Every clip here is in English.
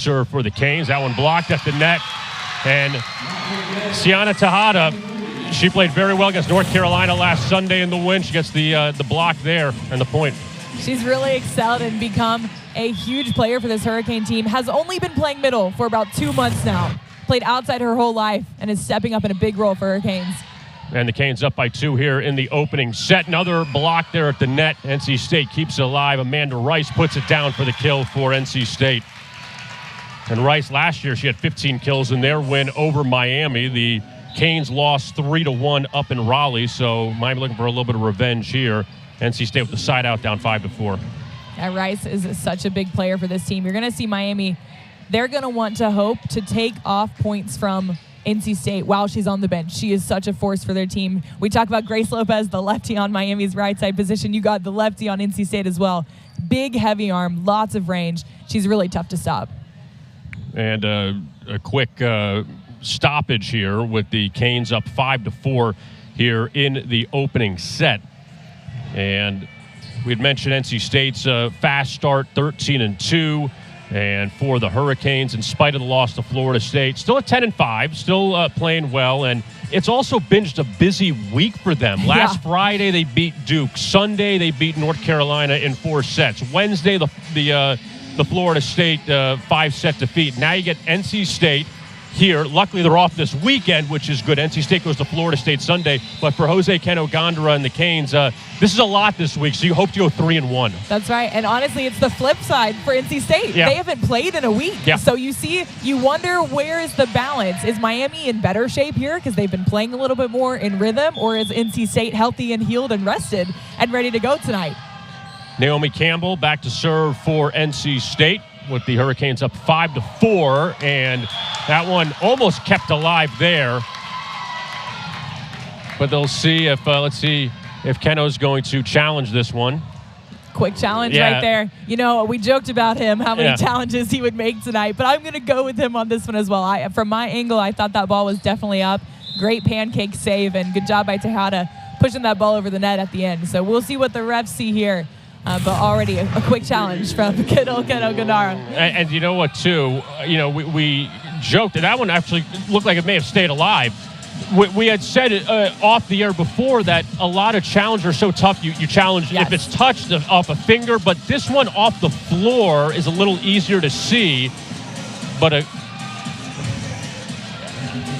serve for the Canes. That one blocked at the net. And Sienna Tejada, she played very well against North Carolina last Sunday in the win. She gets the block there and the point. She's really excelled and become a huge player for this Hurricane team. Has only been playing middle for about 2 months now. Played outside her whole life and is stepping up in a big role for Hurricanes. And the Canes up by 2 here in the opening set. Another block there at the net. NC State keeps it alive. Amanda Rice puts it down for the kill for NC State. And Rice, last year, she had 15 kills in their win over Miami. The Canes lost 3-1 up in Raleigh, so Miami looking for a little bit of revenge here. NC State with the side out down 5-4. Yeah, Rice is such a big player for this team. You're going to see Miami, they're going to want to hope to take off points from NC State while she's on the bench. She is such a force for their team. We talk about Grace Lopez, the lefty on Miami's right side position. You got the lefty on NC State as well. Big, heavy arm, lots of range. She's really tough to stop. And a quick stoppage here with the Canes up 5-4 here in the opening set. And we had mentioned NC State's fast start, 13-2. And for the Hurricanes, in spite of the loss to Florida State, still at 10-5, still playing well. And it's also been just a busy week for them. Last Friday, they beat Duke. Sunday, they beat North Carolina in 4 sets. Wednesday, the Florida State 5-set defeat. Now you get NC State here. Luckily, they're off this weekend, which is good. NC State goes to Florida State Sunday. But for Jose Keno-Gondara and the Canes, this is a lot this week, so you hope to go 3-1. That's right. And honestly, it's the flip side for NC State. Yeah. They haven't played in a week. Yeah. So you wonder, where is the balance? Is Miami in better shape here because they've been playing a little bit more in rhythm, or is NC State healthy and healed and rested and ready to go tonight? Naomi Campbell back to serve for NC State with the Hurricanes up 5-4, and that one almost kept alive there. But they'll see if, let's see if Keno's going to challenge this one. Quick challenge right there. You know, we joked about him, how many challenges he would make tonight, but I'm going to go with him on this one as well. From my angle, I thought that ball was definitely up. Great pancake save, and good job by Tejada pushing that ball over the net at the end. So we'll see what the refs see here. But already a quick challenge from Keno-Gondara. And you know what, too? You know, we joked that one actually looked like it may have stayed alive. We had said off the air before that a lot of challenges are so tough. You challenge if it's touched off a finger, but this one off the floor is a little easier to see. But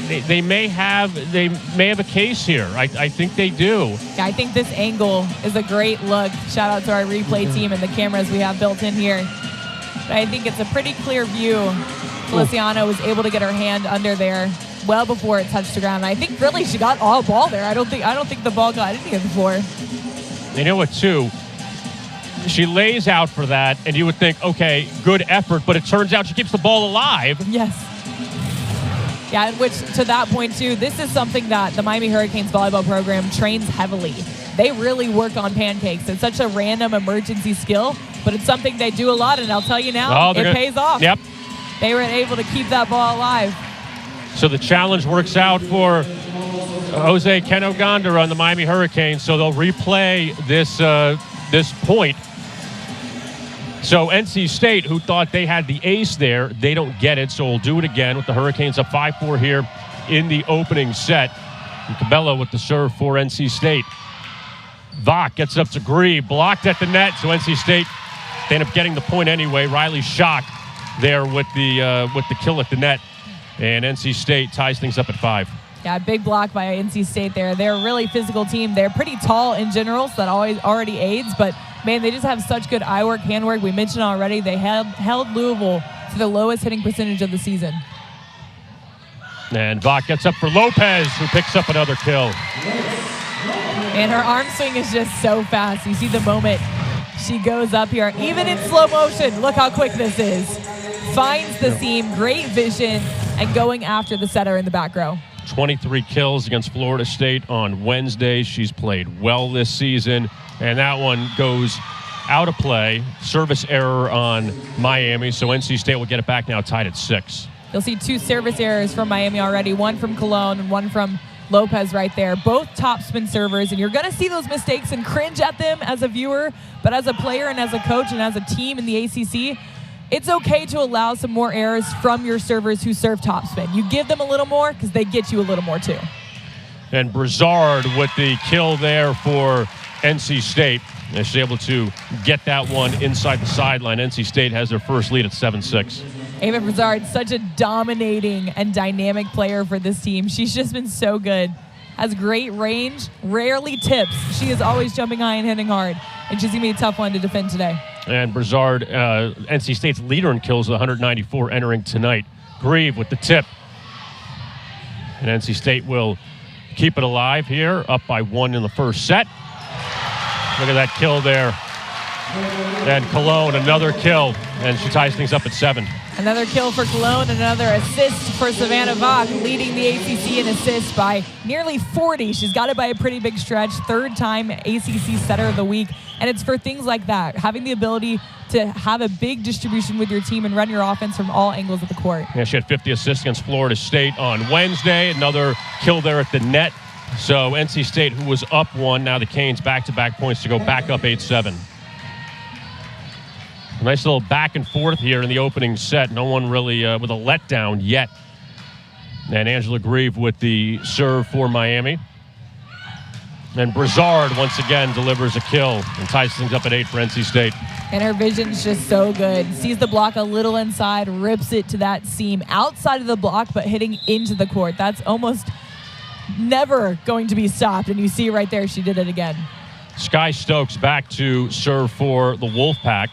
they may have a case here. I think they do. Yeah, I think this angle is a great look. Shout out to our replay team and the cameras we have built in here. But I think it's a pretty clear view. Feliciano was able to get her hand under there well before it touched the ground. I think really she got all ball there. I don't think the ball got anything on the floor. You know what, too? She lays out for that, and you would think, okay, good effort, but it turns out she keeps the ball alive. Yes. Yeah, which to that point, too, this is something that the Miami Hurricanes volleyball program trains heavily. They really work on pancakes. It's such a random emergency skill, but it's something they do a lot, and I'll tell you now, it pays off. Yep. They were able to keep that ball alive. So the challenge works out for Jose Keno-Gondara on the Miami Hurricanes, so they'll replay this point. So NC State, who thought they had the ace there, they don't get it, so we'll do it again with the Hurricanes up 5-4 here in the opening set. And Cabello with the serve for NC State. Vach gets up to Gree, blocked at the net, so NC State, they end up getting the point anyway. Riley Schock there with the kill at the net, and NC State ties things up at 5. Yeah, big block by NC State there. They're a really physical team. They're pretty tall in general, so that already aids, but man, they just have such good eye work, hand work. We mentioned already, they held Louisville to the lowest hitting percentage of the season. And Vach gets up for Lopez, who picks up another kill. And her arm swing is just so fast. You see the moment she goes up here, even in slow motion. Look how quick this is. Finds the seam, great vision, and going after the setter in the back row. 23 kills against Florida State on Wednesday. She's played well this season, and that one goes out of play. Service error on Miami, so NC State will get it back now, tied at 6. You'll see 2 service errors from Miami already, one from Cologne and one from Lopez right there. Both top spin servers, and you're going to see those mistakes and cringe at them as a viewer, but as a player and as a coach and as a team in the ACC, it's okay to allow some more errors from your servers who serve topspin. You give them a little more because they get you a little more too. And Broussard with the kill there for NC State. And she's able to get that one inside the sideline. NC State has their first lead at 7-6. Ava Broussard, such a dominating and dynamic player for this team. She's just been so good. Has great range, rarely tips. She is always jumping high and hitting hard. And she's going to be a tough one to defend today. And Broussard, NC State's leader in kills, 194 entering tonight. Grieve with the tip. And NC State will keep it alive here, up by 1 in the first set. Look at that kill there. And Cologne, another kill, and she ties things up at 7. Another kill for Cologne, another assist for Savannah Vach, leading the ACC in assists by nearly 40. She's got it by a pretty big stretch. 3rd time ACC Setter of the Week, and it's for things like that, having the ability to have a big distribution with your team and run your offense from all angles of the court. Yeah, she had 50 assists against Florida State on Wednesday. Another kill there at the net. So NC State, who was up 1, now the Canes back-to-back points to go back up 8-7. A nice little back and forth here in the opening set. No one really with a letdown yet. And Angela Grieve with the serve for Miami. And Broussard once again delivers a kill and ties things up at 8 for NC State. And her vision's just so good. Sees the block a little inside, rips it to that seam outside of the block, but hitting into the court. That's almost never going to be stopped. And you see right there, she did it again. Sky Stokes back to serve for the Wolfpack.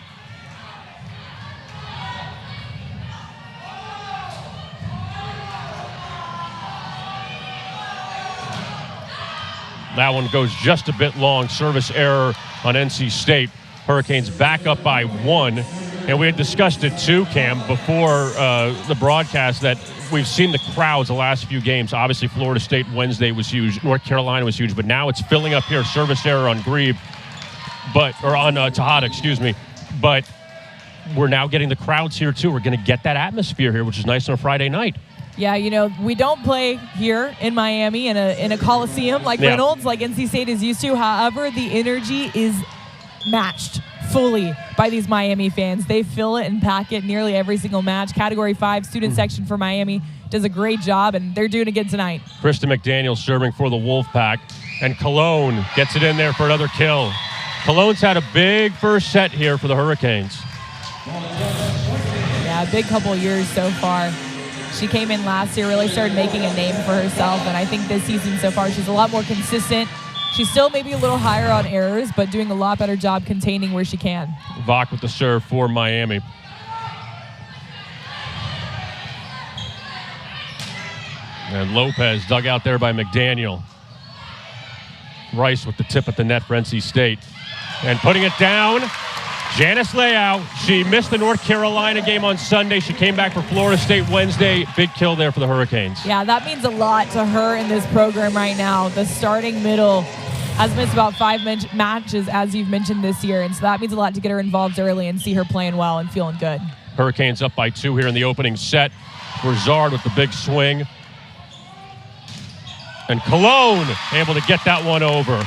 That one goes just a bit long. Service error on NC State. Hurricanes back up by 1. And we had discussed it too, Cam, before the broadcast, that we've seen the crowds the last few games. Obviously, Florida State Wednesday was huge. North Carolina was huge. But now it's filling up here. Service error on Grieve. Or on Tejada, excuse me. But we're now getting the crowds here too. We're going to get that atmosphere here, which is nice on a Friday night. Yeah, you know, we don't play here in Miami in a Coliseum like Reynolds, like NC State is used to. However, the energy is matched fully by these Miami fans. They fill it and pack it nearly every single match. Category 5 student section for Miami does a great job, and they're doing it again tonight. Krista McDaniel serving for the Wolfpack, and Cologne gets it in there for another kill. Cologne's had a big first set here for the Hurricanes. Yeah, a big couple of years so far. She came in last year, really started making a name for herself, and I think this season so far she's a lot more consistent. She's still maybe a little higher on errors, but doing a lot better job containing where she can. Vach with the serve for Miami. And Lopez dug out there by McDaniel. Rice with the tip at the net for NC State. And putting it down, Janice Leao. She missed the North Carolina game on Sunday. She came back for Florida State Wednesday. Big kill there for the Hurricanes. Yeah, that means a lot to her in this program right now. The starting middle has missed about 5 matches, as you've mentioned, this year. And so that means a lot to get her involved early and see her playing well and feeling good. Hurricanes up by 2 here in the opening set. Broussard with the big swing. And Cologne able to get that one over.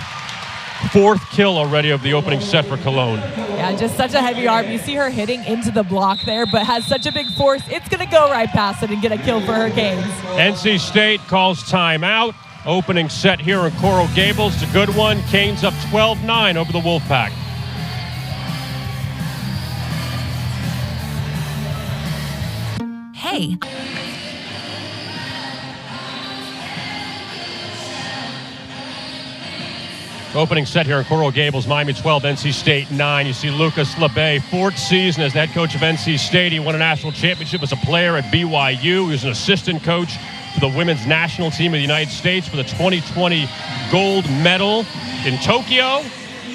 4th kill already of the opening set for Cologne. Yeah, just such a heavy arm. You see her hitting into the block there, but has such a big force. It's going to go right past it and get a kill for Hurricanes. NC State calls timeout. Opening set here in Coral Gables. It's a good one. Canes up 12-9 over the Wolfpack. Hey. Opening set here in Coral Gables, Miami 12, NC State 9. You see Lucas LeBay, 4th season as the head coach of NC State. He won a national championship as a player at BYU. He was an assistant coach for the women's national team of the United States for the 2020 gold medal in Tokyo.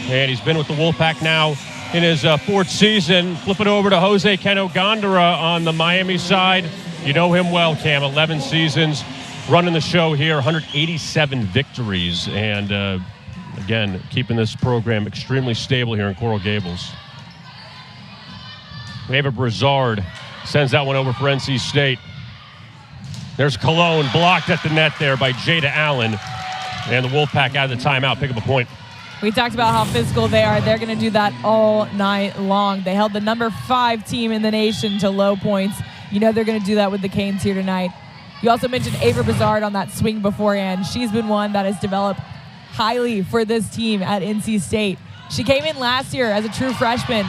And he's been with the Wolfpack now in his 4th season. Flip it over to Jose Keno Gondara on the Miami side. You know him well, Cam. 11 seasons running the show here, 187 victories. And again, keeping this program extremely stable here in Coral Gables. Ava Broussard sends that one over for NC State. There's Cologne blocked at the net there by Jada Allen. And the Wolfpack out of the timeout, pick up a point. We talked about how physical they are. They're going to do that all night long. They held the number 5 team in the nation to low points. You know they're going to do that with the Canes here tonight. You also mentioned Ava Bizard on that swing beforehand. She's been one that has developed highly for this team at NC State. She came in last year as a true freshman.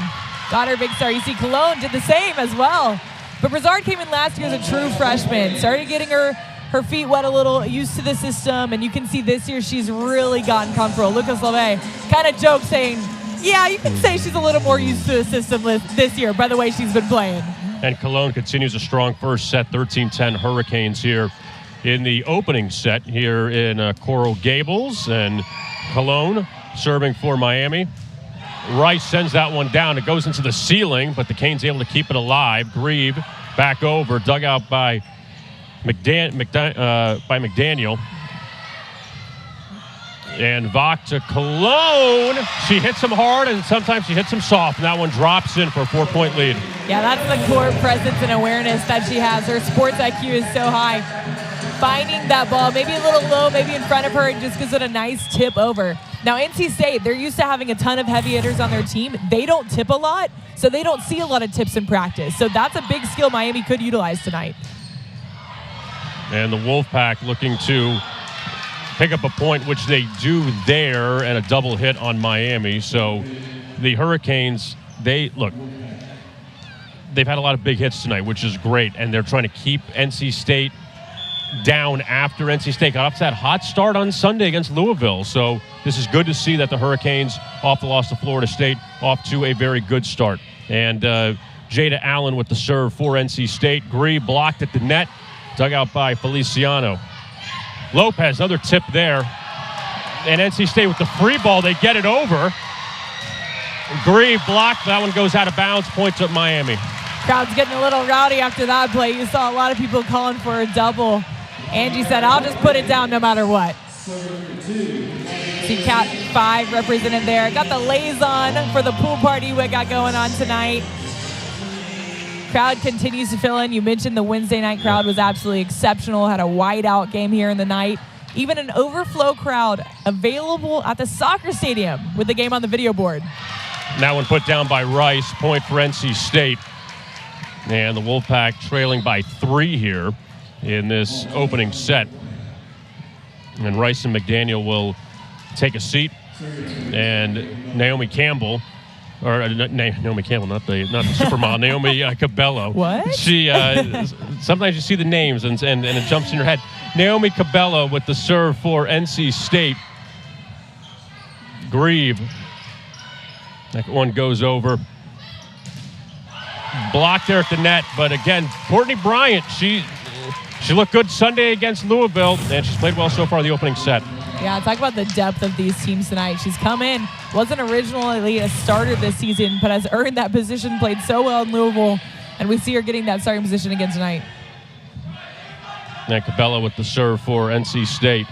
Got her big start. You see Cologne did the same as well. But Bizard came in last year as a true freshman. Started getting her feet wet a little, used to the system, and you can see this year she's really gotten comfortable. Lucas LeVay kind of joked saying, yeah, you can say she's a little more used to the system this year by the way she's been playing. And Cologne continues a strong first set, 13-10 Hurricanes here in the opening set here in Coral Gables. And Cologne serving for Miami. Rice sends that one down. It goes into the ceiling, but the Canes able to keep it alive. Grieve back over, dug out by McDaniel. And Vach to Cologne. She hits him hard, and sometimes she hits him soft, and that one drops in for a 4-point lead. Yeah, that's the core presence and awareness that she has. Her sports IQ is so high. Finding that ball, maybe a little low, maybe in front of her, and just gives it a nice tip over. Now, NC State, they're used to having a ton of heavy hitters on their team. They don't tip a lot, so they don't see a lot of tips in practice. So that's a big skill Miami could utilize tonight. And the Wolfpack looking to pick up a point, which they do there, and a double hit on Miami. So the Hurricanes, they've had a lot of big hits tonight, which is great, and they're trying to keep NC State down after NC State got off to that hot start on Sunday against Louisville. So this is good to see that the Hurricanes, off the loss to Florida State, off to a very good start. And Jada Allen with the serve for NC State. Grieve blocked at the net, dug out by Feliciano. Lopez, another tip there. And NC State with the free ball, they get it over. Grieve blocked, that one goes out of bounds, points up Miami. Crowd's getting a little rowdy after that play. You saw a lot of people calling for a double. Angie said, I'll just put it down no matter what. See Cat 5 represented there. Got the liaison for the pool party we got going on tonight. Crowd continues to fill in. You mentioned the Wednesday night crowd was absolutely exceptional. Had a whiteout game here in the night. Even an overflow crowd available at the soccer stadium with the game on the video board. And that one put down by Rice. Point for NC State. And the Wolfpack trailing by 3 here in this opening set. And Rice and McDaniel will take a seat. And Naomi Campbell, or Naomi Campbell, not the supermodel, Naomi Cabello. What? She sometimes you see the names and it jumps in your head. Naomi Cabello with the serve for NC State. Grieve. That one goes over. Blocked there at the net, but again, Courtney Bryant, she looked good Sunday against Louisville, and she's played well so far in the opening set. Yeah, talk about the depth of these teams tonight. She's come in, wasn't originally a starter this season, but has earned that position, played so well in Louisville, and we see her getting that starting position again tonight. And Cabello with the serve for NC State.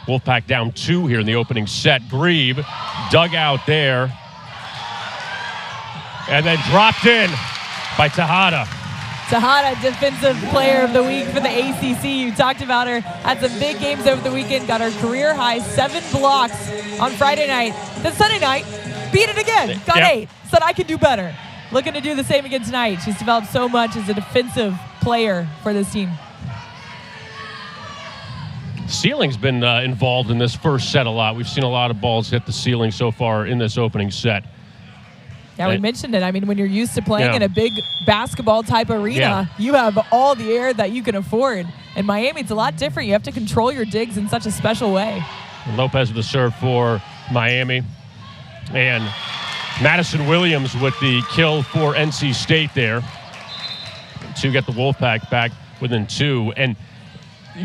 Wolfpack down 2 here in the opening set. Grieve dug out there, and then dropped in by Tejada. Tejada, Defensive Player of the Week for the ACC. You talked about her. Had some big games over the weekend. Got her career high 7 blocks on Friday night. Then Sunday night, beat it again. Got 8. Said I can do better. Looking to do the same again tonight. She's developed so much as a defensive player for this team. Ceiling's been involved in this first set a lot. We've seen a lot of balls hit the ceiling so far in this opening set. Yeah, we mentioned it. I mean, when you're used to playing in a big basketball type arena, you have all the air that you can afford. In Miami, it's a lot different. You have to control your digs in such a special way. And Lopez with the serve for Miami. And Madison Williams with the kill for NC State there to get the Wolfpack back within 2. And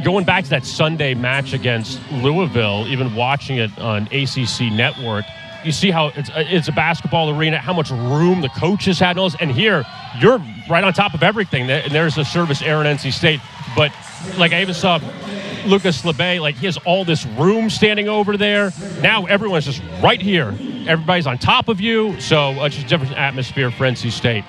going back to that Sunday match against Louisville, even watching it on ACC Network, you see how it's a basketball arena, how much room the coaches had. And here, you're right on top of everything. And there's a service error in NC State. But, like, I even saw Lucas LeBay, like, he has all this room standing over there. Now everyone's just right here. Everybody's on top of you. So it's just a different atmosphere for NC State.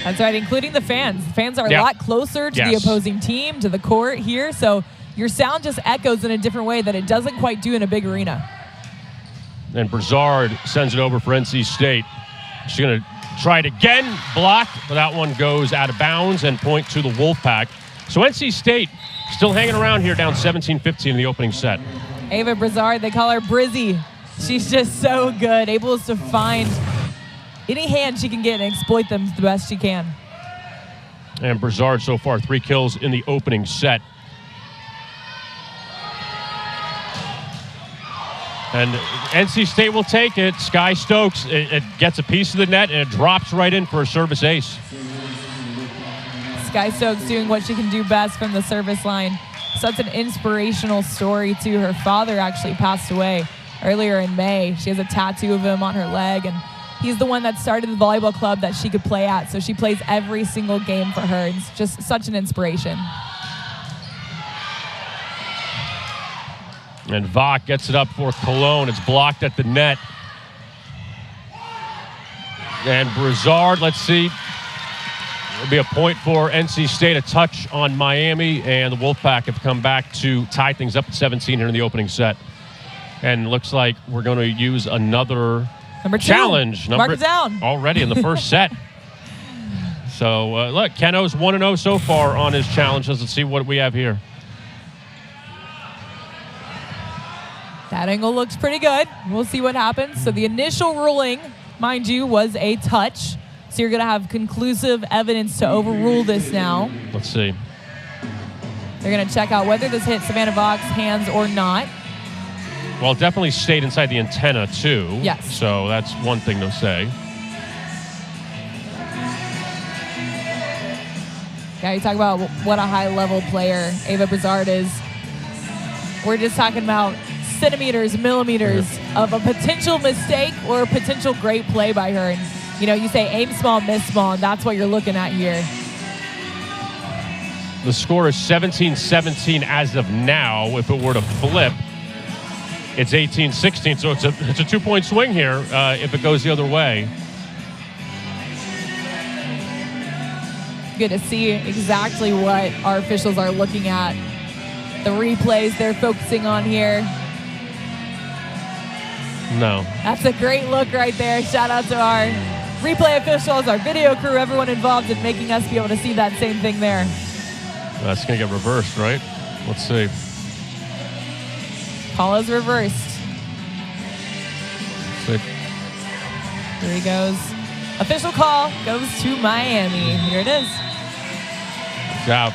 That's right, including the fans. The fans are a lot closer to the opposing team, to the court here. So your sound just echoes in a different way that it doesn't quite do in a big arena. And Broussard sends it over for NC State. She's going to try it again, blocked, but that one goes out of bounds and point to the Wolfpack. So NC State still hanging around here, down 17-15 in the opening set. Ava Broussard, they call her Brizzy. She's just so good, able to find any hand she can get and exploit them the best she can. And Broussard so far 3 kills in the opening set. And NC State will take it. Sky Stokes, it gets a piece of the net, and it drops right in for a service ace. Sky Stokes doing what she can do best from the service line. Such an inspirational story, too. Her father actually passed away earlier in May. She has a tattoo of him on her leg, and he's the one that started the volleyball club that she could play at, so she plays every single game for her. It's just such an inspiration. And Vach gets it up for Cologne. It's blocked at the net. And Broussard, let's see. It'll be a point for NC State, a touch on Miami, and the Wolfpack have come back to tie things up at 17 here in the opening set. And looks like we're going to use another challenge. Mark it down. Already in the first set. So, look, Keno's 1-0 so far on his challenges. Let's see what we have here. That angle looks pretty good. We'll see what happens. So the initial ruling, mind you, was a touch. So you're going to have conclusive evidence to overrule this now. Let's see. They're going to check out whether this hit Savannah Vach's hands or not. Well, it definitely stayed inside the antenna, too. Yes. So that's one thing to say. Yeah, you talk about what a high-level player Ava Broussard is. We're just talking about centimeters, millimeters of a potential mistake or a potential great play by her. And, you know, you say aim small, miss small, and that's what you're looking at here. The score is 17-17 as of now. If it were to flip, it's 18-16. So it's a 2-point swing here if it goes the other way. Good to see exactly what our officials are looking at. The replays they're focusing on here. No. That's a great look right there. Shout out to our replay officials, our video crew, everyone involved in making us be able to see that same thing there. That's going to get reversed, right? Let's see. Call is reversed. Let's see. Here he goes. Official call goes to Miami. Here it is. Out.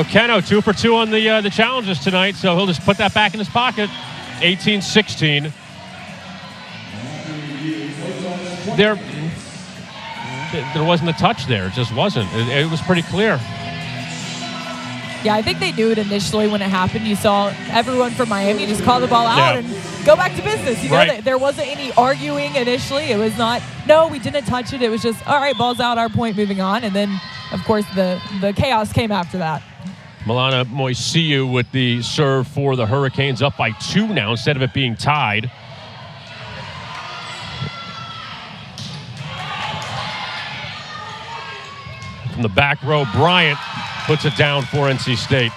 Keno 2 for 2 on the challenges tonight, so he'll just put that back in his pocket. 18-16. There wasn't a touch there. It just wasn't. It was pretty clear. Yeah, I think they knew it initially when it happened. You saw everyone from Miami just call the ball out and go back to business. You know, there wasn't any arguing initially. It was not, no, we didn't touch it. It was just, all right, ball's out, our point, moving on. And then, of course, the chaos came after that. Milana Moisiu with the serve for the Hurricanes, up by 2 now instead of it being tied. From the back row, Bryant puts it down for NC State.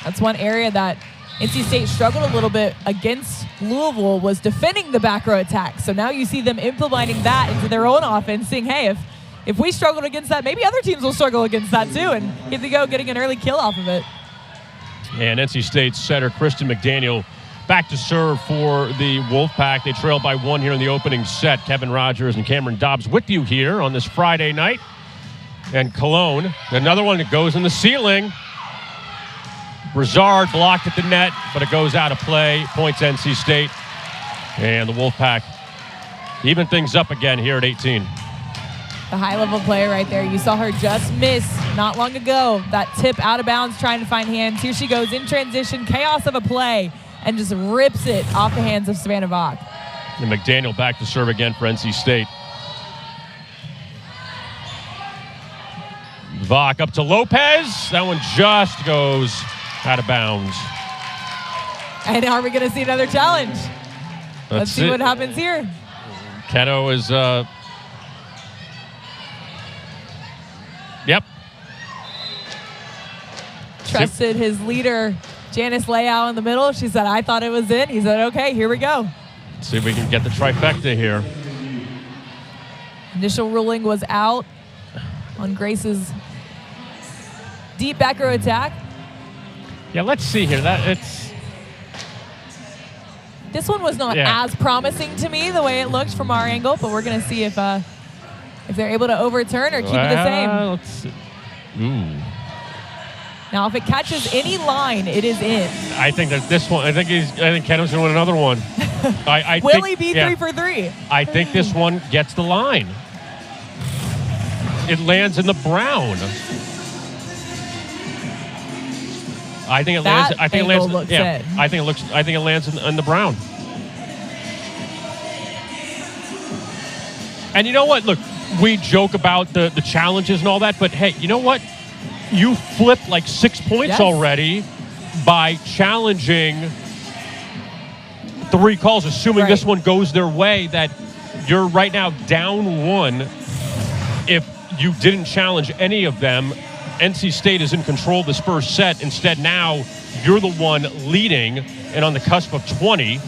That's one area that NC State struggled a little bit against Louisville, was defending the back row attack. So now you see them implementing that into their own offense, saying, hey, if we struggled against that, maybe other teams will struggle against that too, and here they go, getting an early kill off of it. And NC State setter Kristen McDaniel back to serve for the Wolfpack. They trail by 1 here in the opening set. Kevin Rogers and Cameron Dobbs with you here on this Friday night. And Cologne, another one that goes in the ceiling. Broussard blocked at the net, but it goes out of play. Points NC State. And the Wolfpack even things up again here at 18. The high-level player right there. You saw her just miss not long ago. That tip out of bounds, trying to find hands. Here she goes in transition, chaos of a play, and just rips it off the hands of Savannah Vach. And McDaniel back to serve again for NC State. Vach up to Lopez. That one just goes out of bounds. And are we going to see another challenge? Let's see what happens here. Keno is, yep. Trusted his leader Janice Leao in the middle. She said, I thought it was in. He said, okay, here we go. Let's see if we can get the trifecta here. Initial ruling was out on Grace's deep back row attack. Yeah, let's see here. This one was not as promising to me the way it looked from our angle, but we're going to see if they're able to overturn or keep it the same. Let's see. Ooh. Now, if it catches any line, it is in. I think that this one. I think Keno's going to win another one. Will he be 3 for 3? I think this one gets the line. It lands in the brown. I think it lands. I think it lands. Yeah. I think it lands in the brown. And you know what? Look, we joke about the challenges and all that, but hey, you know what? You flipped like 6 points already by challenging 3 calls, assuming this one goes their way, that you're right now down 1. If you didn't challenge any of them, NC State is in control of this first set. Instead, now you're the one leading and on the cusp of 20.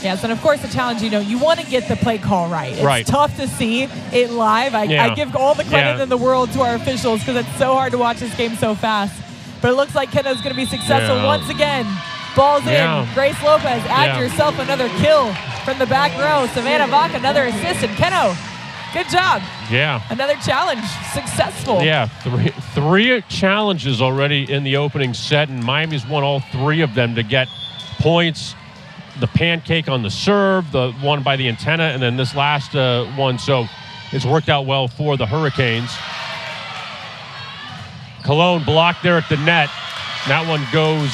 Yes, and of course the challenge, you want to get the play call right. It's tough to see it live. I give all the credit in the world to our officials because it's so hard to watch this game so fast. But it looks like Keno's going to be successful once again. Ball's in. Grace Lopez, add yourself another kill from the back row. Savannah Vach, another assist. And Keno, good job. Yeah. Another challenge, successful. Yeah, three challenges already in the opening set, and Miami's won all 3 of them to get points. The pancake on the serve, the one by the antenna, and then this last one. So it's worked out well for the Hurricanes. Cologne blocked there at the net. That one goes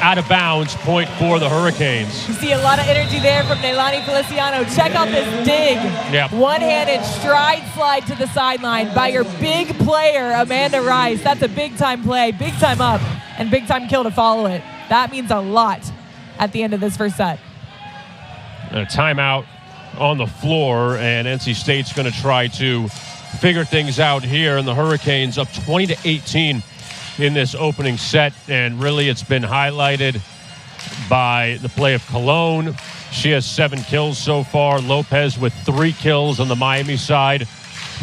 out of bounds, point for the Hurricanes. You see a lot of energy there from Neilani Feliciano. Check out this dig. Yep. One-handed stride slide to the sideline by your big player, Amanda Rice. That's a big-time play, big-time up, and big-time kill to follow it. That means a lot at the end of this first set. A timeout on the floor, and NC State's going to try to figure things out here, and the Hurricanes up 20-18 in this opening set, and really it's been highlighted by the play of Cologne. She has 7 kills so far. Lopez with 3 kills on the Miami side.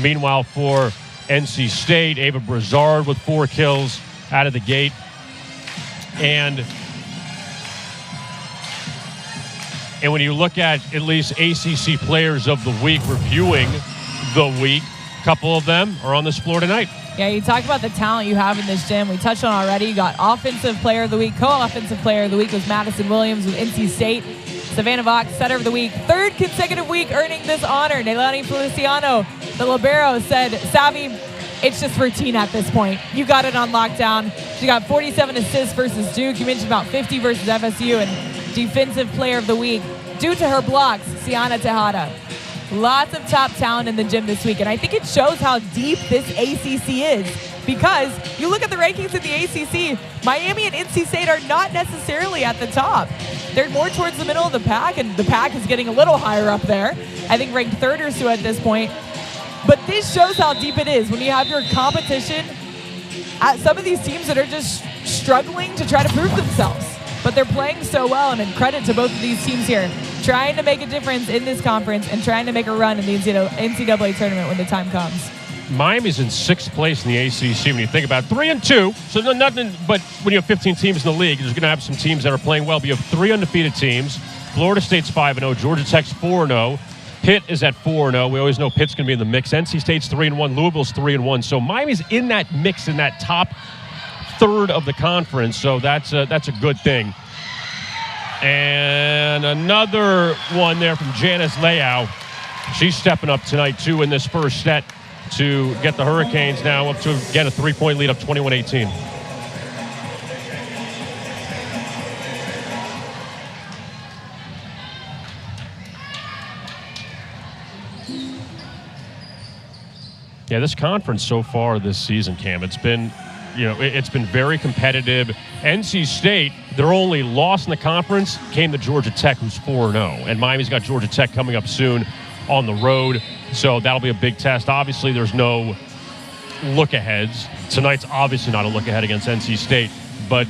Meanwhile, for NC State, Ava Brazard with 4 kills out of the gate. And when you look at least ACC players of the week, reviewing the week, a couple of them are on this floor tonight. Yeah, you talk about the talent you have in this gym. We touched on already. You got Offensive Player of the Week. Co-Offensive Player of the Week was Madison Williams with NC State. Savannah Vach, Setter of the Week. 3rd consecutive week earning this honor. Neilani Feliciano, the libero, said, Savvy, it's just routine at this point. You got it on lockdown. She got 47 assists versus Duke. You mentioned about 50 versus FSU. And Defensive Player of the Week, due to her blocks, Siana Tejada. Lots of top talent in the gym this week, and I think it shows how deep this ACC is, because you look at the rankings in the ACC, Miami and NC State are not necessarily at the top. They're more towards the middle of the pack, and the pack is getting a little higher up there. I think ranked 3rd or so at this point. But this shows how deep it is when you have your competition at some of these teams that are just struggling to try to prove themselves. But they're playing so well, and credit to both of these teams here, trying to make a difference in this conference and trying to make a run in the NCAA tournament when the time comes. Miami's in 6th place in the ACC when you think about it. 3-2, so nothing. But when you have 15 teams in the league, there's going to have some teams that are playing well. But you have 3 undefeated teams. Florida State's 5-0, Georgia Tech's 4-0. Pitt is at 4-0. We always know Pitt's going to be in the mix. NC State's 3-1. Louisville's 3-1. So Miami's in that mix, in that top 3rd of the conference. So that's a good thing. And another one there from Janice Leao. She's stepping up tonight, too, in this first set to get the Hurricanes now up to, again, a 3-point lead, up 21-18. Yeah, this conference so far this season, Cam, it's been very competitive. NC State, their only loss in the conference came to Georgia Tech, who's 4-0. And Miami's got Georgia Tech coming up soon on the road. So that'll be a big test. Obviously, there's no look-aheads. Tonight's obviously not a look-ahead against NC State. But,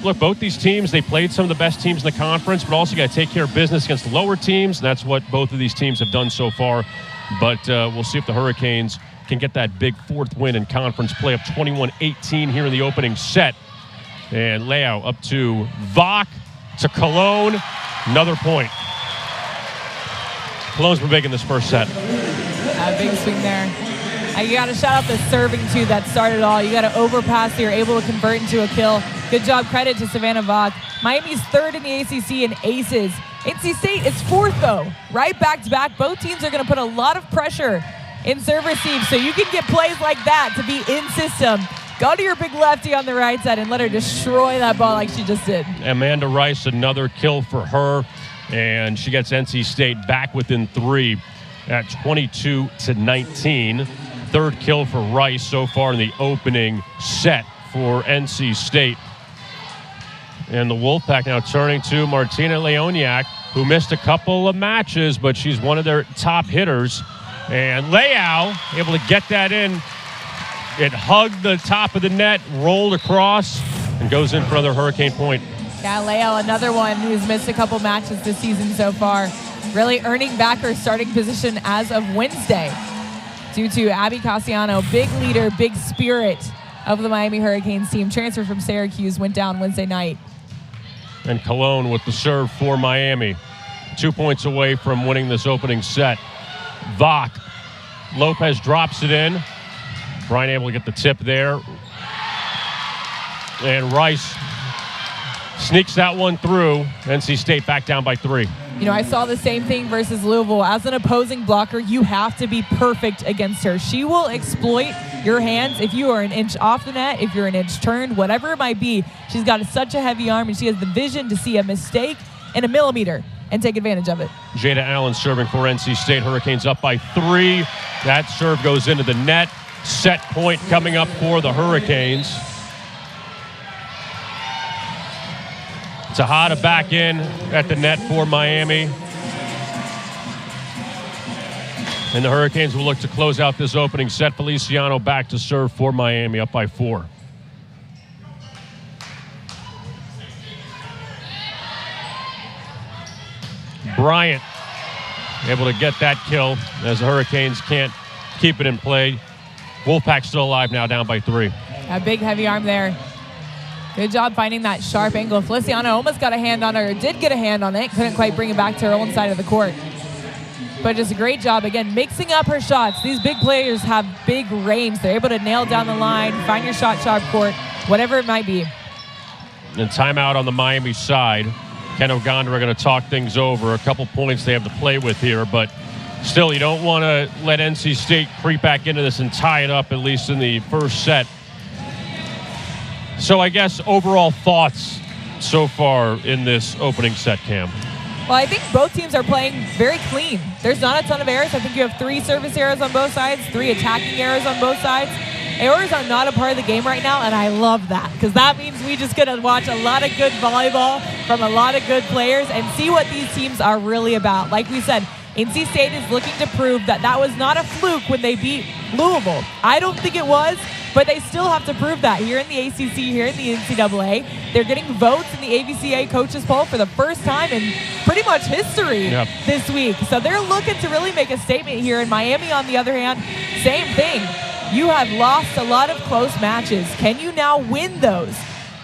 look, both these teams, they played some of the best teams in the conference, but also got to take care of business against the lower teams. And that's what both of these teams have done so far. But we'll see if the Hurricanes can get that big fourth win in conference play, up 21-18 here in the opening set. And Leao up to Vach, to Cologne. Another point. Cologne's been big in this first set. A big swing there. You got to shout out the serving, too, that started it all. You got to overpass, so you're able to convert into a kill. Good job. Credit to Savannah Vach. Miami's third in the ACC in aces. NC State is fourth, though. Right back-to-back. Both teams are going to put a lot of pressure in serve receive, so you can get plays like that to be in system. Go to your big lefty on the right side and let her destroy that ball like she just did. Amanda Rice, another kill for her, and she gets NC State back within 3 at 22-19. Third kill for Rice so far in the opening set for NC State. And the Wolfpack now turning to Martina Leoniak, who missed a couple of matches, but she's one of their top hitters. And Leao able to get that in. It hugged the top of the net, rolled across, and goes in for another Hurricane point. Yeah, Leao, another one who's missed a couple matches this season so far. Really earning back her starting position as of Wednesday due to Abby Cassiano, big leader, big spirit of the Miami Hurricanes team. Transfer from Syracuse, went down Wednesday night. And Cologne with the serve for Miami. 2 points away from winning this opening set. Vach. Lopez drops it in. Brian able to get the tip there. And Rice sneaks that one through. NC State back down by 3. You know, I saw the same thing versus Louisville. As an opposing blocker, you have to be perfect against her. She will exploit your hands if you are an inch off the net, if you're an inch turned, whatever it might be. She's got such a heavy arm, and she has the vision to see a mistake in a millimeter and take advantage of it. Jada Allen serving for NC State. Hurricanes up by 3. That serve goes into the net. Set point coming up for the Hurricanes. Tejada back in at the net for Miami. And the Hurricanes will look to close out this opening set. Feliciano back to serve for Miami, up by 4. Bryant able to get that kill as the Hurricanes can't keep it in play. Wolfpack still alive now, down by 3. A big heavy arm there. Good job finding that sharp angle. Feliciano almost got a hand on her, did get a hand on it, couldn't quite bring it back to her own side of the court. But just a great job, again, mixing up her shots. These big players have big range. They're able to nail down the line, find your shot sharp court, whatever it might be. And timeout on the Miami side. Ken Oganda are going to talk things over. A couple points they have to play with here, but still, you don't want to let NC State creep back into this and tie it up, at least in the first set. So I guess overall thoughts so far in this opening set, Cam? Well, I think both teams are playing very clean. There's not a ton of errors. I think you have 3 service errors on both sides, 3 attacking errors on both sides. Errors are not a part of the game right now, and I love that because that means we just get to watch a lot of good volleyball from a lot of good players and see what these teams are really about. Like we said, NC State is looking to prove that that was not a fluke when they beat Louisville. I don't think it was, but they still have to prove that here in the ACC, here in the NCAA. They're getting votes in the AVCA coaches poll for the first time in pretty much history this week. So they're looking to really make a statement here. In Miami, on the other hand, same thing. You have lost a lot of close matches. Can you now win those?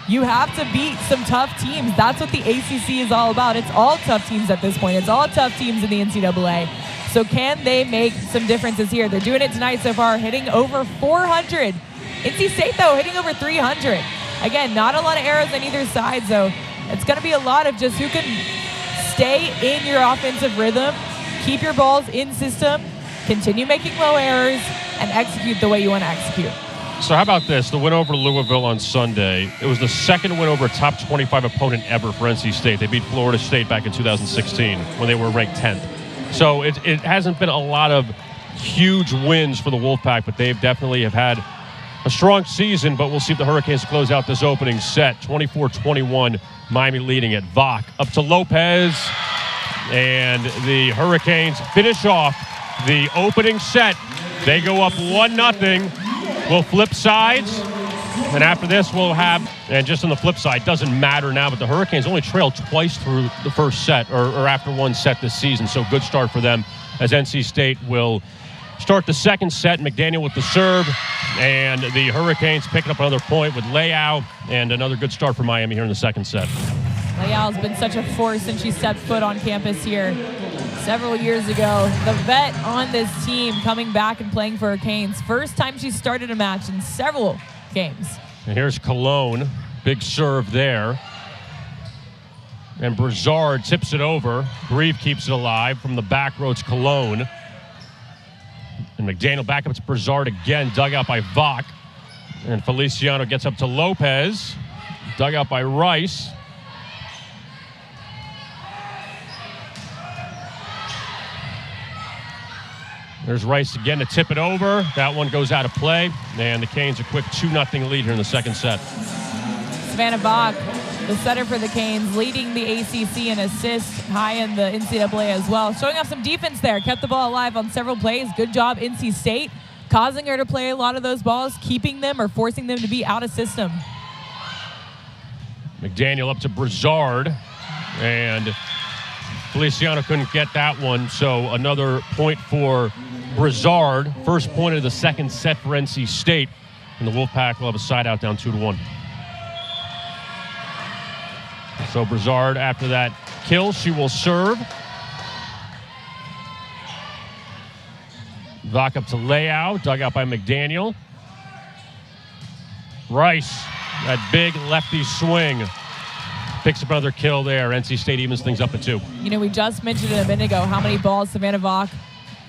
You have to beat some tough teams. That's what the ACC is all about. It's all tough teams at this point. It's all tough teams in the NCAA. So can they make some differences here? They're doing it tonight so far, hitting over 400. NC State, though, hitting over 300. Again, not a lot of errors on either side, so it's going to be a lot of just who can stay in your offensive rhythm, keep your balls in system, continue making low errors, and execute the way you want to execute. So how about this? The win over Louisville on Sunday. It was the second win over a top 25 opponent ever for NC State. They beat Florida State back in 2016 when they were ranked 10th. So it hasn't been a lot of huge wins for the Wolfpack, but they've definitely have had a strong season. But we'll see if the Hurricanes close out this opening set. 24-21, Miami leading it. Vach up to Lopez, and the Hurricanes finish off the opening set. They go up 1-0. We'll flip sides. And after this, we'll have, and just on the flip side, doesn't matter now, but the Hurricanes only trailed twice through the first set, or after one set this season. So good start for them as NC State will start the second set. McDaniel with the serve, and the Hurricanes picking up another point with Leao, and another good start for Miami here in the second set. Leao's been such a force since she stepped foot on campus here several years ago. The vet on this team coming back and playing for Hurricanes. First time she started a match in several games. And here's Cologne, big serve there. And Brizard tips it over. Grieve keeps it alive from the back row. It's Cologne. And McDaniel back up to Brizard again, dug out by Vach. And Feliciano gets up to Lopez, dug out by Rice. There's Rice again to tip it over. That one goes out of play. And the Canes a quick 2-0 lead here in the second set. Savannah Vach, the setter for the Canes, leading the ACC in assists, high in the NCAA as well. Showing off some defense there. Kept the ball alive on several plays. Good job, NC State, causing her to play a lot of those balls, keeping them or forcing them to be out of system. McDaniel up to Brizard. And Feliciano couldn't get that one. So another point for Brizard. First point of the second set for NC State. And the Wolfpack will have a side out down 2-1. So Brizard, after that kill, she will serve. Vach up to Leao, dug out by McDaniel. Rice, that big lefty swing. Picks up another kill there. NC State evens things up at 2. You know, we just mentioned it a minute ago how many balls Savannah Vach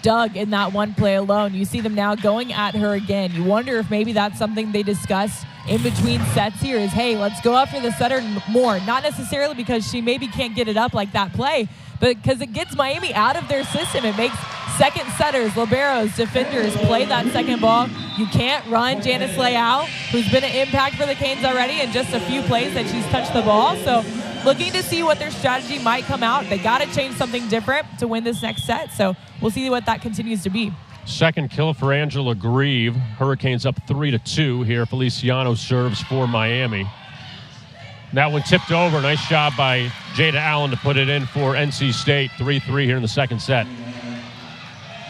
dug in that one play alone. You see them now going at her again. You wonder if maybe that's something they discuss in between sets here is, hey, let's go after the setter more. Not necessarily because she maybe can't get it up like that play, but because it gets Miami out of their system. It makes second setters, liberos, defenders play that second ball. You can't run Janice Leao, who's been an impact for the Canes already in just a few plays that she's touched the ball. So looking to see what their strategy might come out. They got to change something different to win this next set. So we'll see what that continues to be. Second kill for Angela Grieve. Hurricanes up 3-2 here. Feliciano serves for Miami. That one tipped over. Nice job by Jada Allen to put it in for NC State. 3-3 here in the second set.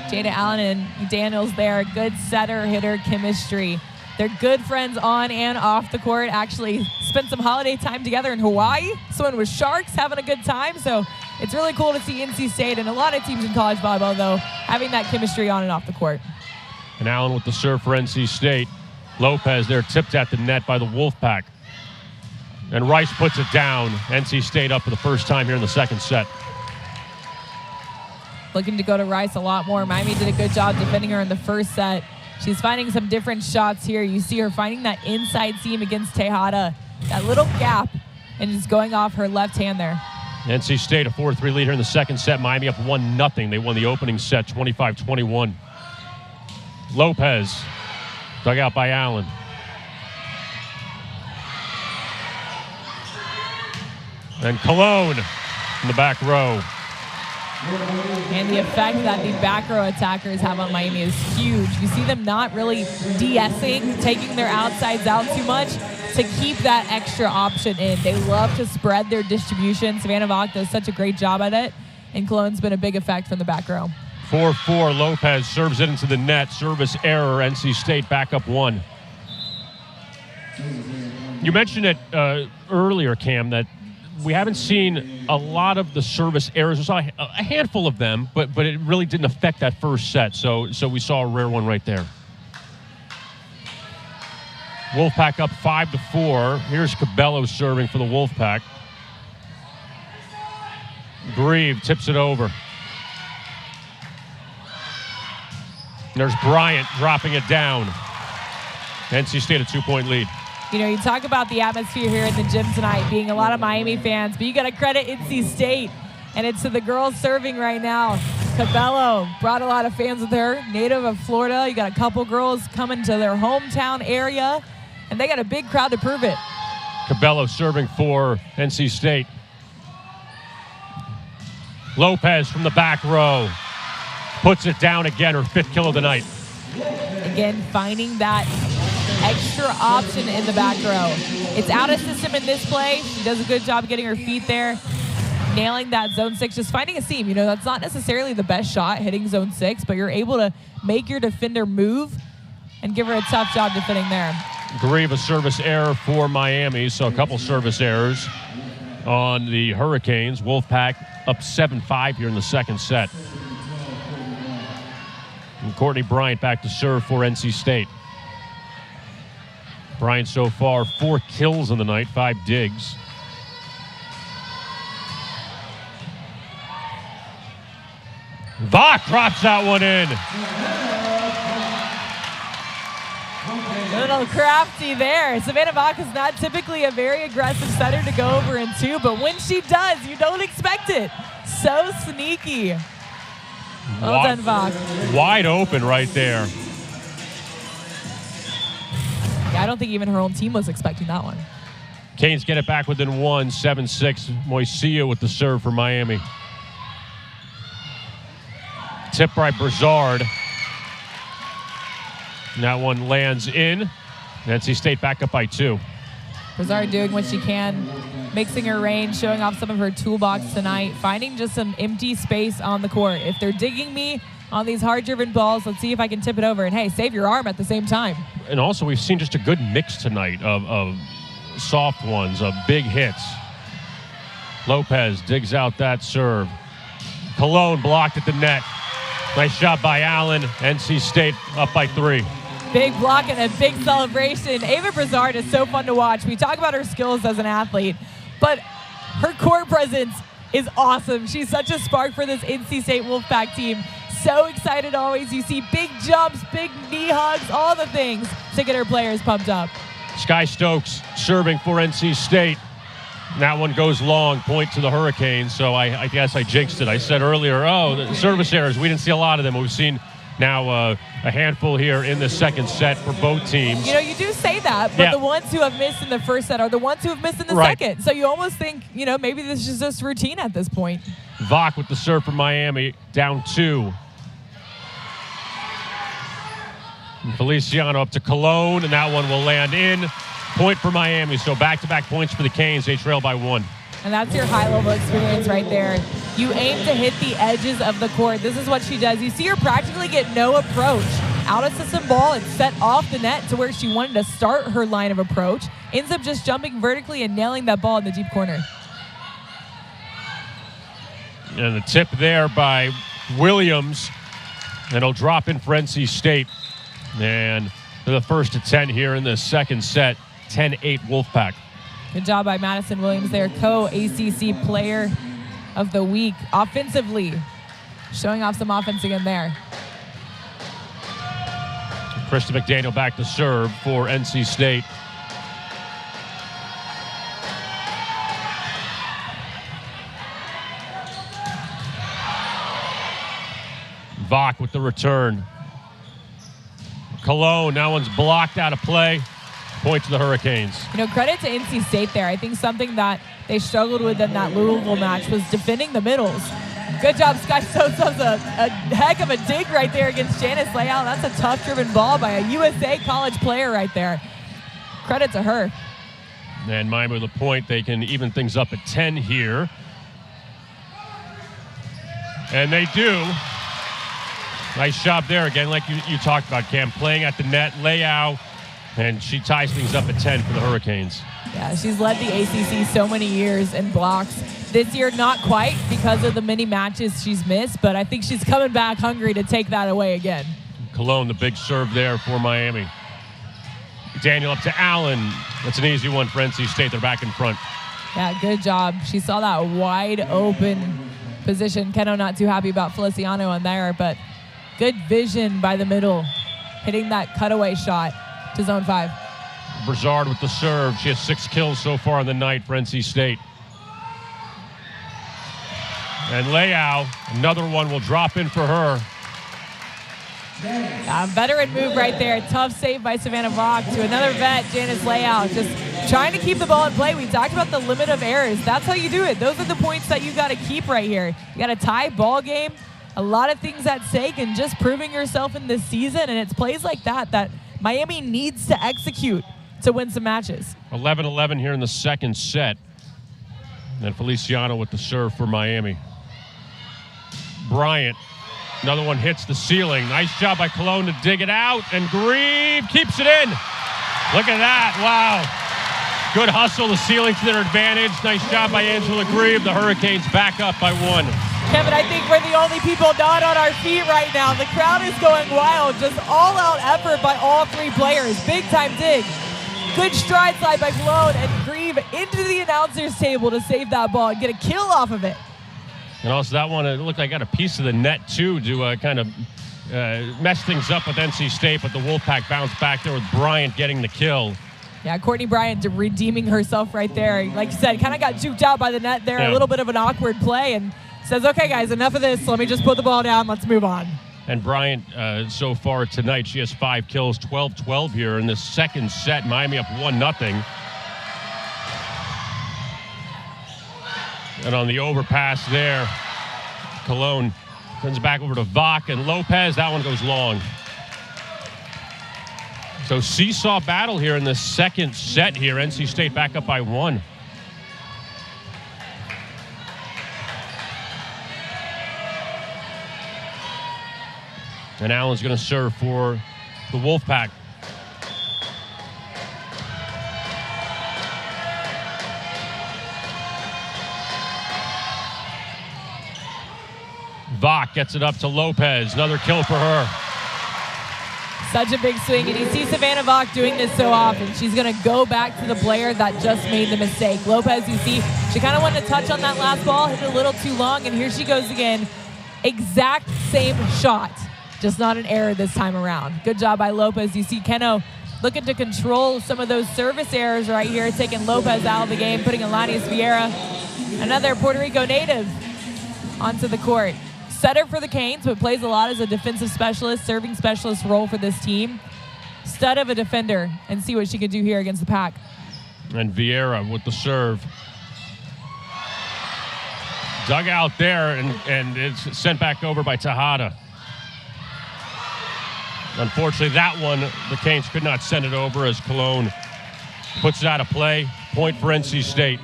Jada Allen and Daniels there. Good setter-hitter chemistry. They're good friends on and off the court. Actually spent some holiday time together in Hawaii, swimming with sharks, having a good time. So it's really cool to see NC State and a lot of teams in college volleyball, though, having that chemistry on and off the court. And Allen with the serve for NC State. Lopez there tipped at the net by the Wolfpack. And Rice puts it down. NC State up for the first time here in the second set. Looking to go to Rice a lot more. Miami did a good job defending her in the first set. She's finding some different shots here. You see her finding that inside seam against Tejada. That little gap, and just going off her left hand there. NC State a 4-3 lead here in the second set. Miami up 1-0. They won the opening set 25-21. Lopez, dug out by Allen. And Cologne in the back row. And the effect that the back row attackers have on Miami is huge. You see them not really de-essing, taking their outsides out too much to keep that extra option in. They love to spread their distribution. Savannah Vach does such a great job at it, and Cologne's been a big effect from the back row. 4-4, Lopez serves it into the net. Service error, NC State back up 1. You mentioned it earlier, Cam, that we haven't seen a lot of the service errors. We saw a handful of them, but it really didn't affect that first set. So we saw a rare one right there. Wolfpack up 5-4. Here's Cabello serving for the Wolfpack. Grieve tips it over. There's Bryant dropping it down. NC State a 2-point lead. You know, you talk about the atmosphere here in the gym tonight being a lot of Miami fans, but you got to credit NC State, and it's to the girls serving right now. Cabello brought a lot of fans with her, native of Florida. You got a couple girls coming to their hometown area, and they got a big crowd to prove it. Cabello serving for NC State. Lopez from the back row puts it down again, her 5th kill of the night. Again, finding that extra option in the back row. It's out of system in this play. She does a good job getting her feet there, nailing that zone 6, just finding a seam. That's not necessarily the best shot, hitting zone 6, but you're able to make your defender move and give her a tough job defending there. Grieve service error for Miami, so a couple service errors on the Hurricanes. Wolfpack up 7-5 here in the second set. And Courtney Bryant back to serve for NC State. Bryant so far 4 kills in the night, 5 digs. Vach drops that one in. A little crafty there. Savannah Vach is not typically a very aggressive setter to go over in 2, but when she does, you don't expect it. So sneaky. Well done, Vach. Wide open right there. Yeah, I don't think even her own team was expecting that one. Canes get it back within 1, 7-6. Moisia with the serve for Miami. Tip by Broussard. And that one lands in. NC State back up by 2. Broussard doing what she can, mixing her range, showing off some of her toolbox tonight, finding just some empty space on the court. If they're digging me on these hard-driven balls, let's see if I can tip it over. And, hey, save your arm at the same time. And also, we've seen just a good mix tonight of soft ones, of big hits. Lopez digs out that serve. Cologne blocked at the net. Nice job by Allen. NC State up by 3. Big block and a big celebration. Ava Broussard is so fun to watch. We talk about her skills as an athlete, but her court presence is awesome. She's such a spark for this NC State Wolfpack team. So excited always. You see big jumps, big knee hugs, all the things to get her players pumped up. Sky Stokes serving for NC State. And that one goes long, point to the Hurricanes. So I guess I jinxed it. I said earlier, the service errors, we didn't see a lot of them. We've seen now a handful here in the second set for both teams. You do say that, but the ones who have missed in the first set are the ones who have missed in the second. So you almost think, maybe this is just routine at this point. Vach with the serve for Miami, down 2. And Feliciano up to Cologne, and that one will land in. Point for Miami, so back-to-back points for the Canes. They trail by 1. And that's your high-level experience right there. You aim to hit the edges of the court. This is what she does. You see her practically get no approach. Out of system ball and set off the net to where she wanted to start her line of approach. Ends up just jumping vertically and nailing that ball in the deep corner. And the tip there by Williams. And it'll drop in for NC State. And they're the first to 10 here in the second set. 10-8 Wolfpack. Good job by Madison Williams there, co-ACC Player of the Week. Offensively, showing off some offense again there. Krista McDaniel back to serve for NC State. Vach with the return. Cologne, that one's blocked out of play. Point to the Hurricanes. Credit to NC State there. I think something that they struggled with in that Louisville match was defending the middles. Good job, Sky Stokes. That was a heck of a dig right there against Janice Leal. That's a tough-driven ball by a USA college player right there. Credit to her. And Miami with a point. They can even things up at 10 here. And they do. Nice job there again, like you talked about, Cam. Playing at the net, Leal. And she ties things up at 10 for the Hurricanes. Yeah, she's led the ACC so many years in blocks. This year, not quite because of the many matches she's missed, but I think she's coming back hungry to take that away again. Cologne, the big serve there for Miami. Daniel up to Allen. That's an easy one for NC State. They're back in front. Yeah, good job. She saw that wide open position. Keno not too happy about Feliciano on there, but good vision by the middle, hitting that cutaway shot to zone 5. Broussard with the serve. She has 6 kills so far in the night for NC State. And Leal, another one will drop in for her. Veteran move right there. Tough save by Savannah Vach to another vet, Janice Leal. Just trying to keep the ball in play. We talked about the limit of errors. That's how you do it. Those are the points that you got to keep right here. You got a tie ball game. A lot of things at stake and just proving yourself in this season. And it's plays like that Miami needs to execute to win some matches. 11-11 here in the second set. And then Feliciano with the serve for Miami. Bryant, another one hits the ceiling. Nice job by Cologne to dig it out, and Grieve keeps it in. Look at that, wow. Good hustle, the ceiling to their advantage. Nice job by Angela Grieve. The Hurricanes back up by 1. Kevin, I think we're the only people not on our feet right now. The crowd is going wild. Just all-out effort by all 3 players. Big-time dig. Good stride slide by Cologne, and Grieve into the announcer's table to save that ball and get a kill off of it. And also that one, it looked like got a piece of the net, too, to kind of mess things up with NC State, but the Wolfpack bounced back there with Bryant getting the kill. Yeah, Courtney Bryant redeeming herself right there. Like you said, kind of got juked out by the net there, a little bit of an awkward play, and says, okay, guys, enough of this. Let me just put the ball down. Let's move on. And Bryant, so far tonight, she has 5 kills, 12-12 here in this second set. Miami up 1-0. And on the overpass there, Cologne sends it back over to Vach and Lopez. That one goes long. So seesaw battle here in the second set here. NC State back up by 1. And Allen's going to serve for the Wolfpack. Vach gets it up to Lopez. Another kill for her. Such a big swing, and you see Savannah Vach doing this so often. She's going to go back to the player that just made the mistake. Lopez, you see, she kind of wanted to touch on that last ball, hit it a little too long, and here she goes again. Exact same shot, just not an error this time around. Good job by Lopez. You see Keno looking to control some of those service errors right here, taking Lopez out of the game, putting Alanis Vieira, another Puerto Rico native, onto the court. Setter for the Canes, but plays a lot as a defensive specialist, serving specialist role for this team. Stud of a defender, and see what she can do here against the Pack. And Vieira with the serve. Dug out there, and it's sent back over by Tejada. Unfortunately, that one, the Canes could not send it over as Cologne puts it out of play. Point for NC State.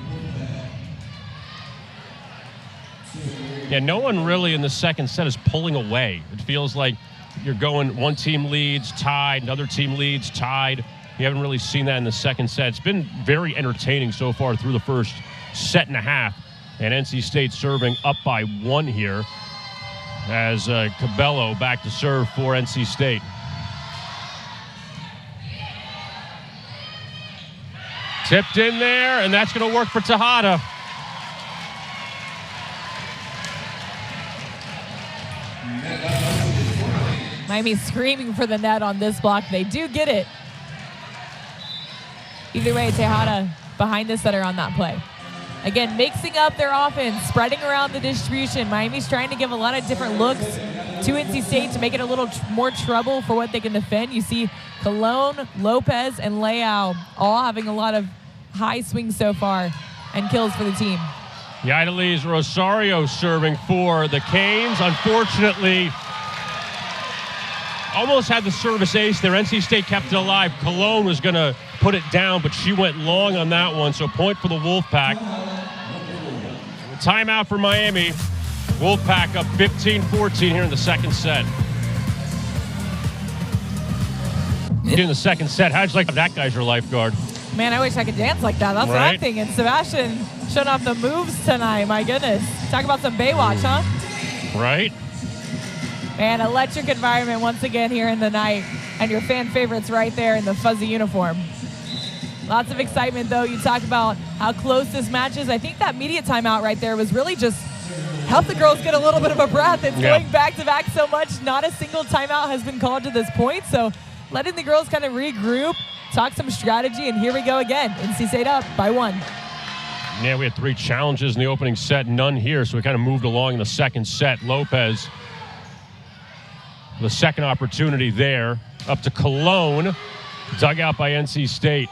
Yeah, no one really in the second set is pulling away. It feels like you're going, one team leads, tied, another team leads, tied. You haven't really seen that in the second set. It's been very entertaining so far through the first set and a half. And NC State serving up by 1 here as Cabello back to serve for NC State. Tipped in there, and that's going to work for Tejada. Miami screaming for the net on this block. They do get it. Either way, Tejada behind the setter on that play. Again, mixing up their offense, spreading around the distribution. Miami's trying to give a lot of different looks to NC State to make it a little more trouble for what they can defend. You see Cologne, Lopez, and Leao all having a lot of high swings so far and kills for the team. Yidalise Rosario serving for the Canes. Unfortunately, almost had the service ace there. NC State kept it alive. Cologne was going to put it down, but she went long on that one, so point for the Wolfpack. Timeout for Miami. Wolfpack up 15-14 here in the second set. In the second set, how'd you like that guy's your lifeguard? Man, I wish I could dance like that. That's what I'm thinking. Sebastian showing off the moves tonight. My goodness. Talk about some Baywatch, huh? Right. Man, electric environment once again here in the night. And your fan favorites right there in the fuzzy uniform. Lots of excitement, though. You talk about how close this match is. I think that media timeout right there was really just help the girls get a little bit of a breath. It's going back-to-back so much. Not a single timeout has been called to this point. So letting the girls kind of regroup, talk some strategy, and here we go again. NC State up by 1. Yeah, we had 3 challenges in the opening set, none here, so we kind of moved along in the second set. Lopez, the second opportunity there, up to Cologne, dug out by NC State.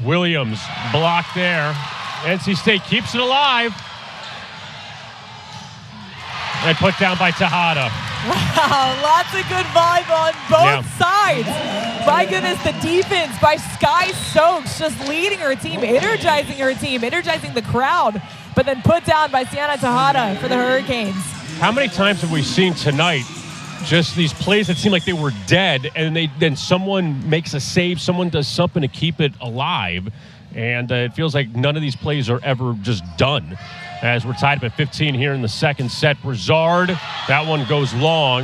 Williams blocked there. NC State keeps it alive. And put down by Tejada. Wow, lots of good volleyball on both sides. My goodness, the defense by Sky Stokes just leading her team, energizing the crowd, but then put down by Sienna Tejada for the Hurricanes. How many times have we seen tonight just these plays that seem like they were dead, and then someone makes a save, someone does something to keep it alive, and it feels like none of these plays are ever just done. As we're tied up at 15 here in the second set. Brizard, that one goes long.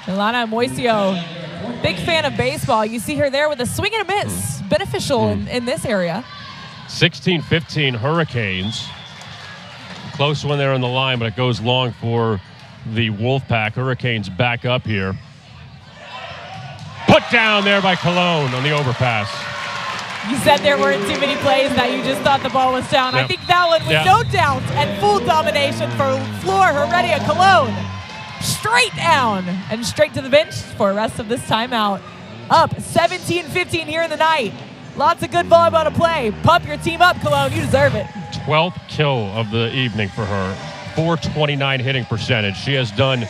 Ilana Moisio, big fan of baseball. You see her there with a swing and a miss. Beneficial in this area. 16-15 Hurricanes. Close one there on the line, but it goes long for the Wolfpack. Hurricanes back up here. Put down there by Cologne on the overpass. You said there weren't too many plays that you just thought the ball was down. Yep. I think that one with no doubt and full domination for Flor Heredia Cologne. Straight down and straight to the bench for the rest of this timeout. Up 17-15 here in the night. Lots of good volleyball to play. Pump your team up, Cologne. You deserve it. 12th kill of the evening for her. .429 hitting percentage. She has done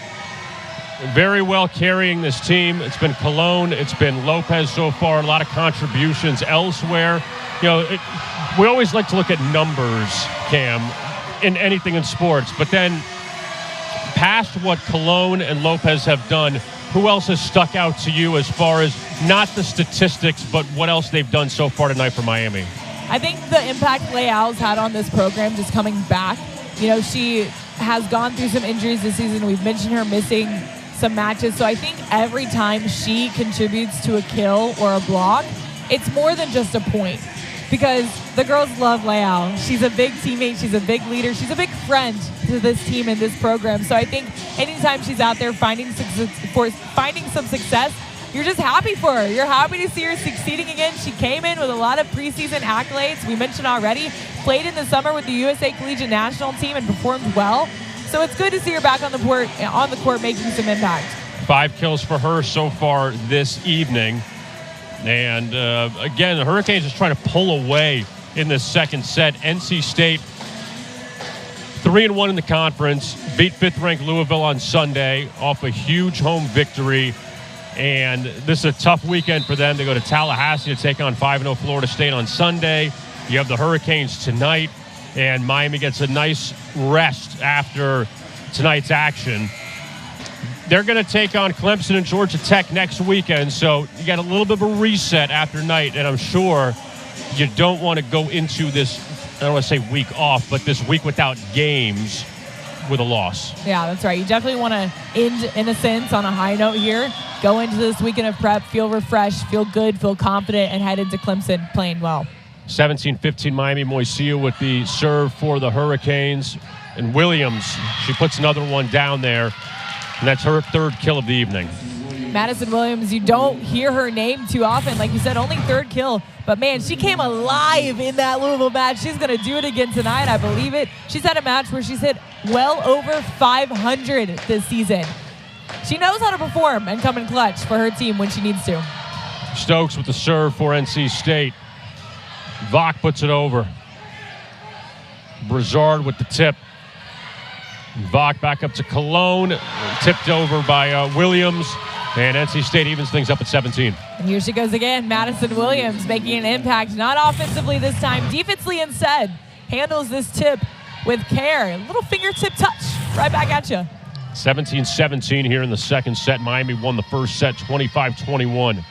very well carrying this team. It's been Cologne. It's been Lopez so far. A lot of contributions elsewhere. You know, we always like to look at numbers, Cam, in anything in sports. But then past what Cologne and Lopez have done, who else has stuck out to you as far as not the statistics, but what else they've done so far tonight for Miami? I think the impact Leal's had on this program just coming back. You know, she has gone through some injuries this season. We've mentioned her missing some matches. So I think every time she contributes to a kill or a block, it's more than just a point, because the girls love Leal. She's a big teammate. She's a big leader. She's a big friend to this team and this program. So I think anytime she's out there finding some success, you're just happy for her. You're happy to see her succeeding again. She came in with a lot of preseason accolades. We mentioned already, played in the summer with the USA Collegiate National Team and performed well. So it's good to see her back on the court making some impact. 5 kills for her so far this evening. And again, the Hurricanes is trying to pull away in this second set. NC State 3-1 in the conference, beat 5th-ranked Louisville on Sunday off a huge home victory. And this is a tough weekend for them. They go to Tallahassee to take on 5-0 Florida State on Sunday. You have the Hurricanes tonight, and Miami gets a nice rest after tonight's action. They're going to take on Clemson and Georgia Tech next weekend, so you got a little bit of a reset after night, and I'm sure you don't want to go into this, I don't want to say week off, but this week without games with a loss. Yeah, that's right. You definitely want to end, in a sense, on a high note here. Go into this weekend of prep, feel refreshed, feel good, feel confident, and head into Clemson playing well. 17-15 Miami. Moisio with the serve for the Hurricanes. And Williams, she puts another one down there. And that's her 3rd kill of the evening. Madison Williams, you don't hear her name too often. Like you said, only 3rd kill. But, man, she came alive in that Louisville match. She's going to do it again tonight. I believe it. She's had a match where she's hit well over 500 this season. She knows how to perform and come in clutch for her team when she needs to. Stokes with the serve for NC State. Vach puts it over. Brizard with the tip. Vach back up to Cologne. Tipped over by Williams. And NC State evens things up at 17. And here she goes again. Madison Williams making an impact, not offensively this time, defensively instead. Handles this tip with care. Little fingertip touch right back at you. 17-17 here in the second set. Miami won the first set 25-21.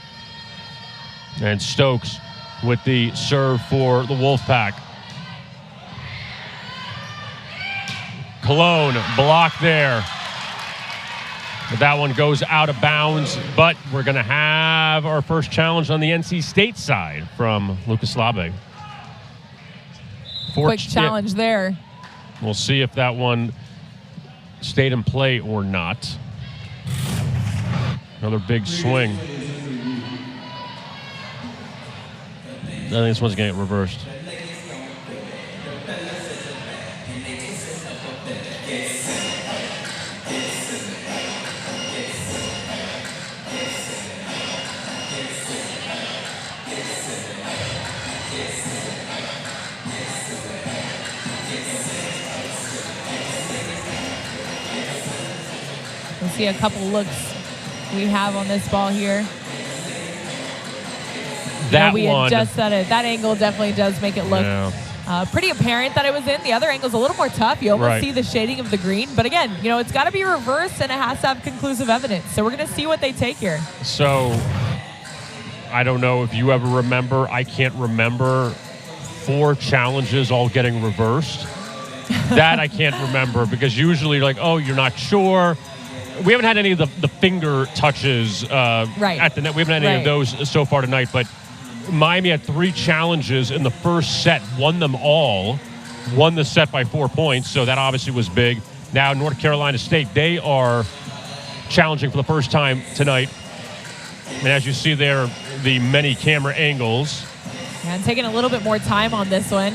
And Stokes with the serve for the Wolfpack. Cologne blocked there. But that one goes out of bounds. But we're going to have our first challenge on the NC State side from Lucas Labe. Quick challenge there. We'll see if that one stayed in play or not. Another big swing. I think this one's going to get reversed. see a couple looks we have on this ball here. That we one. had just said it. That angle definitely does make it look pretty apparent that it was in. The other angle's a little more tough. You almost see the shading of the green. But again, it's got to be reversed and it has to have conclusive evidence. So we're going to see what they take here. So I don't know if you ever remember. I can't remember 4 challenges all getting reversed. That I can't remember because usually you're like, oh, you're not sure. We haven't had any of the finger touches at the net. We haven't had any of those so far tonight. But Miami had 3 challenges in the first set, won them all, won the set by 4 points. So that obviously was big. Now North Carolina State, they are challenging for the first time tonight. And as you see there, the many camera angles. And taking a little bit more time on this one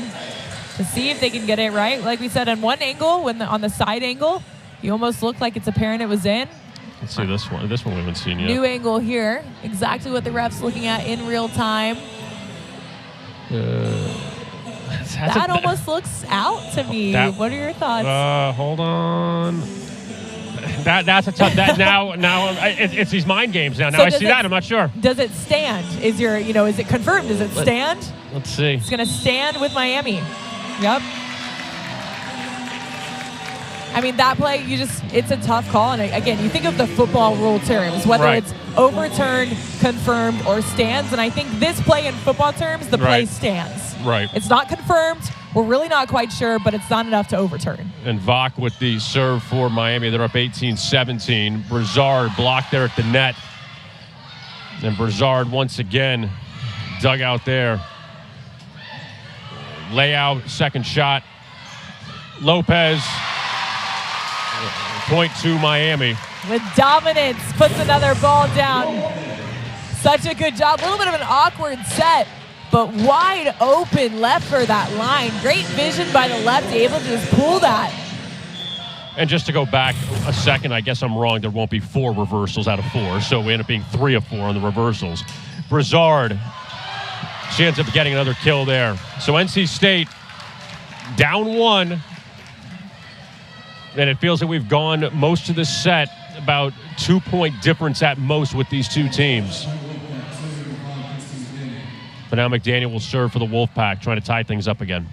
to see if they can get it right. Like we said, on one angle, on the side angle, you almost look like it's apparent it was in. Let's see this one. This one we haven't seen yet. New angle here. Exactly what the ref's looking at in real time. That almost looks out to me. What are your thoughts? Hold on. That's a tough. Now it's these mind games now. Now so I see that. I'm not sure. Does it stand? Is it confirmed? Does it stand? Let's see. It's going to stand with Miami. Yep. I mean, that play, it's a tough call. And again, you think of the football rule terms, whether it's overturned, confirmed, or stands. And I think this play in football terms, the play stands. Right. It's not confirmed. We're really not quite sure, but it's not enough to overturn. And Vach with the serve for Miami. They're up 18-17. Broussard blocked there at the net. And Broussard once again dug out there. Layout, second shot. Lopez, point to Miami. With dominance, puts another ball down. Such a good job. A little bit of an awkward set, but wide open left for that line. Great vision by the left, able to just pull that. And just to go back a second, I guess I'm wrong. There won't be 4 reversals out of 4, so we end up being 3 of 4 on the reversals. Broussard, she ends up getting another kill there. So NC State down 1. And it feels like we've gone most of the set, about 2-point difference at most with these two teams. But now McDaniel will serve for the Wolfpack, trying to tie things up again.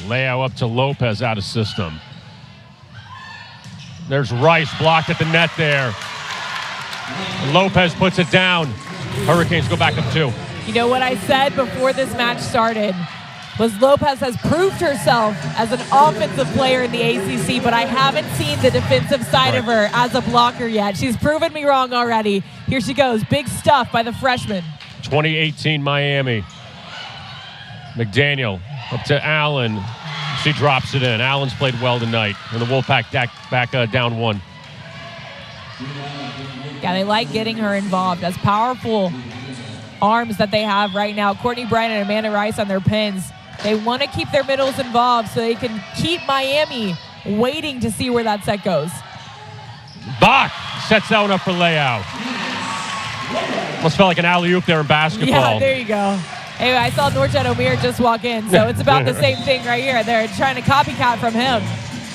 Layout up to Lopez out of system. There's Rice blocked at the net there. Lopez puts it down. Hurricanes go back up 2. You know what I said before this match started was Lopez has proved herself as an offensive player in the ACC, but I haven't seen the defensive side of her as a blocker yet. She's proven me wrong already. Here she goes. Big stuff by the freshman. 2018 Miami. McDaniel up to Allen. She drops it in. Allen's played well tonight. And the Wolfpack back down 1. Yeah, they like getting her involved. As powerful arms that they have right now, Courtney Bryant and Amanda Rice on their pins. They want to keep their middles involved so they can keep Miami waiting to see where that set goes. Bach sets that one up for Leao. Almost felt like an alley-oop there in basketball. Yeah, there you go. Anyway, I saw Norchad Omier just walk in, so it's about the same thing right here. They're trying to copycat from him.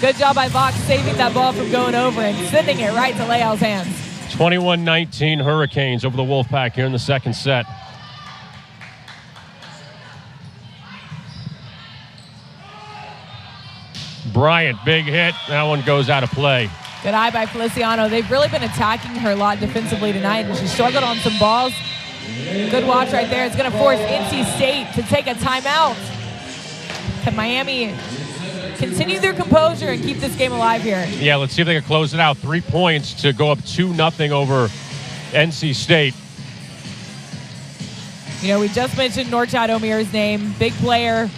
Good job by Vach saving that ball from going over and sending it right to Leao's hands. 21-19 Hurricanes over the Wolfpack here in the second set. Bryant, big hit. That one goes out of play. Good eye by Feliciano. They've really been attacking her a lot defensively tonight, and she struggled on some balls. Good watch right there. It's going to force NC State to take a timeout. Can Miami continue their composure and keep this game alive here? Yeah, let's see if they can close it out. 3 points to go up 2-0 over NC State. You know, we just mentioned Norchad Omier's name, big player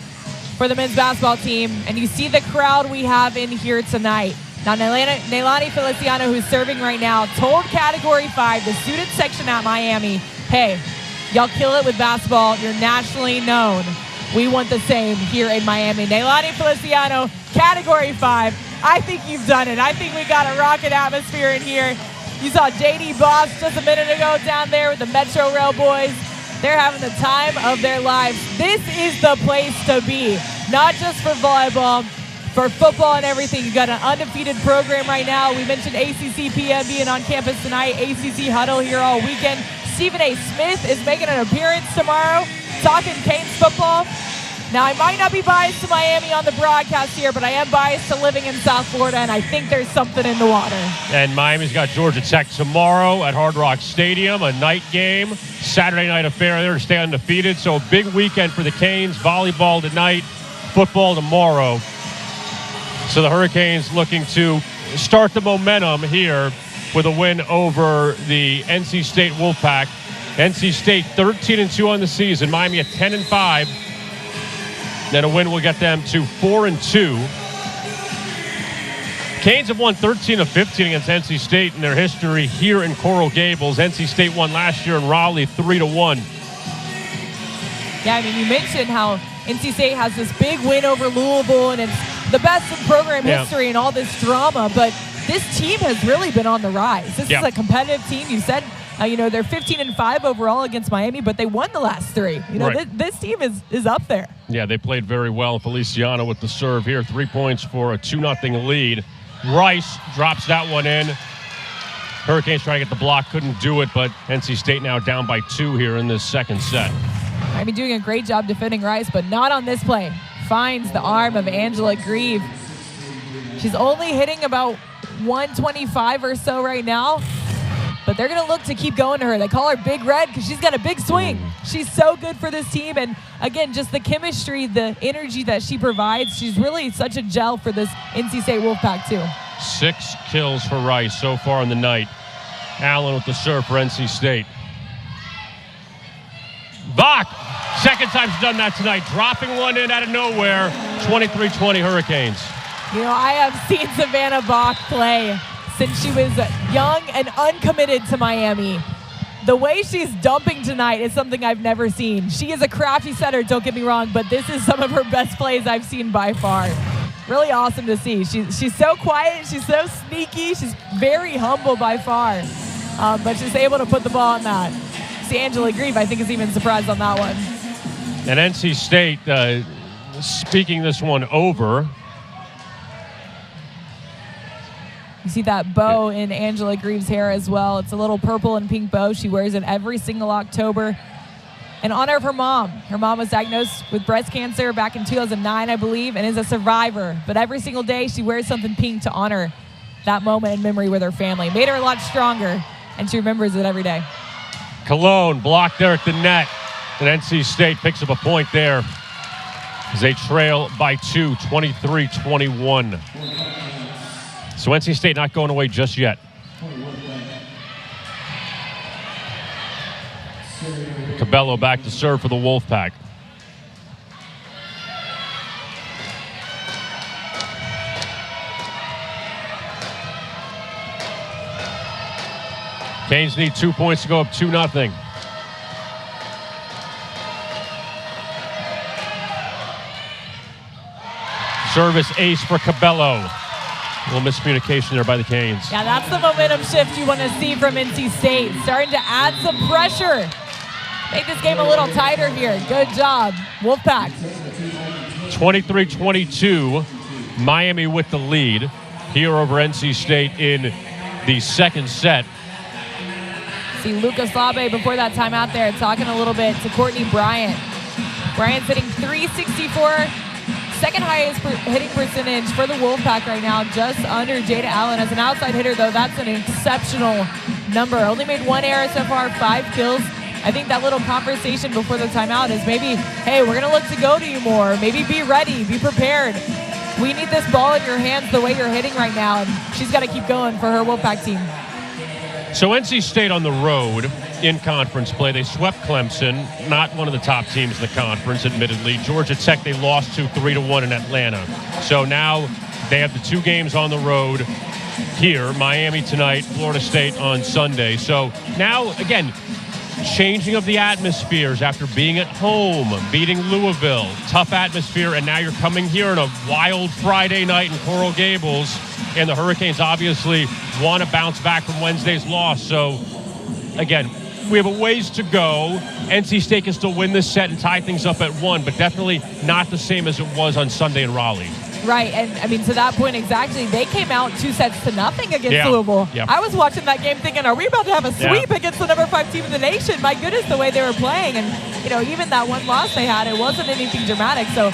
for the men's basketball team, and you see the crowd we have in here tonight. Now, Neilani Feliciano, who's serving right now, told Category 5, the student section at Miami, hey, y'all kill it with basketball. You're nationally known. We want the same here in Miami. Neilani Feliciano, Category 5. I think you've done it. I think we got a rocket atmosphere in here. You saw JD Boss just a minute ago down there with the Metro Rail boys. They're having the time of their lives. This is the place to be, not just for volleyball, for football and everything. You got an undefeated program right now. We mentioned ACC PM being on campus tonight, ACC Huddle here all weekend. Stephen A. Smith is making an appearance tomorrow, talking Canes football. Now, I might not be biased to Miami on the broadcast here, but I am biased to living in South Florida, and I think there's something in the water. And Miami's got Georgia Tech tomorrow at Hard Rock Stadium, a night game. Saturday night affair there to stay undefeated. So a big weekend for the Canes. Volleyball tonight, football tomorrow. So the Hurricanes looking to start the momentum here with a win over the NC State Wolfpack. NC State 13-2 on the season. Miami at 10-5. Then a win will get them to 4-2. Canes have won 13 of 15 against NC State in their history here in Coral Gables. NC State won last year in Raleigh 3-1. Yeah, I mean, you mentioned how NC State has this big win over Louisville, and it's the best in program history and all this drama, but this team has really been on the rise. This is a competitive team. You said, they're 15-5 overall against Miami, but they won the last three. This team is up there. Yeah, they played very well. Feliciano with the serve here. 3 points for a 2-0 lead. Rice drops that one in. Hurricanes trying to get the block, couldn't do it, but NC State now down by 2 here in this second set. Miami doing a great job defending Rice, but not on this play. Finds the arm of Angela Grieve. She's only hitting about 125 or so right now, but they're going to look to keep going to her. They call her Big Red because she's got a big swing. She's so good for this team, and again, just the chemistry, the energy that she provides, she's really such a gel for this NC State Wolfpack too. 6 kills for Rice so far in the night. Allen with the serve for NC State. Bach, second time she's done that tonight, dropping one in out of nowhere. 23-20 Hurricanes. I have seen Savannah Bach play since she was young and uncommitted to Miami. The way she's dumping tonight is something I've never seen. She is a crafty setter, don't get me wrong, but this is some of her best plays I've seen by far. Really awesome to see. She's so quiet, she's so sneaky, she's very humble by far, but she's able to put the ball in that. See, Angela Grieve, I think, is even surprised on that one. And NC State speaking this one over. You see that bow in Angela Grieve's hair as well. It's a little purple and pink bow. She wears it every single October in honor of her mom. Her mom was diagnosed with breast cancer back in 2009, I believe, and is a survivor. But every single day she wears something pink to honor that moment in memory with her family. Made her a lot stronger, and she remembers it every day. Cologne blocked there at the net, and NC State picks up a point there as they trail by 2, 23-21. So NC State not going away just yet. Cabello back to serve for the Wolfpack. Canes need 2 points to go up 2-0. Service ace for Cabello. A little miscommunication there by the Canes. Yeah, that's the momentum shift you want to see from NC State. Starting to add some pressure. Make this game a little tighter here. Good job, Wolfpack. 23-22, Miami with the lead here over NC State in the second set. See Lucas Labe before that timeout there talking a little bit to Courtney Bryant. Bryant's hitting .364. Second highest hitting percentage for the Wolfpack right now, just under Jada Allen. As an outside hitter, though, that's an exceptional number. Only made 1 error so far, 5 kills. I think that little conversation before the timeout is maybe, hey, we're going to look to go to you more. Maybe be ready, be prepared. We need this ball in your hands the way you're hitting right now. And she's got to keep going for her Wolfpack team. So NC State on the road in conference play. They swept Clemson, not one of the top teams in the conference, admittedly. Georgia Tech, they lost to 3-1 in Atlanta. So now they have the 2 games on the road here. Miami tonight, Florida State on Sunday. So now, again, changing of the atmospheres after being at home, beating Louisville, tough atmosphere, and now you're coming here on a wild Friday night in Coral Gables, and the Hurricanes obviously want to bounce back from Wednesday's loss. So, again, we have a ways to go. NC State can still win this set and tie things up at 1, but definitely not the same as it was on Sunday in Raleigh. Right, and I mean, to that point exactly, they came out 2-0 against Louisville. Yeah. I was watching that game thinking, are we about to have a sweep against the number 5 team in the nation? My goodness, the way they were playing. And, you know, even that one loss they had, it wasn't anything dramatic. So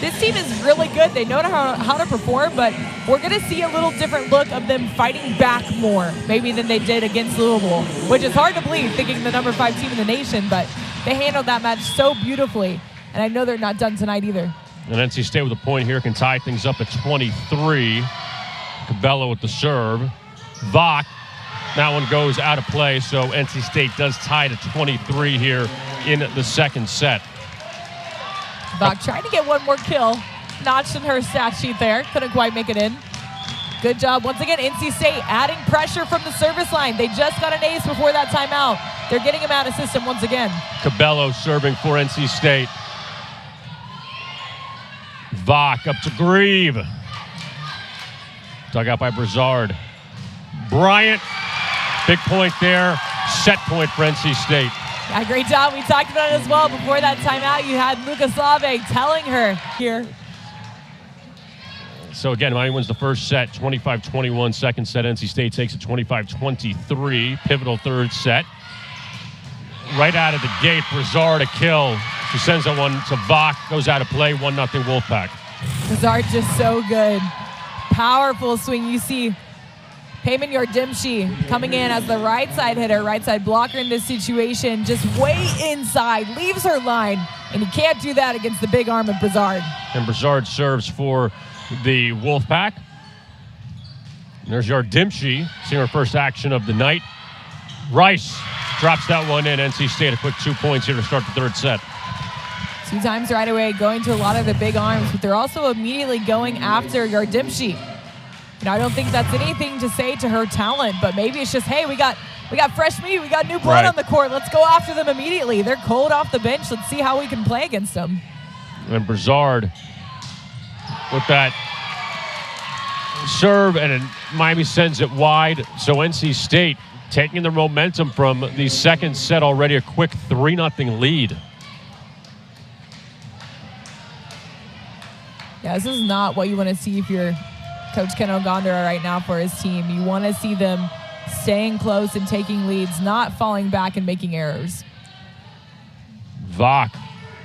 this team is really good. They know how to perform, but we're going to see a little different look of them fighting back more, maybe than they did against Louisville, which is hard to believe, thinking the number 5 team in the nation, but they handled that match so beautifully. And I know they're not done tonight either. And NC State with a point here can tie things up at 23. Cabello with the serve. Vach, that one goes out of play, so NC State does tie to 23 here in the second set. Vach trying to get one more kill. Notched in her stat sheet there. Couldn't quite make it in. Good job. Once again, NC State adding pressure from the service line. They just got an ace before that timeout. They're getting him out of system once again. Cabello serving for NC State. Vach up to Grieve. Dug out by Brizard. Bryant, big point there. Set point for NC State. Yeah, great job. We talked about it as well. Before that timeout, you had Lucas Lave telling her here. So again, Miami wins the first set, 25-21. Second set, NC State takes it 25-23. Pivotal third set. Right out of the gate, Brizard a kill. She sends that one to Vach, goes out of play, 1-0 Wolfpack. Brizard just so good. Powerful swing. You see Payman Yardimshi coming in as the right side hitter, right side blocker in this situation, just way inside, leaves her line, and you can't do that against the big arm of Brizard. And Brizard serves for the Wolfpack. And there's Yardimshi, seeing her first action of the night. Rice drops that one in. NC State a quick 2 points here to start the third set. 2 times right away, going to a lot of the big arms, but they're also immediately going after Yardimshi. You know, I don't think that's anything to say to her talent, but maybe it's just, hey, we got fresh meat, we got new blood on the court. Let's go after them immediately. They're cold off the bench. Let's see how we can play against them. And Brizard with that serve, and Miami sends it wide. So NC State taking their momentum from the second set already, a quick 3-0 lead. Yeah, this is not what you want to see if you're Coach Ken Ogondara right now for his team. You want to see them staying close and taking leads, not falling back and making errors. Vach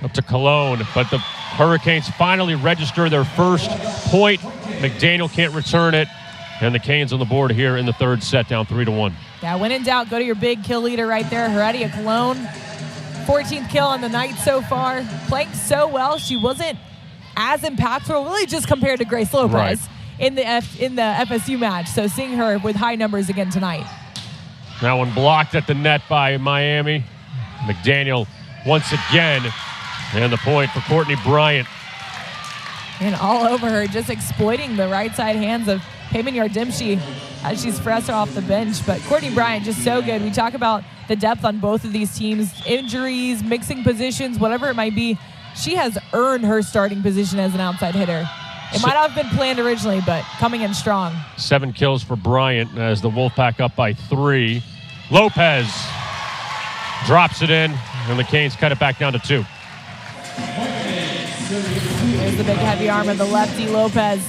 up to Cologne, but the Hurricanes finally register their first point. McDaniel can't return it, and the Canes on the board here in the third set, down 3-1. Yeah, when in doubt, go to your big kill leader right there, Heredia Cologne. 14th kill on the night so far. Playing so well, she wasn't as impactful, really just compared to Grace Lopez in the FSU match. So seeing her with high numbers again tonight. That one blocked at the net by Miami. McDaniel once again, and the point for Courtney Bryant. And all over her, just exploiting the right side hands of Payman Yardimshi as she's fresh off the bench. But Courtney Bryant just so good. We talk about the depth on both of these teams, injuries, mixing positions, whatever it might be. She has earned her starting position as an outside hitter. It might not have been planned originally, but coming in strong. 7 kills for Bryant as the Wolfpack up by 3. Lopez drops it in, and the Canes cut it back down to 2. There's the big heavy arm of the lefty Lopez.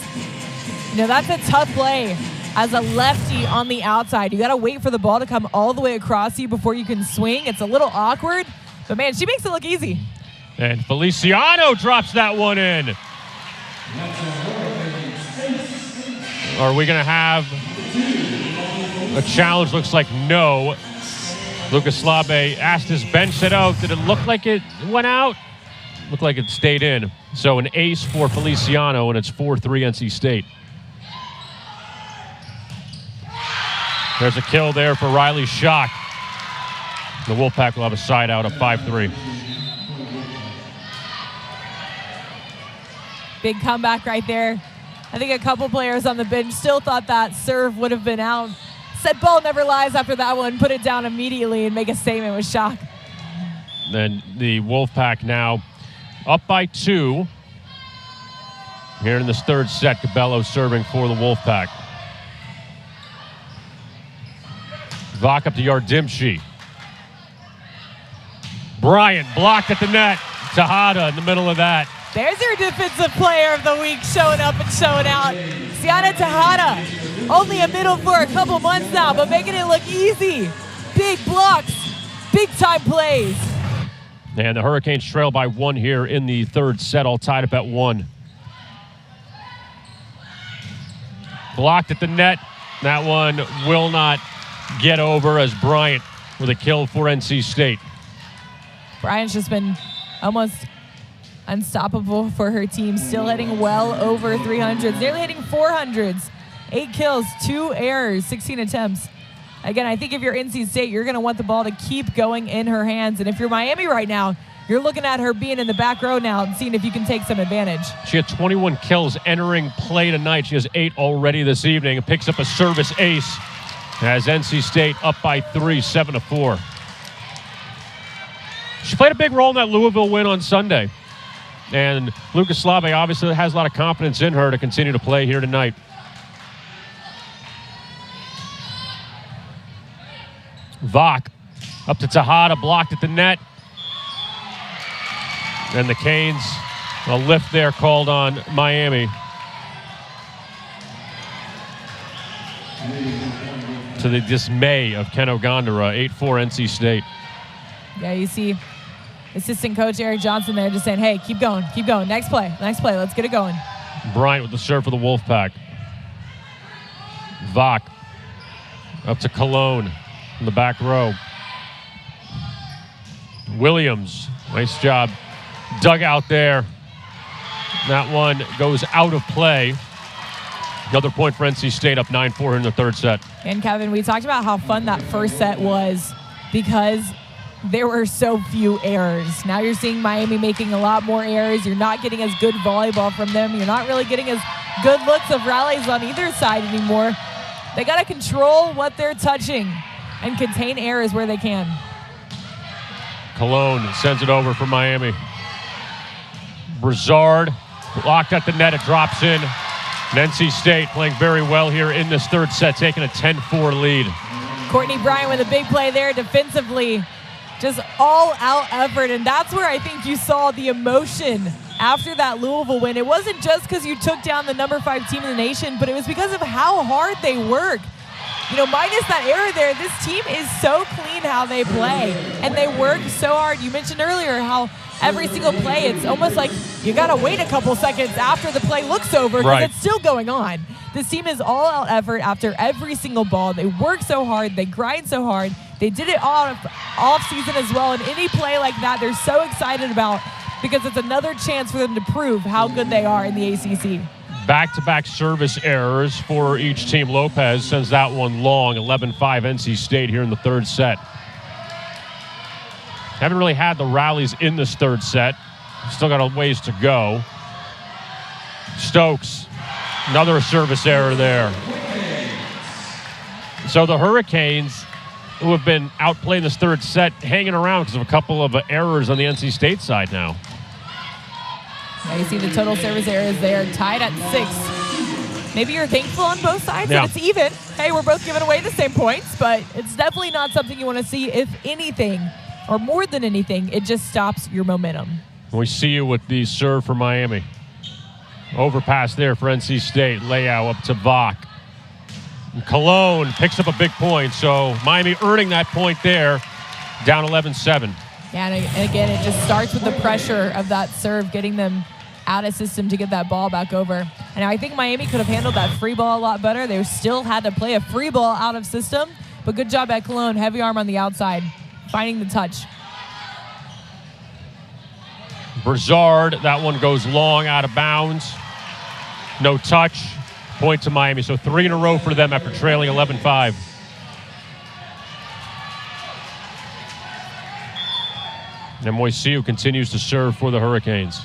You know, that's a tough play as a lefty on the outside. You got to wait for the ball to come all the way across you before you can swing. It's a little awkward, but man, she makes it look easy. And Feliciano drops that one in. Are we going to have a challenge? Looks like no. Lucas Labe asked his bench, said, oh, did it look like it went out? Looked like it stayed in. So an ace for Feliciano, and it's 4-3 NC State. There's a kill there for Riley Schock. The Wolfpack will have a side out of 5-3. Big comeback right there. I think a couple players on the bench still thought that serve would have been out. Said ball never lies after that one. Put it down immediately and make a statement with Schock. Then the Wolfpack now up by 2. Here in this third set, Cabello serving for the Wolfpack. Vok up to Yardimchi. Bryant blocked at the net. Tejada in the middle of that. There's your defensive player of the week showing up and showing out. Sienna Tejada, only a middle for a couple months now, but making it look easy. Big blocks, big time plays. And the Hurricanes trail by 1 here in the third set, all tied up at 1. Blocked at the net. That one will not get over as Bryant with a kill for NC State. Bryant's just been almost unstoppable for her team, still hitting well over 300s, nearly hitting 400s. 8 kills, 2 errors, 16 attempts. Again, I think if you're NC State, you're going to want the ball to keep going in her hands. And if you're Miami right now, you're looking at her being in the back row now and seeing if you can take some advantage. She had 21 kills entering play tonight. She has 8 already this evening and picks up a service ace as NC State up by 3, 7-4. She played a big role in that Louisville win on Sunday. And Lucas Slave obviously has a lot of confidence in her to continue to play here tonight. Vok up to Tejada, blocked at the net. And the Canes, a lift there called on Miami. To the dismay of Ken Ogondara, 8-4 NC State. Yeah, you see assistant coach Eric Johnson there just saying, hey, keep going, next play, let's get it going. Bryant with the serve for the Wolfpack. Vok up to Cologne in the back row. Williams, nice job. Dug out there. That one goes out of play. Another point for NC State, up 9-4 in the third set. And Kevin, we talked about how fun that first set was because there were so few errors. Now you're seeing Miami making a lot more errors. You're not getting as good volleyball from them. You're not really getting as good looks of rallies on either side anymore. They got to control what they're touching and contain errors where they can. Cologne sends it over for Miami. Brizard blocked at the net. It drops in. And NC State playing very well here in this third set, taking a 10-4 lead. Courtney Bryant with a big play there defensively. Just all-out effort, and that's where I think you saw the emotion after that Louisville win. It wasn't just because you took down the number 5 team in the nation, but it was because of how hard they work. You know, minus that error there, this team is so clean how they play, and they work so hard. You mentioned earlier how every single play, it's almost like you got to wait a couple seconds after the play looks over because it's still going on. This team is all-out effort after every single ball. They work so hard. They grind so hard. They did it all off-season as well, and any play like that they're so excited about because it's another chance for them to prove how good they are in the ACC. Back-to-back service errors for each team. Lopez sends that one long, 11-5 NC State here in the third set. Haven't really had the rallies in this third set. Still got a ways to go. Stokes, another service error there. So the Hurricanes, who have been outplaying this third set, hanging around because of a couple of errors on the NC State side now. Now you see the total service errors there, tied at 6. Maybe you're thankful on both sides that it's even. Hey, we're both giving away the same points, but it's definitely not something you want to see. If anything, or more than anything, it just stops your momentum. We see you with the serve for Miami. Overpass there for NC State. Leao up to Vok. And Cologne picks up a big point, so Miami earning that point there, down 11-7. Yeah, and again, it just starts with the pressure of that serve, getting them out of system to get that ball back over. And I think Miami could have handled that free ball a lot better. They still had to play a free ball out of system, but good job at Cologne. Heavy arm on the outside, finding the touch. Brizard, that one goes long, out of bounds. No touch. Point to Miami. So 3 in a row for them after trailing 11-5. And Moisiu continues to serve for the Hurricanes.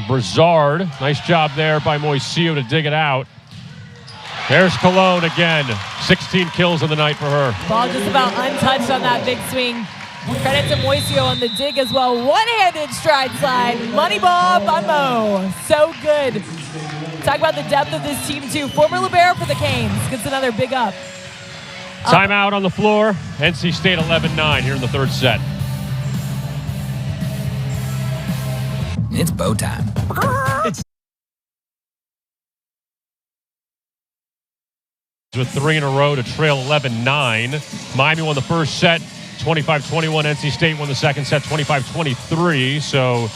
Brizard, nice job there by Moisiu to dig it out. There's Cologne again. 16 kills on the night for her. Ball just about untouched on that big swing. Credit to Moisio on the dig as well. One-handed stride slide. Money ball by Mo. So good. Talk about the depth of this team, too. Former libero for the Canes. Gets another big up. Timeout on the floor. NC State 11-9 here in the third set. It's bow time. With 3 in a row to trail 11-9. Miami won the first set, 25-21. NC State won the second set, 25-23. So,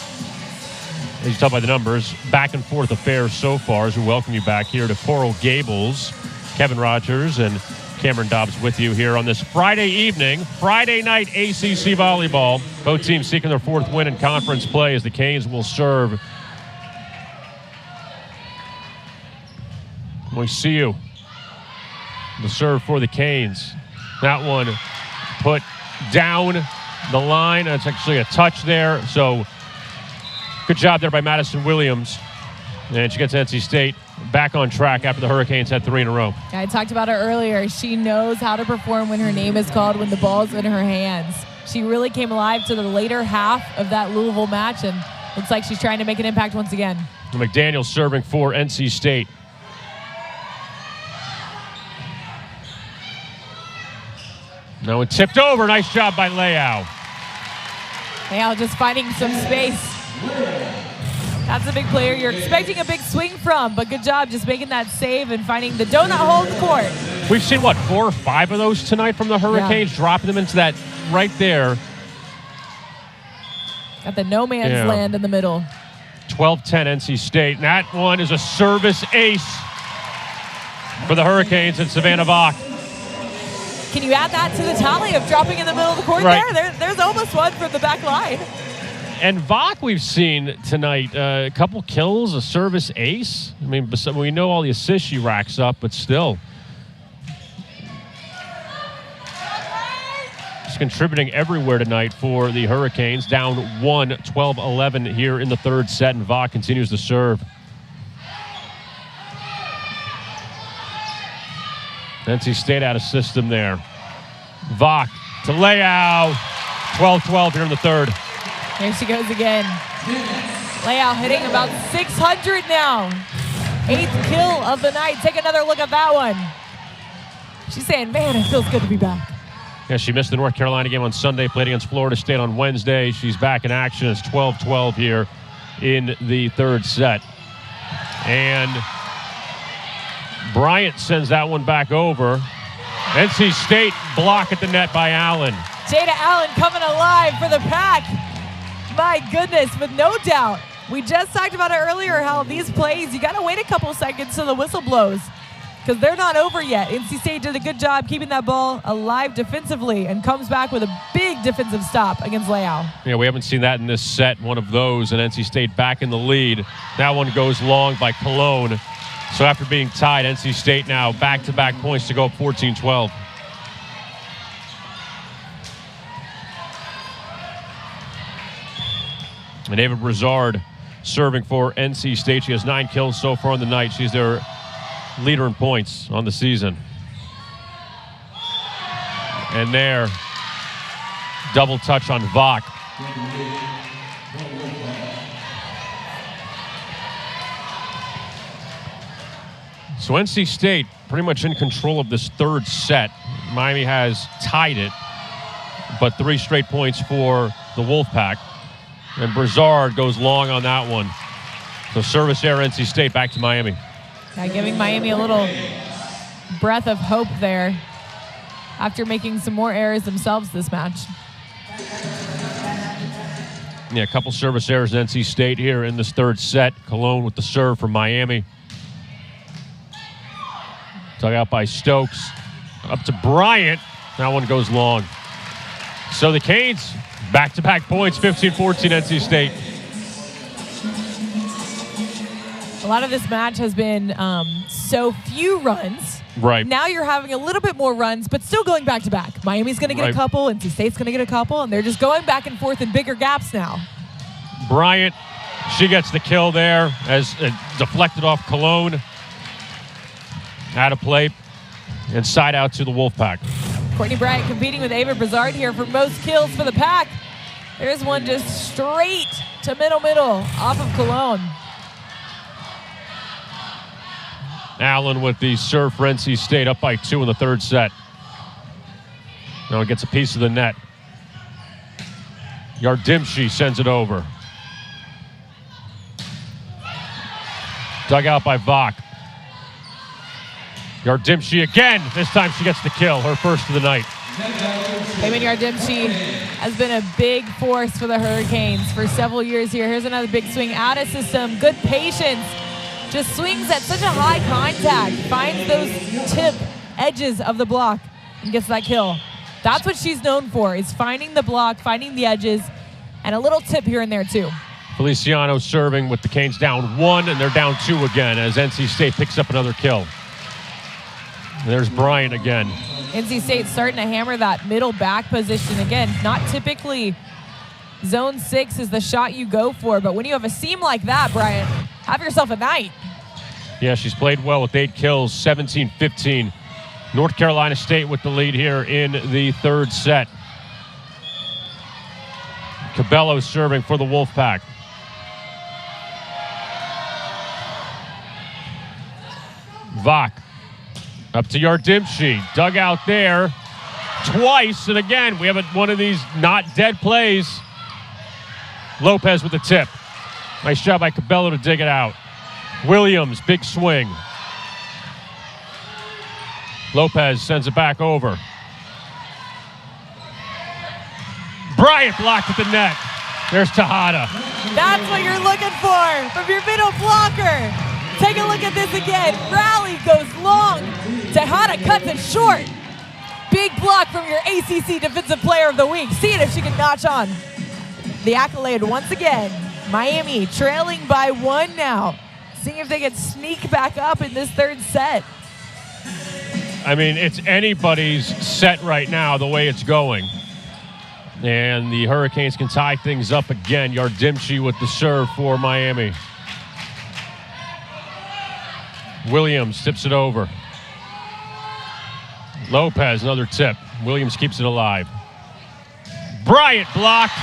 as you tell by the numbers, back and forth affair so far. As we welcome you back here to Coral Gables. Kevin Rogers and Cameron Dobbs with you here on this Friday evening. Friday night ACC Volleyball. Both teams seeking their 4th win in conference play as the Canes will serve. We see you. The serve for the Canes. That one put down the line. That's actually a touch there. So good job there by Madison Williams. And she gets NC State back on track after the Hurricanes had 3 in a row. I talked about her earlier. She knows how to perform when her name is called, when the ball's in her hands. She really came alive to the later half of that Louisville match, and looks like she's trying to make an impact once again. McDaniel serving for NC State. No, it tipped over. Nice job by Leao. Leao just finding some space. That's a big player you're expecting a big swing from, but good job just making that save and finding the donut hole in the court. We've seen, 4 or 5 of those tonight from the Hurricanes, dropping them into that right there. Got the no man's land in the middle. 12-10 NC State. And that one is a service ace for the Hurricanes and Savannah Vach. Can you add that to the tally of dropping in the middle of the court there? There's almost one from the back line. And Vach we've seen tonight, a couple kills, a service ace. I mean, we know all the assists she racks up, but still. She's contributing everywhere tonight for the Hurricanes. Down 1, 12-11 here in the third set, and Vach continues to serve. NC State out of system there. Vach to Leao. 12-12 here in the third. Here she goes again. Leao hitting about 600 now. 8th kill of the night. Take another look at that one. She's saying, man, it feels good to be back. Yeah, she missed the North Carolina game on Sunday, played against Florida State on Wednesday. She's back in action. It's 12-12 here in the third set. And Bryant sends that one back over. NC State block at the net by Allen. Jada Allen coming alive for the pack. My goodness, with no doubt. We just talked about it earlier, how these plays, you got to wait a couple seconds till the whistle blows because they're not over yet. NC State did a good job keeping that ball alive defensively and comes back with a big defensive stop against Leao. Yeah, we haven't seen that in this set, one of those, and NC State back in the lead. That one goes long by Cologne. So after being tied, NC State now back-to-back points to go up 14-12. And Ava Brizard serving for NC State. She has 9 kills so far on the night. She's their leader in points on the season. And there, double touch on Vach. So NC State pretty much in control of this third set. Miami has tied it, but 3 straight points for the Wolfpack. And Brizard goes long on that one. So service error, NC State back to Miami. Yeah, giving Miami a little breath of hope there after making some more errors themselves this match. Yeah, a couple service errors in NC State here in this third set. Cologne with the serve from Miami. Dug out by Stokes. Up to Bryant. That one goes long. So the Canes, back-to-back points, 15-14 NC State. A lot of this match has been so few runs. Right. Now you're having a little bit more runs, but still going back-to-back. Miami's going to get a couple, NC State's going to get a couple, and they're just going back and forth in bigger gaps now. Bryant, she gets the kill there as it deflected off Cologne. Out of play and side out to the Wolfpack. Courtney Bryant competing with Ava Brazard here for most kills for the Pack. There's one just straight to middle off of Cologne. Allen with the serve for NC State, up by 2 in the third set. Now it gets a piece of the net. Yardimshi sends it over. Dug out by Vach. Yardimshi again. This time she gets the kill, her first of the night. Cayman Yardimshi has been a big force for the Hurricanes for several years here. Here's another big swing out of system. Good patience. Just swings at such a high contact. Finds those tip edges of the block and gets that kill. That's what she's known for, is finding the block, finding the edges, and a little tip here and there too. Feliciano serving with the Canes down 1, and they're down 2 again as NC State picks up another kill. There's Bryant again. NC State starting to hammer that middle back position again. Not typically zone 6 is the shot you go for, but when you have a seam like that, Bryant, have yourself a night. Yeah, she's played well with 8 kills, 17-15. North Carolina State with the lead here in the third set. Cabello serving for the Wolfpack. Vach up to Yardimshi. Dug out there twice, and again, we have one of these not dead plays. Lopez with the tip. Nice job by Cabello to dig it out. Williams, big swing. Lopez sends it back over. Bryant blocked at the net. There's Tejada. That's what you're looking for from your middle blocker. Take a look at this again. Rally goes long. Tejada cuts it short. Big block from your ACC Defensive Player of the Week. Seeing if she can notch on the accolade once again. Miami trailing by 1 now. Seeing if they can sneak back up in this third set. I mean, it's anybody's set right now, the way it's going. And the Hurricanes can tie things up again. Yardimshi with the serve for Miami. Williams tips it over. Lopez, another tip. Williams keeps it alive. Bryant blocked.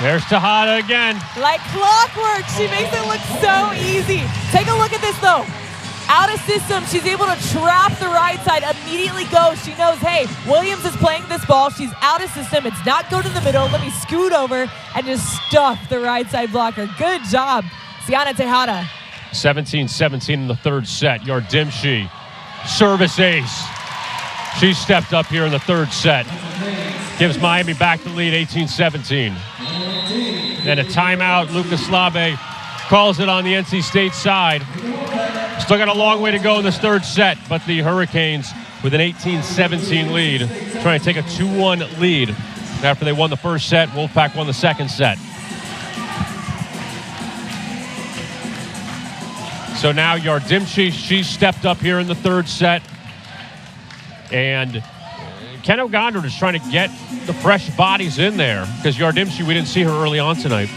There's Tejada again. Like clockwork, she makes it look so easy. Take a look at this though. Out of system, she's able to trap the right side, immediately goes. She knows, hey, Williams is playing this ball. She's out of system. It's not go to the middle. Let me scoot over and just stuff the right side blocker. Good job, Sienna Tejada. 17-17 in the third set. Yardimshi, service ace. She stepped up here in the third set. Gives Miami back the lead, 18-17. Then a timeout. Lucas Labe calls it on the NC State side. Still got a long way to go in this third set, but the Hurricanes with an 18-17 lead, trying to take a 2-1 lead. After they won the first set, Wolfpack won the second set. So now Yardimshi, she stepped up here in the third set. And Ken O'Gondard is trying to get the fresh bodies in there because Yardimshi, we didn't see her early on tonight.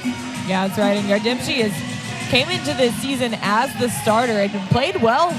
Yeah, that's right. And Yardimshi came into this season as the starter and played well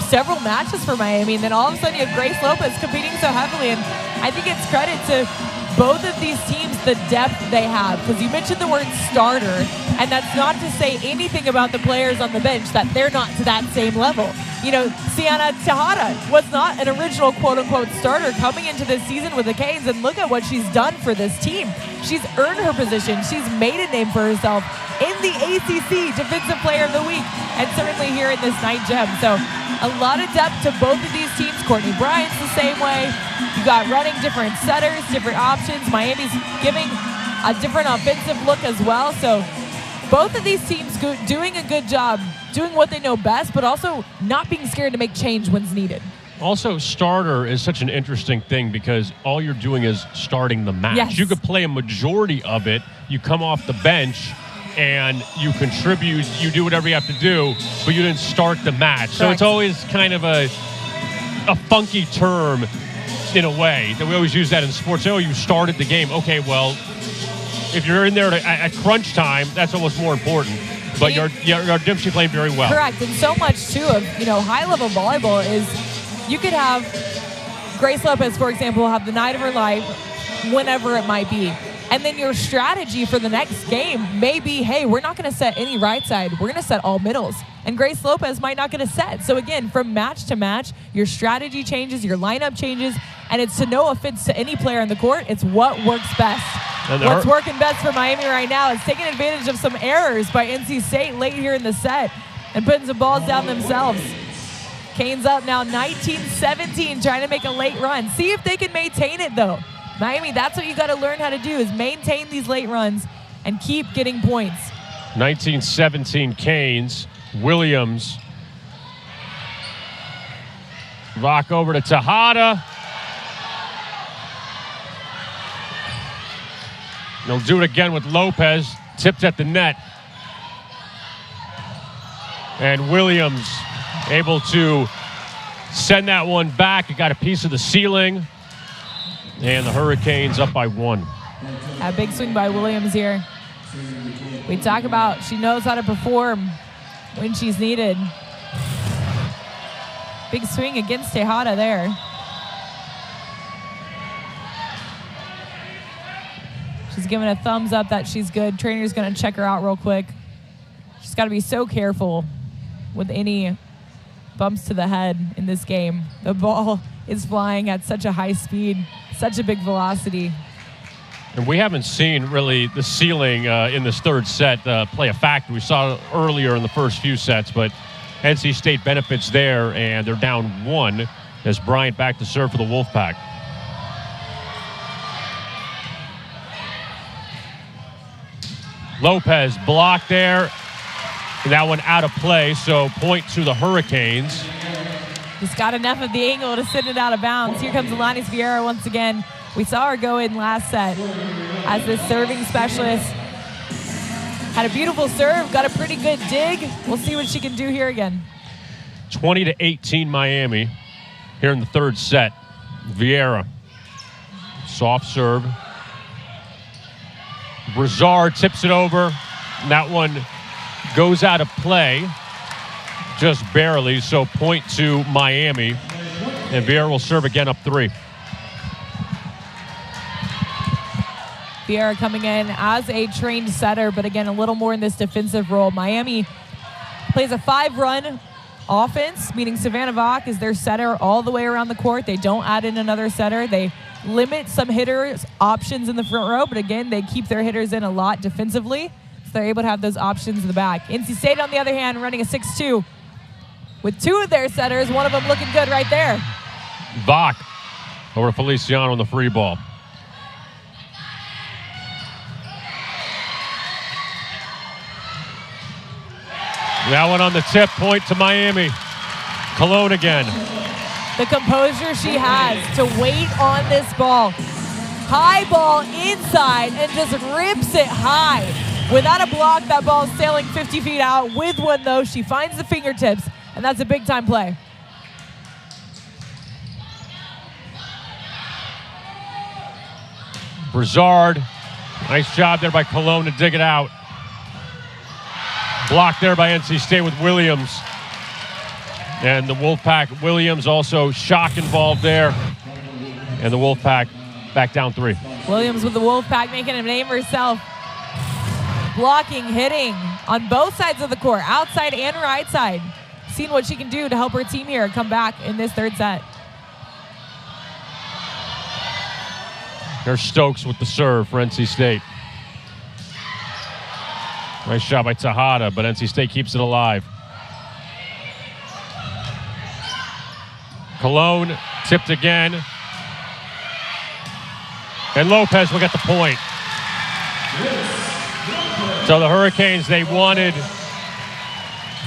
several matches for Miami. And then all of a sudden you have Grace Lopez competing so heavily. And I think it's credit to both of these teams, the depth they have. Because you mentioned the word starter, and that's not to say anything about the players on the bench that they're not to that same level. You know, Sienna Tejada was not an original quote-unquote starter coming into this season with the Canes, and look at what she's done for this team. She's earned her position. She's made a name for herself in the ACC Defensive Player of the Week, and certainly here in this night gem. So a lot of depth to both of these teams. Courtney Bryant's the same way. You got running different setters, different options. Miami's giving a different offensive look as well. So both of these teams doing a good job, doing what they know best, but also not being scared to make change when's needed. Also, starter is such an interesting thing because all you're doing is starting the match. Yes. You could play a majority of it. You come off the bench and you contribute, you do whatever you have to do, but you didn't start the match. Correct. So it's always kind of a funky term in a way that we always use that in sports. Oh, you started the game. Okay, well, if you're in there at crunch time, that's almost more important. But you're Dempsey playing very well. Correct. And so much, too, of, high-level volleyball is you could have Grace Lopez, for example, have the night of her life whenever it might be. And then your strategy for the next game may be, hey, we're not going to set any right side. We're going to set all middles. And Grace Lopez might not get a set. So, again, from match to match, your strategy changes, your lineup changes, and it's to no offense to any player on the court. It's what works best. What's working best for Miami right now is taking advantage of some errors by NC State late here in the set and putting some balls down themselves. Canes up now 19-17, trying to make a late run. See if they can maintain it, though. Miami, that's what you got to learn how to do, is maintain these late runs and keep getting points. 19-17 Canes. Williams. Rock over to Tejada. They'll do it again with Lopez. Tipped at the net. And Williams able to send that one back. It got a piece of the ceiling. And the Hurricanes up by 1. A big swing by Williams here. We talk about she knows how to perform when she's needed. Big swing against Tejada there. She's giving a thumbs up that she's good. Trainer's going to check her out real quick. She's got to be so careful with any bumps to the head in this game. The ball is flying at such a high speed, such a big velocity. And we haven't seen really the ceiling in this third set play a factor. We saw it earlier in the first few sets, but NC State benefits there, and they're down 1 as Bryant back to serve for the Wolfpack. Lopez blocked there. And that one out of play, so point to the Hurricanes. Just got enough of the angle to send it out of bounds. Here comes Alanis Vieira once again. We saw her go in last set as this serving specialist. Had a beautiful serve, got a pretty good dig. We'll see what she can do here again. 20-18 Miami here in the third set. Vieira, soft serve. Brizard tips it over. And that one goes out of play just barely, so point to Miami. And Vieira will serve again up 3. Vieira coming in as a trained setter, but again, a little more in this defensive role. Miami plays a 5-run offense, meaning Savannah Vach is their setter all the way around the court. They don't add in another setter. They limit some hitters' options in the front row, but again, they keep their hitters in a lot defensively. They're able to have those options in the back. NC State, on the other hand, running a 6-2 with 2 of their setters, one of them looking good right there. Vach over to Feliciano on the free ball. That one on the tip, point to Miami. Cologne again. The composure she has to wait on this ball. High ball inside and just rips it high. Without a block, that ball is sailing 50 feet out. With one, though, she finds the fingertips, and that's a big-time play. Brizard, nice job there by Cologne to dig it out. Blocked there by NC State with Williams. And the Wolfpack, Williams also shock involved there. And the Wolfpack back down 3. Williams with the Wolfpack making a name for herself. Blocking, hitting on both sides of the court, outside and right side. Seeing what she can do to help her team here come back in this third set. There's Stokes with the serve for NC State. Nice shot by Tejada, but NC State keeps it alive. Cologne tipped again. And Lopez will get the point. So the Hurricanes, they wanted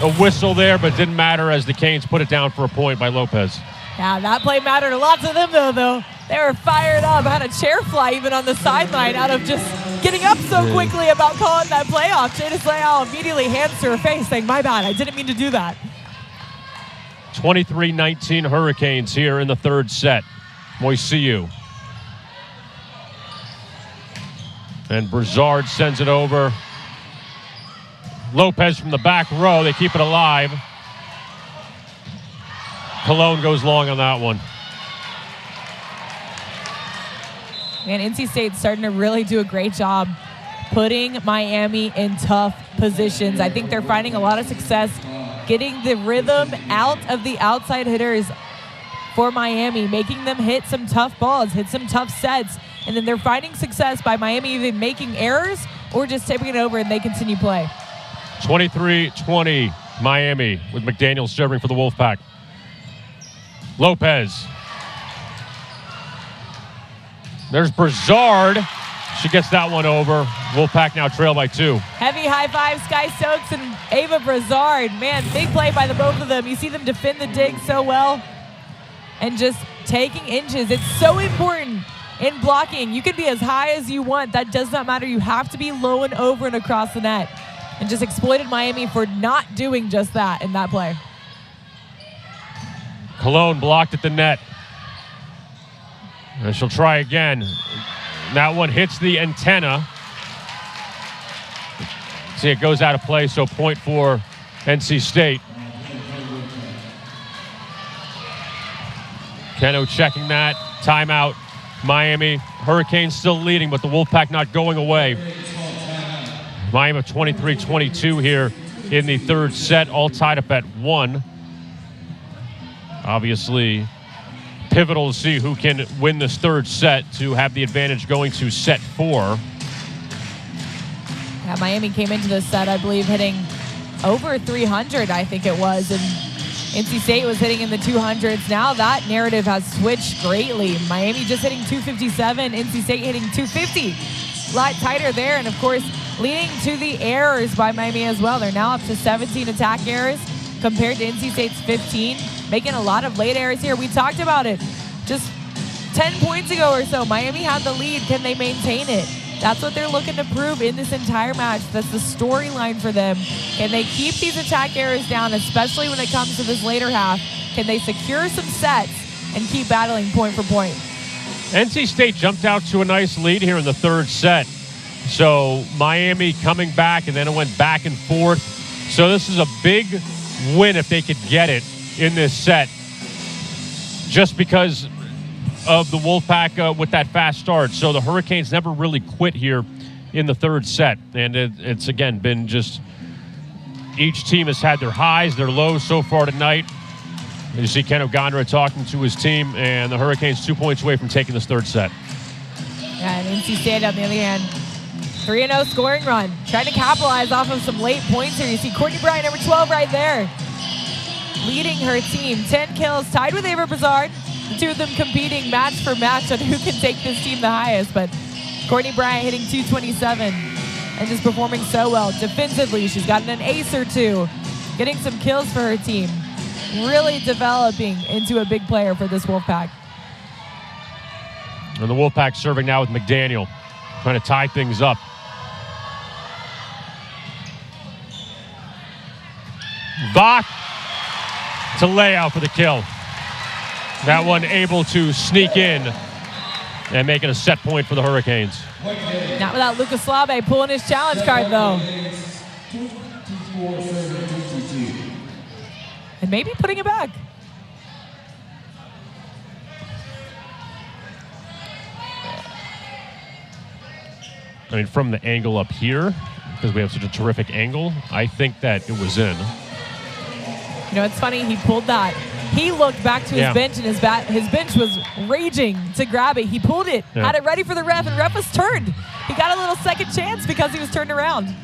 a whistle there, but didn't matter as the Canes put it down for a point by Lopez. Yeah, that play mattered to lots of them, though. They were fired up. Had a chair fly even on the sideline out of just getting up so quickly about calling that play off. Jada Slayal immediately hands to her face saying, my bad, I didn't mean to do that. 23-19 Hurricanes here in the third set. Moisiu. And Brizard sends it over. Lopez from the back row. They keep it alive. Cologne goes long on that one. Man, NC State's starting to really do a great job putting Miami in tough positions. I think they're finding a lot of success getting the rhythm out of the outside hitters for Miami, making them hit some tough balls, hit some tough sets, and then they're finding success by Miami even making errors or just tipping it over and they continue play. 23-20 Miami with McDaniel serving for the Wolfpack. Lopez. There's Brazard. She gets that one over. Wolfpack now trail by 2. Heavy high five, Sky Stokes and Ava Brazard. Man, big play by the both of them. You see them defend the dig so well and just taking inches. It's so important in blocking. You can be as high as you want. That does not matter. You have to be low and over and across the net. And just exploited Miami for not doing just that in that play. Cologne blocked at the net. And she'll try again. That one hits the antenna. See, it goes out of play, so point for NC State. Keno checking that. Timeout. Miami. Hurricanes still leading, but the Wolfpack not going away. Miami 23-22 here in the third set, all tied up at 1. Obviously, pivotal to see who can win this third set to have the advantage going to set 4. Yeah, Miami came into this set, I believe, hitting over 300, I think it was, and NC State was hitting in the 200s. Now that narrative has switched greatly. Miami just hitting 257, NC State hitting 250. A lot tighter there, and of course, leading to the errors by Miami as well. They're now up to 17 attack errors compared to NC State's 15, making a lot of late errors here. We talked about it just 10 points ago or so. Miami had the lead. Can they maintain it? That's what they're looking to prove in this entire match. That's the storyline for them. Can they keep these attack errors down, especially when it comes to this later half? Can they secure some sets and keep battling point for point? NC State jumped out to a nice lead here in the third set. So Miami coming back, and then it went back and forth. So this is a big win if they could get it in this set, just because of the Wolfpack with that fast start. So the Hurricanes never really quit here in the third set. And it's, again, been just each team has had their highs, their lows so far tonight. And you see Ken O'Gondra talking to his team, and the Hurricanes 2 points away from taking this third set. Yeah, and NC State, on the other hand, 3-0 scoring run. Trying to capitalize off of some late points here. You see Courtney Bryant, number 12 right there, leading her team. 10 kills, tied with Ava Brazard. The two of them competing match for match on who can take this team the highest. But Courtney Bryant hitting 227 and just performing so well. Defensively, she's gotten an ace or two, getting some kills for her team. Really developing into a big player for this Wolfpack. And the Wolfpack serving now with McDaniel, trying to tie things up. Bach to layout for the kill. That one able to sneak in and make it a set point for the Hurricanes. Not without Lucas Slabe pulling his challenge card, though. And maybe putting it back. I mean, from the angle up here, because we have such a terrific angle, I think that it was in. You know, it's funny, he pulled that. He looked back to his bench, and his bench was raging to grab it. He pulled it, had it ready for the ref, and ref was turned. He got a little second chance because he was turned around.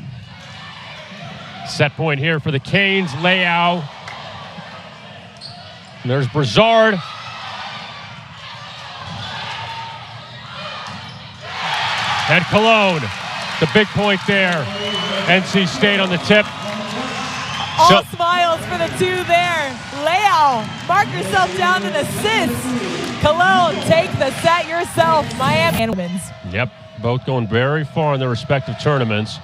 Set point here for the Canes. Leao. And there's Brazard. And Cologne. The big point there. NC State on the tip. All smiles for the two there. Leao, mark yourself down and assist. Cologne, take the set yourself. Miami and wins. Yep, both going very far in their respective tournaments.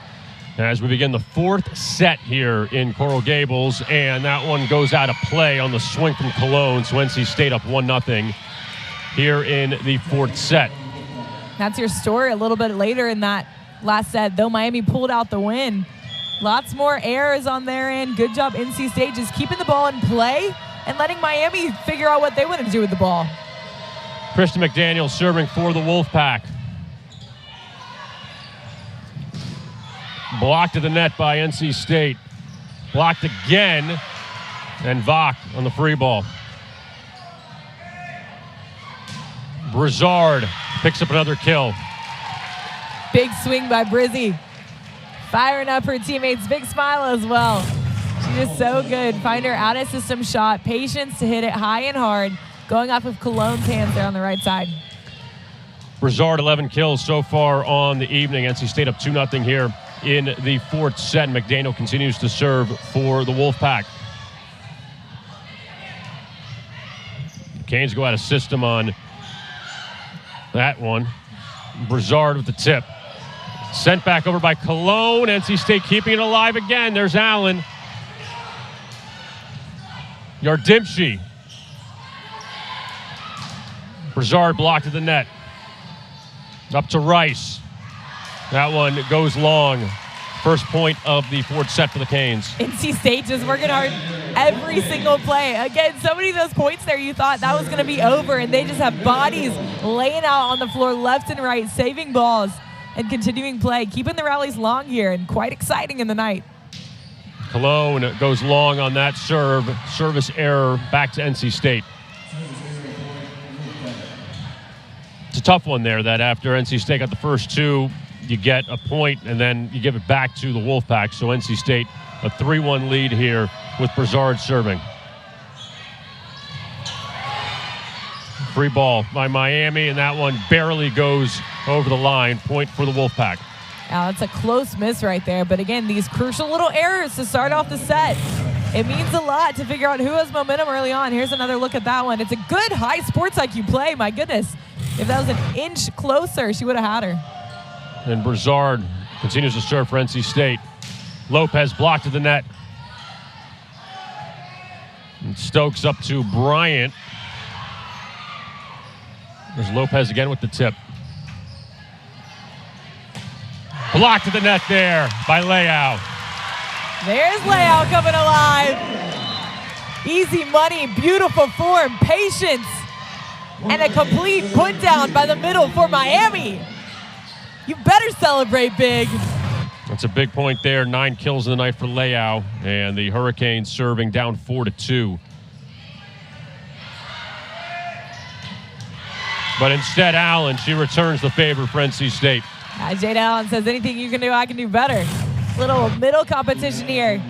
As we begin the fourth set here in Coral Gables, and that one goes out of play on the swing from Cologne, so NC State up 1-0 here in the fourth set. That's your story a little bit later in that last set. Though Miami pulled out the win, Lots more errors on their end. Good job, NC State, just keeping the ball in play and letting Miami figure out what they want to do with the ball. Kristen McDaniel serving for the Wolfpack. Blocked to the net by NC State. Blocked again, and Vach on the free ball. Brizard picks up another kill. Big swing by Brizzy. Firing up her teammates. Big smile as well. She's just so good. Find her out of system shot. Patience to hit it high and hard. Going off of Cologne's hands there on the right side. Brizard, 11 kills so far on the evening. NC State up 2-0 here in the fourth set. McDaniel continues to serve for the Wolfpack. Canes go out of system on that one. Brizard with the tip. Sent back over by Cologne. NC State keeping it alive again. There's Allen. Yardimshi. Brizard blocked at the net. Up to Rice. That one goes long. First point of the fourth set for the Canes. NC State just working hard every single play. Again, so many of those points there you thought that was going to be over, and they just have bodies laying out on the floor left and right, saving balls and continuing play, keeping the rallies long here and quite exciting in the night. Cologne goes long on that serve. Service error back to NC State. It's a tough one there that after NC State got the first two, you get a point and then you give it back to the Wolfpack. So NC State a 3-1 lead here with Brizard serving. Free ball by Miami, and that one barely goes over the line. Point for the Wolfpack. Now, that's a close miss right there. But again, these crucial little errors to start off the set. It means a lot to figure out who has momentum early on. Here's another look at that one. It's a good high sports IQ play. My goodness. If that was an inch closer, she would have had her. And Brizard continues to serve for NC State. Lopez blocked to the net. And Stokes up to Bryant. There's Lopez again with the tip. Blocked to the net there by Leao. There's Leao coming alive. Easy money, beautiful form, patience, and a complete put down by the middle for Miami. You better celebrate big. That's a big point there. 9 kills in the night for Leao, and the Hurricanes serving down 4-2. But instead, Allen, she returns the favor for NC State. Jade Allen says, anything you can do, I can do better. Little middle competition here.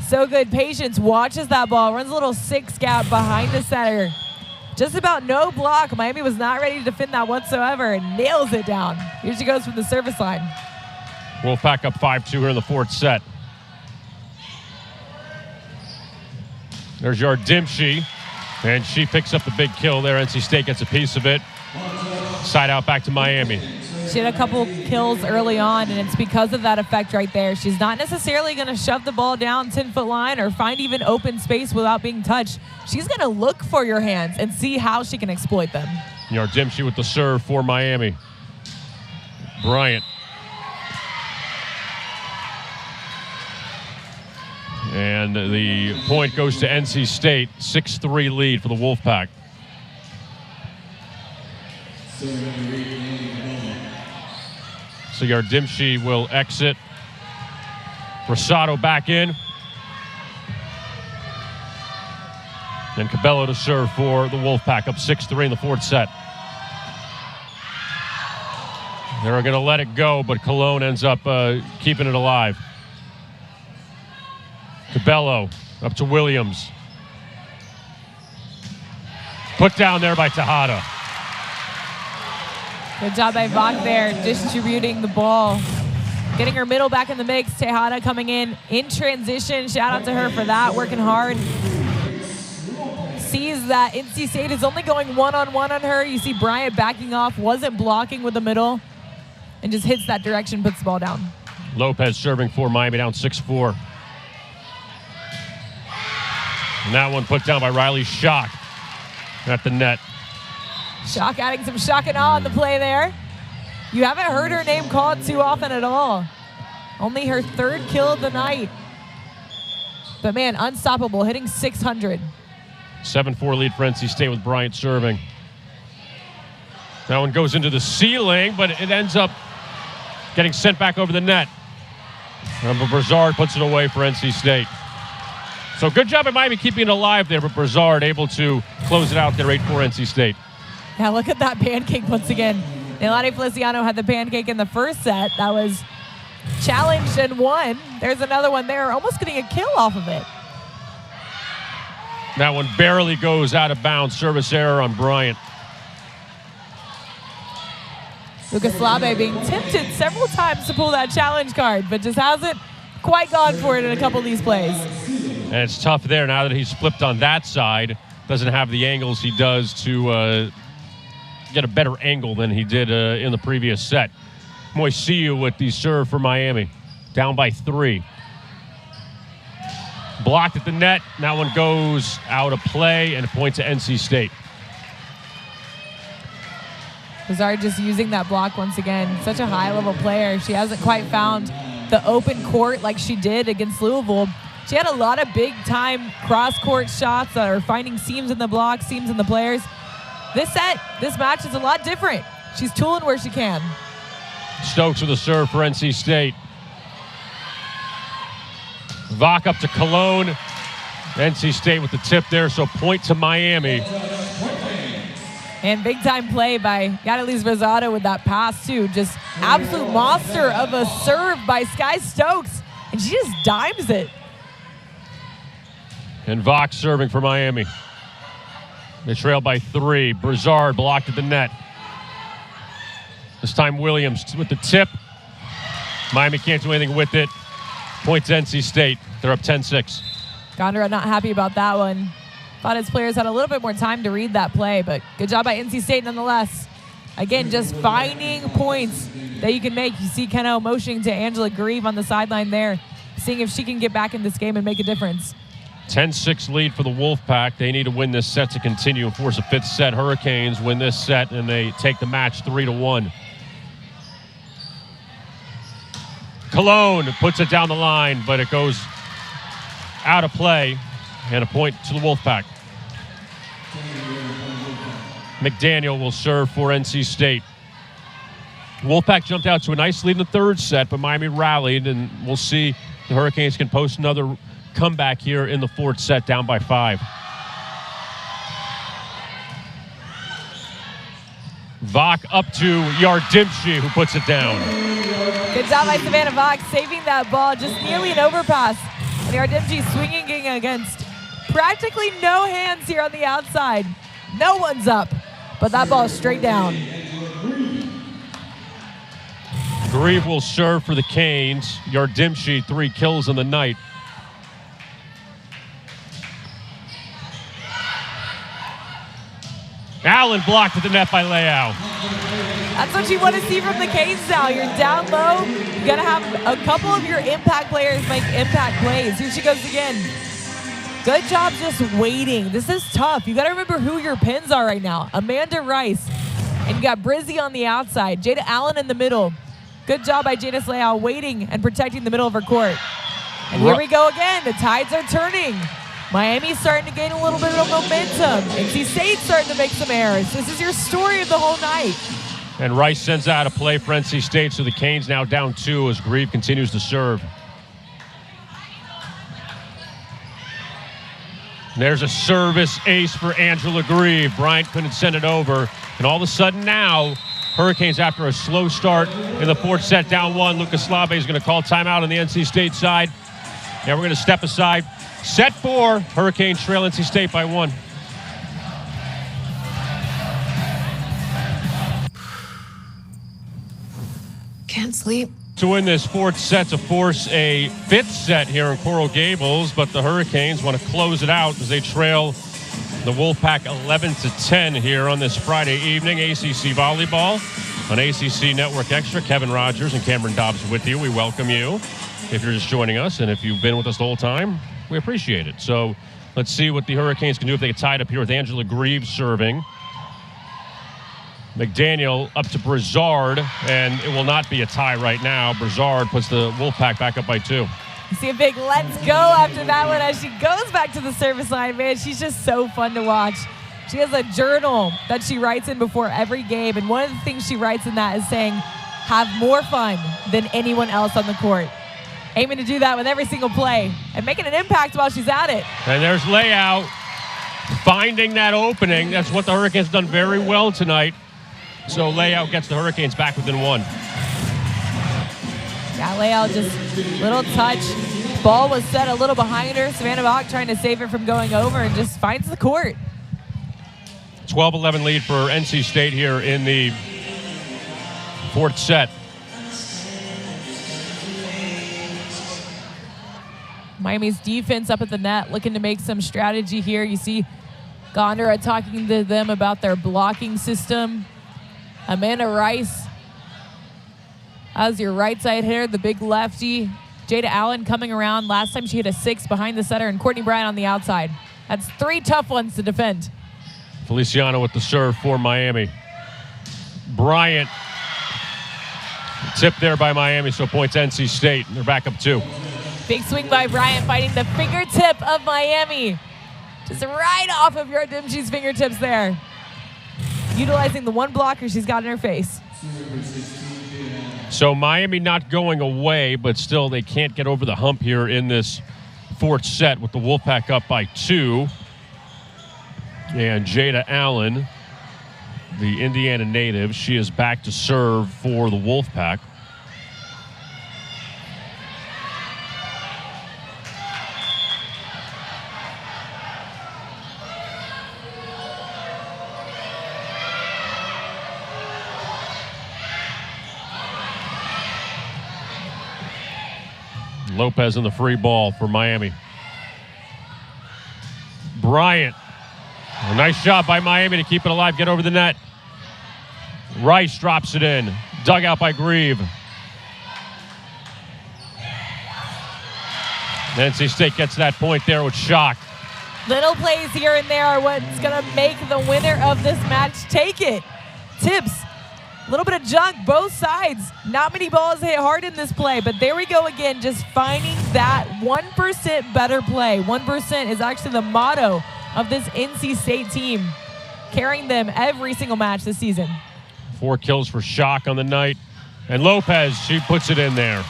So good. Patience watches that ball, runs a little 6 gap behind the center. Just about no block. Miami was not ready to defend that whatsoever and nails it down. Here she goes from the service line. Wolfpack up 5-2 here in the fourth set. There's Yardimshi, and she picks up the big kill there. NC State gets a piece of it. Side out back to Miami. She had a couple kills early on, and it's because of that effect right there. She's not necessarily going to shove the ball down 10-foot line or find even open space without being touched. She's going to look for your hands and see how she can exploit them. Yardimshi with the serve for Miami. Bryant. And the point goes to NC State. 6-3 lead for the Wolfpack. So Yardimshi will exit. Rosado back in. And Cabello to serve for the Wolfpack, up 6-3 in the fourth set. They're going to let it go, but Cologne ends up keeping it alive. Cabello up to Williams. Put down there by Tejada. Good job by Vach there, distributing the ball. Getting her middle back in the mix. Tejada coming in transition. Shout out to her for that, working hard. Sees that NC State is only going one-on-one on her. You see Bryant backing off, wasn't blocking with the middle, and just hits that direction, puts the ball down. Lopez serving for Miami, down 6-4. And that one put down by Riley Schock at the net. Schock adding some shock and awe on the play there. You haven't heard her name called too often at all. Only her 3rd kill of the night. But man, unstoppable, hitting 600. 7-4 lead for NC State with Bryant serving. That one goes into the ceiling, but it ends up getting sent back over the net. Brazard puts it away for NC State. So good job at Miami keeping it alive there, but Brazard able to close it out there, 8-4 NC State. Yeah, look at that pancake once again. Leilani Feliciano had the pancake in the first set. That was challenged and won. There's another one there, almost getting a kill off of it. That one barely goes out of bounds. Service error on Bryant. Lucas Labe being tempted several times to pull that challenge card, but just hasn't quite gone for it in a couple of these plays. And it's tough there now that he's flipped on that side. Doesn't have the angles he does to get a better angle than he did in the previous set. Moisiu with the serve for Miami. Down by 3. Blocked at the net. That one goes out of play and a point to NC State. Brazard just using that block once again. Such a high-level player. She hasn't quite found the open court like she did against Louisville. She had a lot of big-time cross-court shots that are finding seams in the block, seams in the players. This match is a lot different. She's tooling where she can. Stokes with a serve for NC State. Vach up to Cologne. NC State with the tip there, so point to Miami. And big-time play by Yadilis Rosado with that pass, too. Just absolute monster of a serve by Sky Stokes. And she just dimes it. And Vach serving for Miami. They trail by 3. Brazard blocked at the net. This time Williams with the tip. Miami can't do anything with it. Point to NC State. They're up 10-6. Gondra not happy about that one. Thought his players had a little bit more time to read that play, but good job by NC State nonetheless. Again, just finding points that you can make. You see Keno motioning to Angela Grieve on the sideline there, seeing if she can get back in this game and make a difference. 10-6 lead for the Wolfpack. They need to win this set to continue and force a 5th set. Hurricanes win this set, and they take the match 3-1. Cologne puts it down the line, but it goes out of play, and a point to the Wolfpack. McDaniel will serve for NC State. Wolfpack jumped out to a nice lead in the 3rd set, but Miami rallied, and we'll see if the Hurricanes can post another comeback here in the 4th set, down by 5. Vach up to Yardimchi, who puts it down. Good job by Savannah Vach, saving that ball, just nearly an overpass. And Yardimchi swinging against practically no hands here on the outside. No one's up, but that ball is straight down. Grieve will serve for the Canes. Yardimchi, 3 kills in the night. Allen blocked at the net by Leao. That's what you want to see from the Canes now. You're down low. You got to have a couple of your impact players make impact plays. Here she goes again. Good job just waiting. This is tough. You got to remember who your pins are right now. Amanda Rice. And you got Brizzy on the outside. Jada Allen in the middle. Good job by Jadis Leao waiting and protecting the middle of her court. And here we go again. The tides are turning. Miami's starting to gain a little bit of momentum. NC State's starting to make some errors. This is your story of the whole night. And Rice sends out a play for NC State, so the Canes now down 2 as Grieve continues to serve. And there's a service ace for Angela Grieve. Bryant couldn't send it over. And all of a sudden now, Hurricanes, after a slow start in the 4th set, down 1. Lucas Slave is going to call timeout on the NC State side. Now we're going to step aside. Set 4, Hurricanes trail NC State by 1. Can't sleep. To win this 4th set to force a 5th set here in Coral Gables, but the Hurricanes want to close it out as they trail the Wolfpack 11-10 here on this Friday evening. ACC Volleyball on ACC Network Extra. Kevin Rogers and Cameron Dobbs with you. We welcome you if you're just joining us, and if you've been with us the whole time, we appreciate it. So let's see what the Hurricanes can do if they get tied up here with Angela Grieve serving. McDaniel up to Brizard, and it will not be a tie right now. Brizard puts the Wolfpack back up by 2. You see a big let's go after that one as she goes back to the service line. Man, she's just so fun to watch. She has a journal that she writes in before every game, and one of the things she writes in that is saying, have more fun than anyone else on the court. Aiming to do that with every single play and making an impact while she's at it. And there's layout, finding that opening. That's what the Hurricanes done very well tonight. So layout gets the Hurricanes back within 1. Yeah, layout just little touch. Ball was set a little behind her. Savannah Bach trying to save it from going over and just finds the court. 12-11 lead for NC State here in the 4th set. Miami's defense up at the net looking to make some strategy here. You see Gondera talking to them about their blocking system. Amanda Rice as your right side hitter, the big lefty. Jada Allen coming around. Last time she hit a 6 behind the setter, and Courtney Bryant on the outside. That's 3 tough ones to defend. Feliciano with the serve for Miami. Bryant. Tip there by Miami, so points NC State. They're back up 2. Big swing by Bryant, fighting the fingertip of Miami. Just right off of Yardimchi's fingertips there. Utilizing the one blocker she's got in her face. So Miami not going away, but still they can't get over the hump here in this 4th set with the Wolfpack up by 2. And Jada Allen, the Indiana native, she is back to serve for the Wolfpack. Lopez in the free ball for Miami. Bryant. A nice job by Miami to keep it alive, get over the net. Rice drops it in. Dug out by Grieve. NC State gets that point there with Shock. Little plays here and there are what's going to make the winner of this match take it. Tips. A little bit of junk, both sides. Not many balls hit hard in this play, but there we go again, just finding that 1% better play. 1% is actually the motto of this NC State team, carrying them every single match this season. 4 kills for Shock on the night. And Lopez, she puts it in there.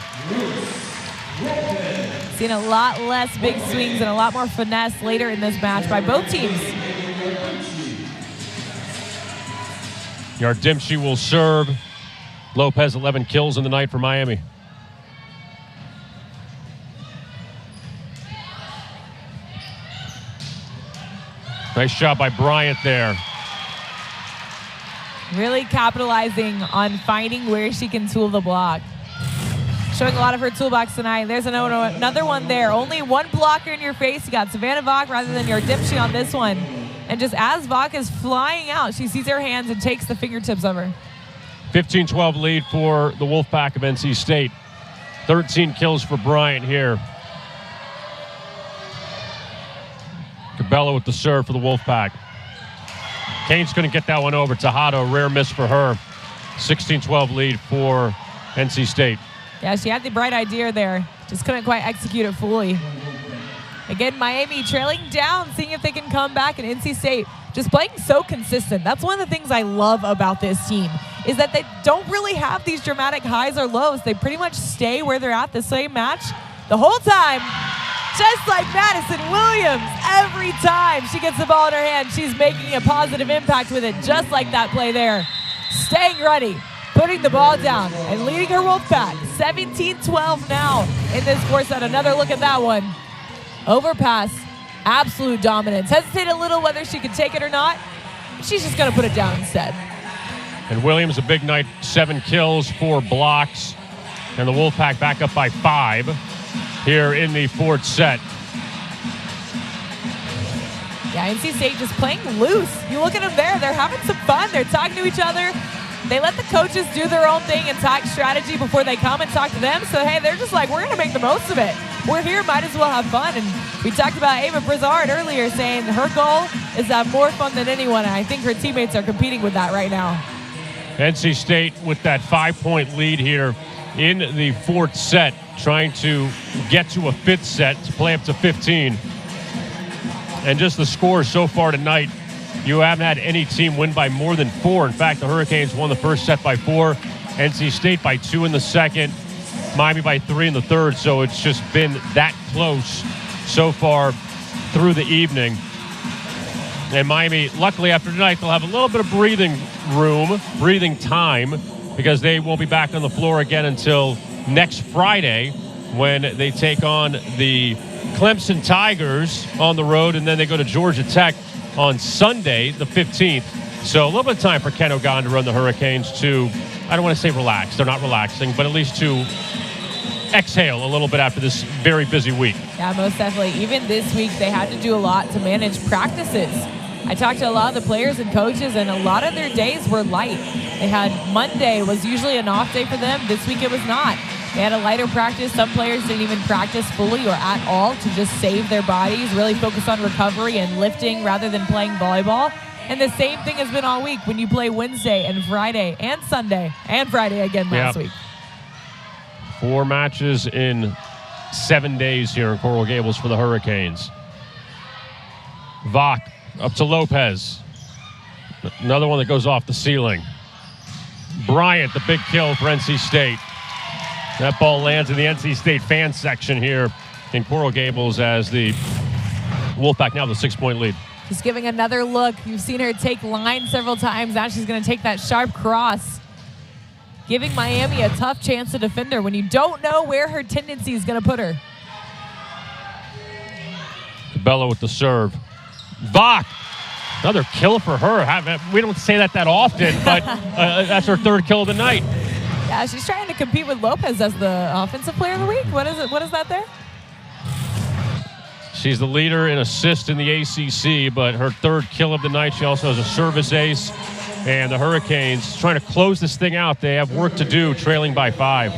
Seeing a lot less big swings and a lot more finesse later in this match by both teams. Yardimchi will serve. Lopez 11 kills in the night for Miami. Nice shot by Bryant there. Really capitalizing on finding where she can tool the block. Showing a lot of her toolbox tonight. There's another one there. Only one blocker in your face. You got Savannah Vach rather than Yardimchi on this one. And just as Vach is flying out, she sees her hands and takes the fingertips of her. 15-12 lead for the Wolfpack of NC State. 13 kills for Bryant here. Cabello with the serve for the Wolfpack. Kane's going to get that one over. Tejada, rare miss for her. 16-12 lead for NC State. Yeah, she had the bright idea there. Just couldn't quite execute it fully. Again, Miami trailing down, seeing if they can come back, and NC State just playing so consistent. That's one of the things I love about this team, is that they don't really have these dramatic highs or lows. They pretty much stay where they're at the same match the whole time, just like Madison Williams. Every time she gets the ball in her hand, she's making a positive impact with it, just like that play there. Staying ready, putting the ball down, and leading her Wolfpack. 17-12 now in this fourth set. Another look at that one. Overpass, absolute dominance. Hesitated a little whether she could take it or not. She's just going to put it down instead. And Williams, a big night, 7 kills, 4 blocks. And the Wolfpack back up by 5 here in the fourth set. Yeah, NC State just playing loose. You look at them there, they're having some fun. They're talking to each other. They let the coaches do their own thing and talk strategy before they come and talk to them. So, hey, they're just like, we're going to make the most of it. We're here, might as well have fun. And we talked about Ava Brizard earlier, saying her goal is to have more fun than anyone. And I think her teammates are competing with that right now. NC State with that 5-point lead here in the fourth set, trying to get to a fifth set to play up to 15. And just the score so far tonight, you haven't had any team win by more than 4. In fact, the Hurricanes won the first set by 4, NC State by 2 in the second, Miami by 3 in the third. So it's just been that close so far through the evening. And Miami, luckily after tonight, they'll have a little bit of breathing time, because they won't be back on the floor again until next Friday, when they take on the Clemson Tigers on the road, and then they go to Georgia Tech on Sunday, the 15th. So a little bit of time for Ken Ogan to run the Hurricanes to, I don't want to say relax, they're not relaxing, but at least to exhale a little bit after this very busy week. Yeah, most definitely. Even this week, they had to do a lot to manage practices. I talked to a lot of the players and coaches, and a lot of their days were light. They had Monday was usually an off day for them. This week it was not. They had a lighter practice. Some players didn't even practice fully or at all to just save their bodies, really focus on recovery and lifting rather than playing volleyball. And the same thing has been all week when you play Wednesday and Friday and Sunday and Friday again last week. 4 matches in 7 days here in Coral Gables for the Hurricanes. Vach up to Lopez. Another one that goes off the ceiling. Bryant, the big kill for NC State. That ball lands in the NC State fan section here in Coral Gables as the Wolfpack now with a 6-point lead. Just giving another look. You've seen her take line several times. Now she's going to take that sharp cross, giving Miami a tough chance to defend her when you don't know where her tendency is going to put her. Cabello with the serve. Vach, another kill for her. We don't say that often, but that's her 3rd kill of the night. Yeah, she's trying to compete with Lopez as the offensive player of the week. What is it? What is that there? She's the leader in assists in the ACC, but her 3rd kill of the night. She also has a service ace. And the Hurricanes trying to close this thing out. They have work to do, trailing by 5.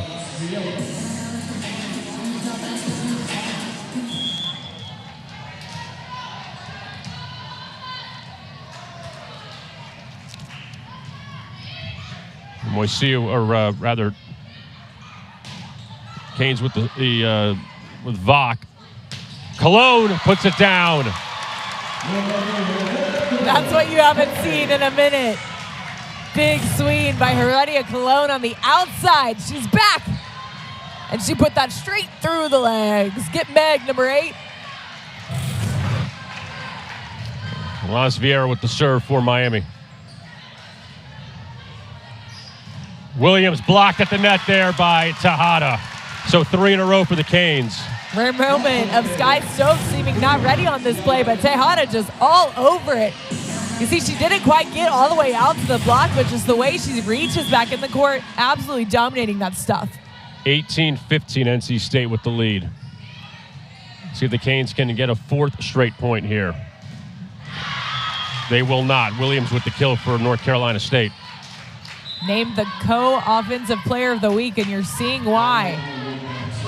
Moisiu, or rather, Canes with with Vach. Cologne puts it down. That's what you haven't seen in a minute. Big swing by Heredia Cologne on the outside. She's back. And she put that straight through the legs. Get Meg, number 8. Las Vieira with the serve for Miami. Williams blocked at the net there by Tejada. So 3 in a row for the Canes. Rare moment of Sky Stokes seeming not ready on this play, but Tejada just all over it. You see, she didn't quite get all the way out to the block, but just the way she reaches back in the court, absolutely dominating that stuff. 18-15 NC State with the lead. See if the Canes can get a 4th straight point here. They will not. Williams with the kill for North Carolina State. Named the co-offensive player of the week, and you're seeing why.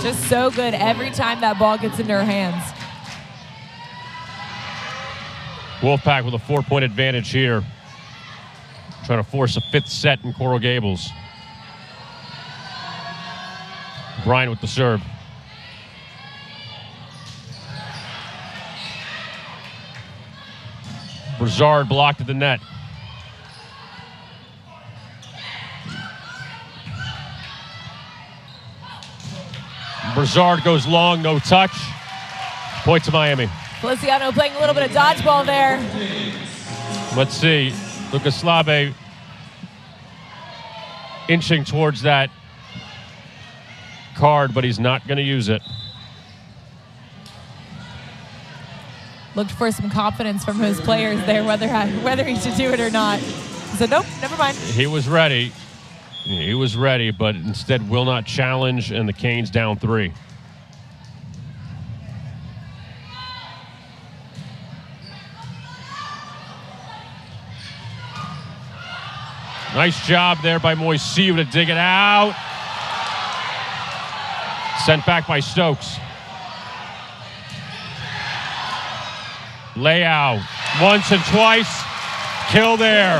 Just so good every time that ball gets into her hands. Wolfpack with a 4-point advantage here. Trying to force a 5th set in Coral Gables. Bryant with the serve. Broussard blocked at the net. Broussard goes long, no touch. Point to Miami. Feliciano playing a little bit of dodgeball there. Let's see. Lucas Slave inching towards that card, but he's not going to use it. Looked for some confidence from his players there, whether he should do it or not. He said, nope, never mind. He was ready. He was ready, but instead will not challenge, and the Canes down 3. Nice job there by Moisiu to dig it out. Sent back by Stokes. Leao, once and twice. Kill there.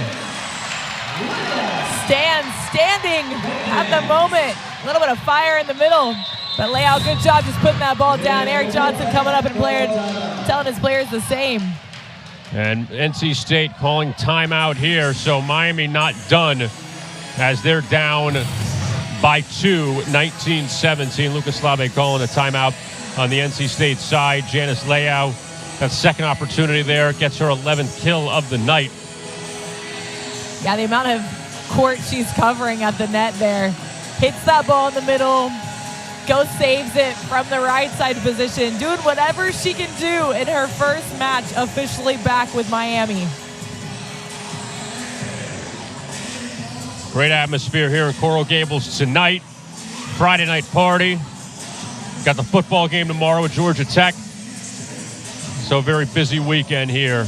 standing at the moment. A little bit of fire in the middle. But Leao, good job just putting that ball down. Eric Johnson coming up and telling his players the same. And NC State calling timeout here, so Miami not done as they're down by 2, 19-17. Lucas Labe calling a timeout on the NC State side. Janice Leao, that second opportunity there, gets her 11th kill of the night. Yeah, the amount of court she's covering at the net there. Hits that ball in the middle. Goes, saves it from the right side position, doing whatever she can do in her first match officially back with Miami. Great atmosphere here in Coral Gables tonight. Friday night party. Got the football game tomorrow with Georgia Tech. So a very busy weekend here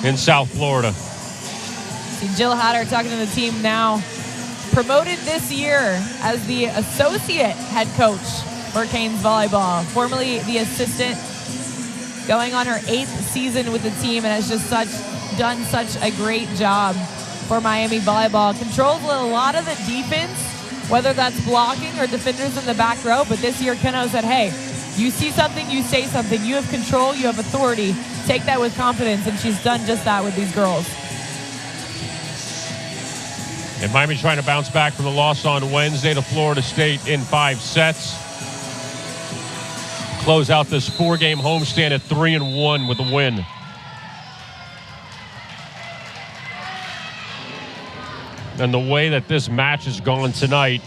in South Florida. See Jill Hatter talking to the team now. Promoted this year as the associate head coach for Canes volleyball, formerly the assistant, going on her 8th season with the team, and has just done such a great job for Miami volleyball. Controls a lot of the defense, whether that's blocking or defenders in the back row, but this year Keno said, hey, you see something, you say something, you have control, you have authority, take that with confidence, and she's done just that with these girls. And Miami trying to bounce back from the loss on Wednesday to Florida State in 5 sets. Close out this 4-game homestand at 3-1 with a win. And the way that this match has gone tonight,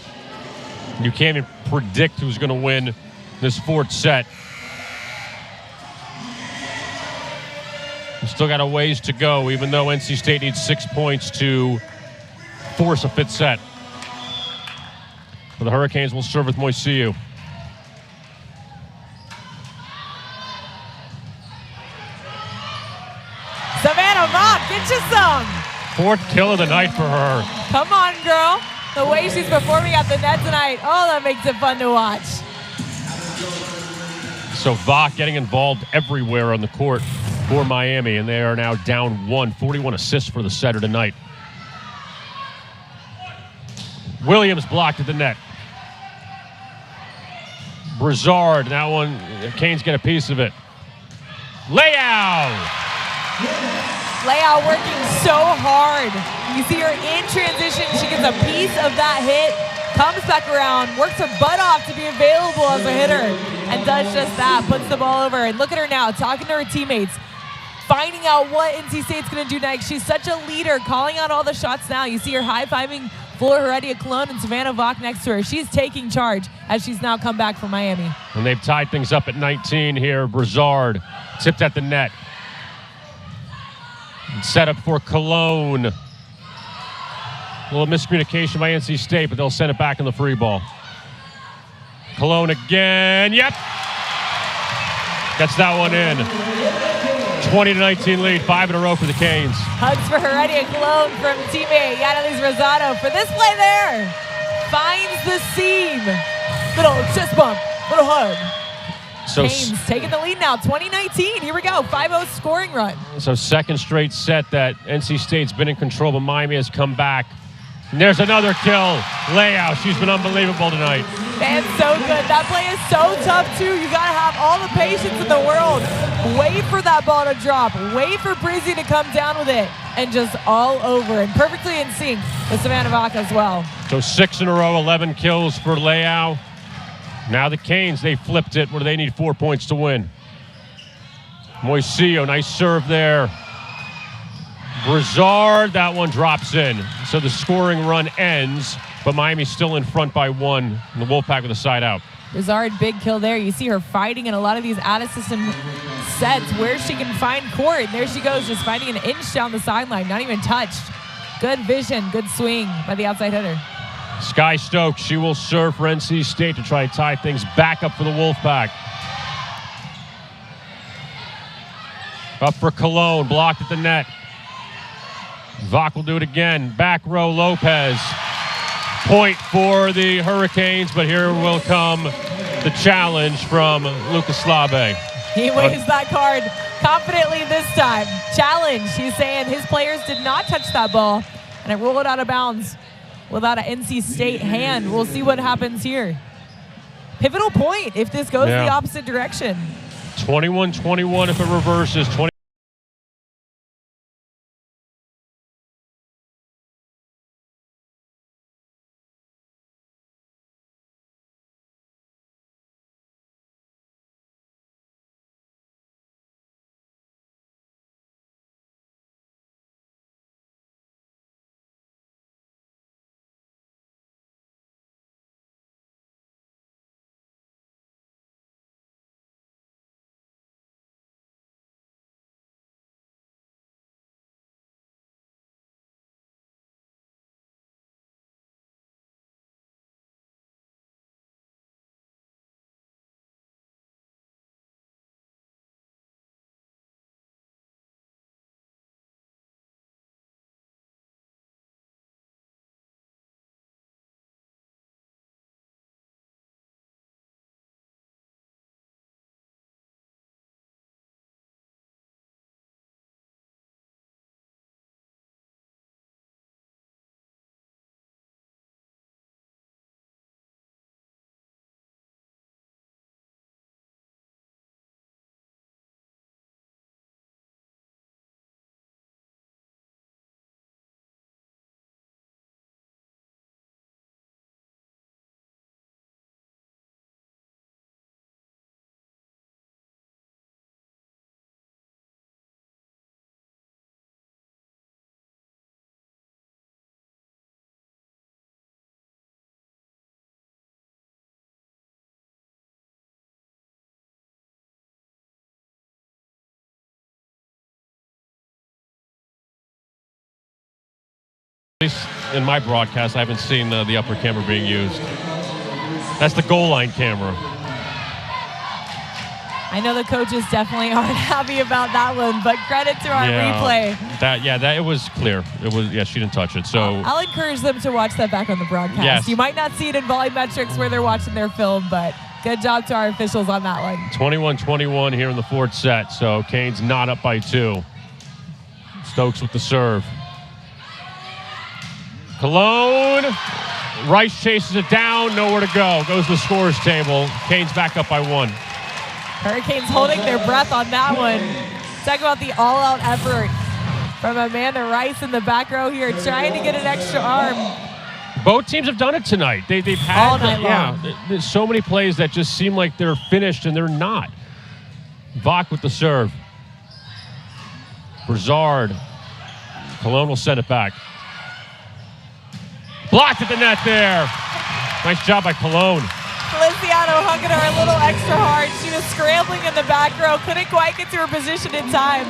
you can't even predict who's going to win this 4th set. We still got a ways to go, even though NC State needs 6 points to force a 5th set. But the Hurricanes will serve with Moisillo. Savannah Mock, get you some. 4th kill of the night for her. Come on, girl. The way she's performing at the net tonight, oh, that makes it fun to watch. So Vach getting involved everywhere on the court for Miami, and they are now down 1. 41 assists for the setter tonight. Williams blocked at the net. Brizard, that one, Canes get a piece of it. Leao working so hard. You see her in transition. She gets a piece of that hit, comes back around, works her butt off to be available as a hitter, and does just that, puts the ball over. And look at her now, talking to her teammates, finding out what NC State's going to do next. She's such a leader, calling out all the shots now. You see her high-fiving Flora Heredia Cologne and Savannah Vach next to her. She's taking charge as she's now come back from Miami. And they've tied things up at 19 here. Brizard tipped at the net. And set up for Cologne. A little miscommunication by NC State, but they'll send it back in the free ball. Cologne again. Yep. Gets that one in. 20-19 lead, 5 in a row for the Canes. Hugs for Heredia Cologne from teammate Yanalise Rosado. For this play there, finds the seam. Little chest bump, little hug. So Canes taking the lead now, 2019. Here we go, 5-0 scoring run. So second straight set that NC State's been in control, but Miami has come back. And there's another kill. Leao, she's been unbelievable tonight. Man, so good. That play is so tough, too. You got to have all the patience in the world. Wait for that ball to drop. Wait for Brizzy to come down with it. And just all over. And perfectly in sync with Savannah Vach as well. So 6 in a row, 11 kills for Leao. Now the Canes, they flipped it where they need 4 points to win. Moisillo, nice serve there. Brizard, that one drops in. So the scoring run ends, but Miami's still in front by 1. And the Wolfpack with a side out. Brizard, big kill there. You see her fighting in a lot of these out-of-system sets where she can find court. And there she goes, just finding an inch down the sideline, not even touched. Good vision, good swing by the outside hitter. Sky Stokes, she will serve for NC State to try to tie things back up for the Wolfpack. Up for Cologne, blocked at the net. Vach will do it again. Back row, Lopez. Point for the Hurricanes, but here will come the challenge from Lucas Labe. He waves that card confidently this time. Challenge, he's saying his players did not touch that ball. And and it rolled out of bounds without an NC State hand. We'll see what happens here. Pivotal point if this goes the opposite direction. 21-21 if it reverses. 20. At least in my broadcast, I haven't seen the upper camera being used. That's the goal line camera. I know the coaches definitely aren't happy about that one, but credit to our replay. That it was clear. It was she didn't touch it. So I'll encourage them to watch that back on the broadcast. Yes. You might not see it in volumetrics where they're watching their film, but good job to our officials on that one. 21-21 here in the fourth set. So Canes not up by 2. Stokes with the serve. Cologne. Rice chases it down. Nowhere to go. Goes to the scorer's table. Canes back up by 1. Hurricanes holding their breath on that one. Talk about the all-out effort from Amanda Rice in the back row here, trying to get an extra arm. Both teams have done it tonight. They've had all night long. There's so many plays that just seem like they're finished and they're not. Vach with the serve. Broussard. Cologne will send it back. Blocked at the net there. Nice job by Cologne. Feliciano hung at her a little extra hard. She was scrambling in the back row, couldn't quite get to her position in time,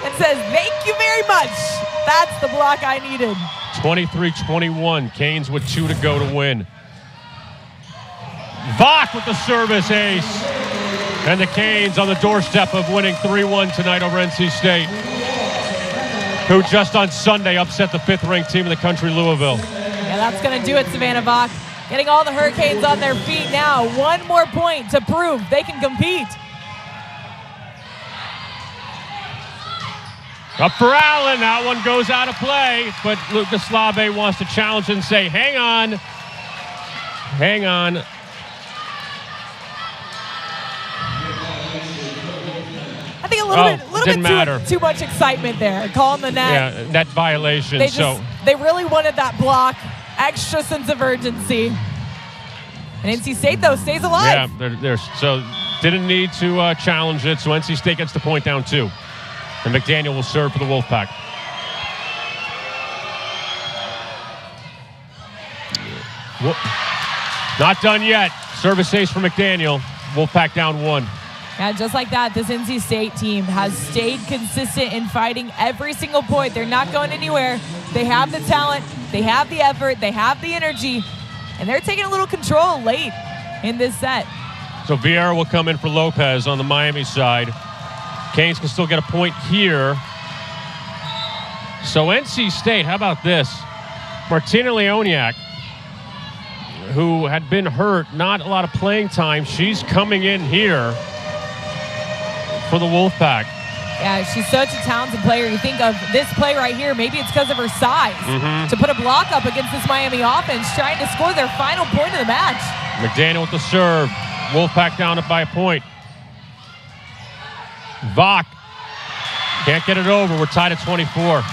and says, "Thank you very much. That's the block I needed." 23-21. Canes with 2 to go to win. Vach with the service ace. And the Canes on the doorstep of winning 3-1 tonight over NC State, who just on Sunday upset the 5th-ranked team in the country, Louisville. Yeah, that's going to do it, Savannah Vach. Getting all the Hurricanes on their feet now. One more point to prove they can compete. Up for Allen. That one goes out of play, but Lucas Slave wants to challenge and say, hang on. Hang on. I think a little bit too much excitement there. Calling the net. Yeah, net violation. They really wanted that block. Extra sense of urgency. And NC State, though, stays alive. Yeah, so didn't need to challenge it, so NC State gets the point down 2. And McDaniel will serve for the Wolfpack. Not done yet. Service ace for McDaniel. Wolfpack down 1. Yeah, just like that, this NC State team has stayed consistent in fighting every single point. They're not going anywhere. They have the talent, they have the effort, they have the energy, and they're taking a little control late in this set. So Vieira will come in for Lopez on the Miami side. Canes can still get a point here. So NC State, how about this? Martina Leoniak, who had been hurt, not a lot of playing time, she's coming in here for the Wolfpack. Yeah, she's such a talented player. You think of this play right here, maybe it's because of her size. To put a block up against this Miami offense, trying to score their final point of the match. McDaniel with the serve. Wolfpack down it by a point. Vach can't get it over. We're tied at 24.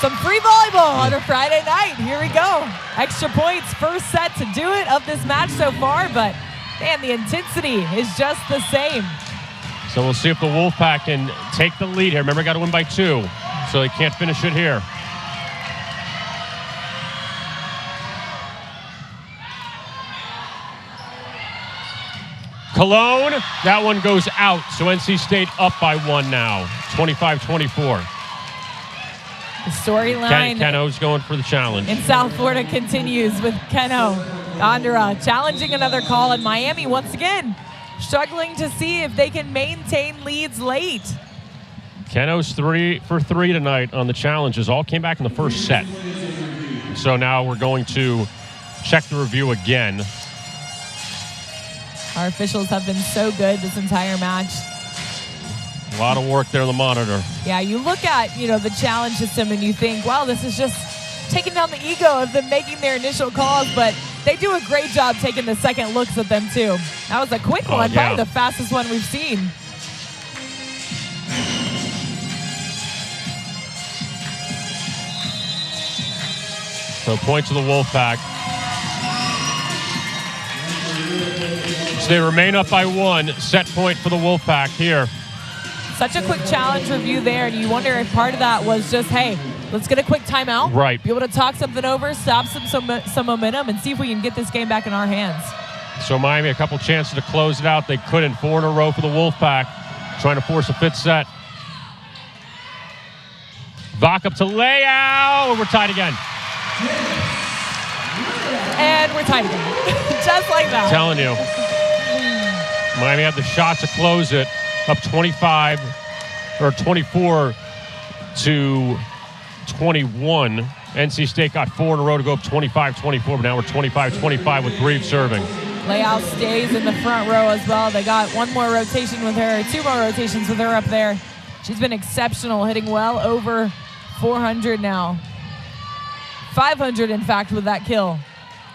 Some free volleyball on a Friday night. Here we go. Extra points, first set to do it of this match so far, but man, the intensity is just the same. So we'll see if the Wolfpack can take the lead here. Remember, got to win by 2, so they can't finish it here. Cologne, that one goes out. So NC State up by 1 now, 25-24. The storyline Keno's going for the challenge. in South Florida continues with Keno Gondera challenging another call, and Miami once again struggling to see if they can maintain leads late. Keno's 3 for 3 tonight on the challenges. All came back in the first set. So now we're going to check the review again. Our officials have been so good this entire match. A lot of work there on the monitor. Yeah, you look at, the challenge system and you think, wow, this is just taking down the ego of them making their initial calls, but they do a great job taking the second looks at them too. That was a quick one, yeah. Probably the fastest one we've seen. So points to the Wolfpack. So they remain up by 1. Set point for the Wolfpack here. Such a quick challenge review there, and you wonder if part of that was just, hey, let's get a quick timeout. Right. Be able to talk something over, stop some momentum, and see if we can get this game back in our hands. So Miami, a couple chances to close it out. They couldn't. 4 in a row for the Wolfpack, trying to force a 5th set. Vach up to Leao, and we're tied again. And we're tied again. Just like that. Telling you. Miami had the shot to close it. Up 24 to 21. NC State got 4 in a row to go up 25-24, but now we're 25-25 with Grieve serving. Leao stays in the front row as well. They got 1 more rotation with her, 2 more rotations with her up there. She's been exceptional, hitting well over 400 now. 500, in fact, with that kill.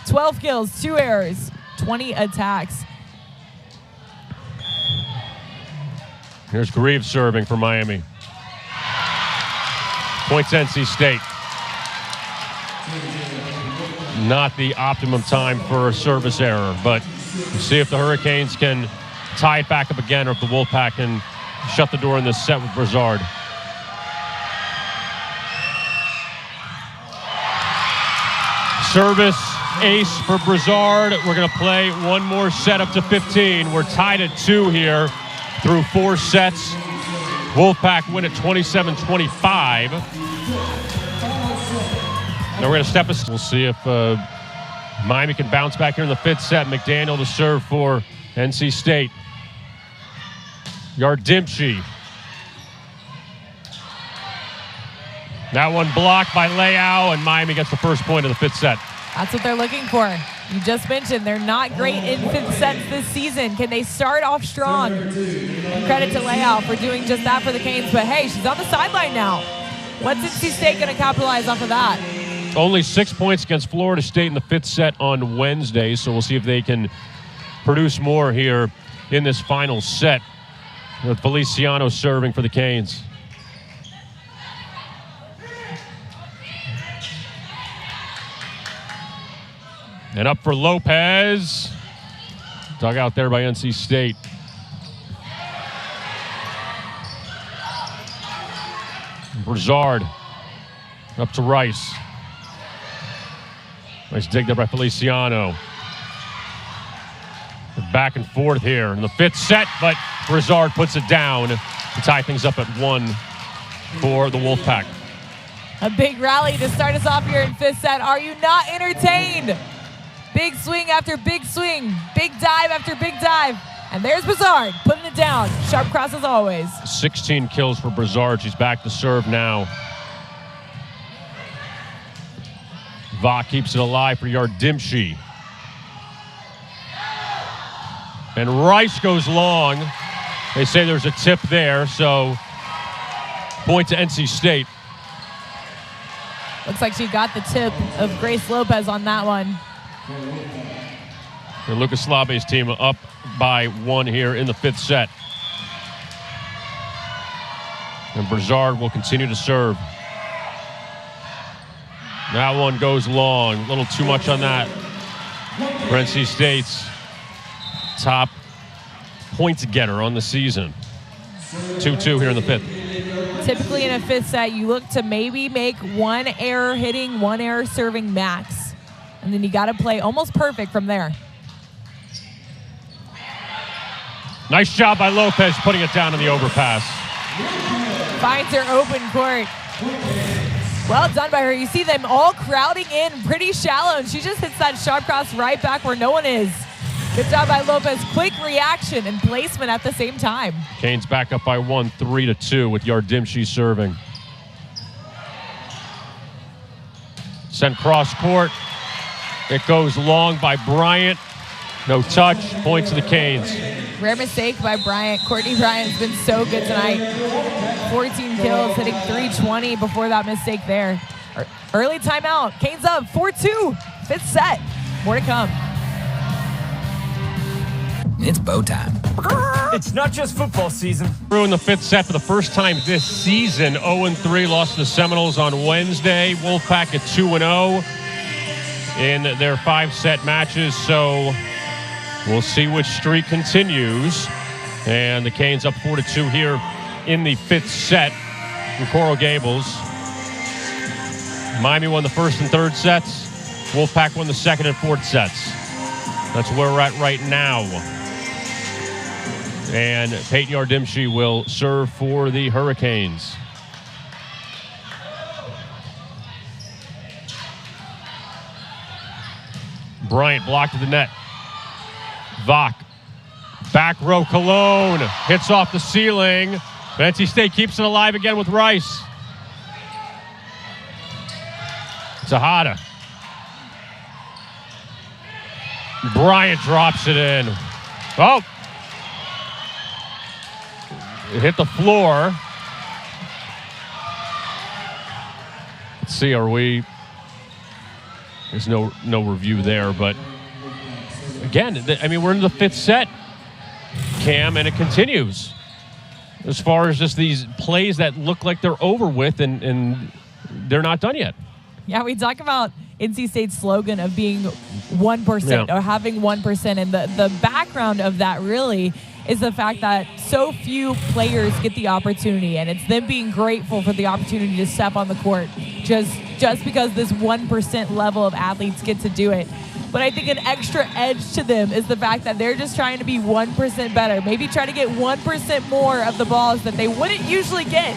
12 kills, 2 errors, 20 attacks. Here's Grieve serving for Miami. Points NC State. Not the optimum time for a service error, but we'll see if the Hurricanes can tie it back up again or if the Wolfpack can shut the door in this set with Brizard. Service ace for Brizard. We're going to play 1 more set up to 15. We're tied at 2 here through 4 sets. Wolfpack win at 27-25. Now we're going to step us. We'll see if Miami can bounce back here in the 5th set. McDaniel to serve for NC State. Yardimchi. That one blocked by Leao, and Miami gets the first point of the 5th set. That's what they're looking for. You just mentioned they're not great in 5th sets this season. Can they start off strong? And credit to Leao for doing just that for the Canes. But hey, she's on the sideline now. What's NC State going to capitalize off of that? Only 6 points against Florida State in the 5th set on Wednesday, so we'll see if they can produce more here in this final set. With Feliciano serving for the Canes. And up for Lopez. Dug out there by NC State. Brizard up to Rice. Nice dig there by Feliciano. Back and forth here in the 5th set, but Brizard puts it down to tie things up at 1 for the Wolfpack. A big rally to start us off here in 5th set. Are you not entertained? Big swing after big swing, big dive after big dive. And there's Brizard putting it down. Sharp cross as always. 16 kills for Brizard. She's back to serve now. Vach keeps it alive for Yardimchi. And Rice goes long. They say there's a tip there, so point to NC State. Looks like she got the tip of Grace Lopez on that one. And Lucas Slave's team up by 1 here in the 5th set. And Brizard will continue to serve. That one goes long. A little too much on that for NC State's top points getter on the season. 2-2 here in the 5th. Typically in a 5th set, you look to maybe make 1 error hitting, 1 error serving max. And then you got to play almost perfect from there. Nice job by Lopez putting it down in the overpass. Finds her open court. Well done by her. You see them all crowding in pretty shallow, and she just hits that shot cross right back where no one is. Good job by Lopez. Quick reaction and placement at the same time. Canes back up by 1, 3-2 with Yardimshi serving. Sent cross court. It goes long by Bryant. No touch. Points to the Canes. Rare mistake by Bryant. Courtney Bryant's been so good tonight. 14 kills, hitting 320 before that mistake there. Early timeout. Canes up 4-2. 5th set. More to come. It's bow time. It's not just football season. Through in the 5th set for the first time this season. 0-3 lost to the Seminoles on Wednesday. Wolfpack at 2-0 in their 5-set matches. So we'll see which streak continues. And the Canes up 4-2 here in the 5th set from Coral Gables. Miami won the 1st and 3rd sets. Wolfpack won the 2nd and 4th sets. That's where we're at right now. And Peyton Yardimshi will serve for the Hurricanes. Bryant blocked to the net. Vach. Back row Cologne. Hits off the ceiling. But NC State keeps it alive again with Rice. Tejada. Bryant drops it in. Oh! It hit the floor. Let's see, there's no review there, but again, we're in the 5th set, Cam, and it continues. As far as just these plays that look like they're over with and they're not done yet. Yeah, we talk about NC State's slogan of being 1% or having 1%, and the background of that really is the fact that so few players get the opportunity, and it's them being grateful for the opportunity to step on the court just because this 1% level of athletes get to do it. But I think an extra edge to them is the fact that they're just trying to be 1% better, maybe try to get 1% more of the balls that they wouldn't usually get.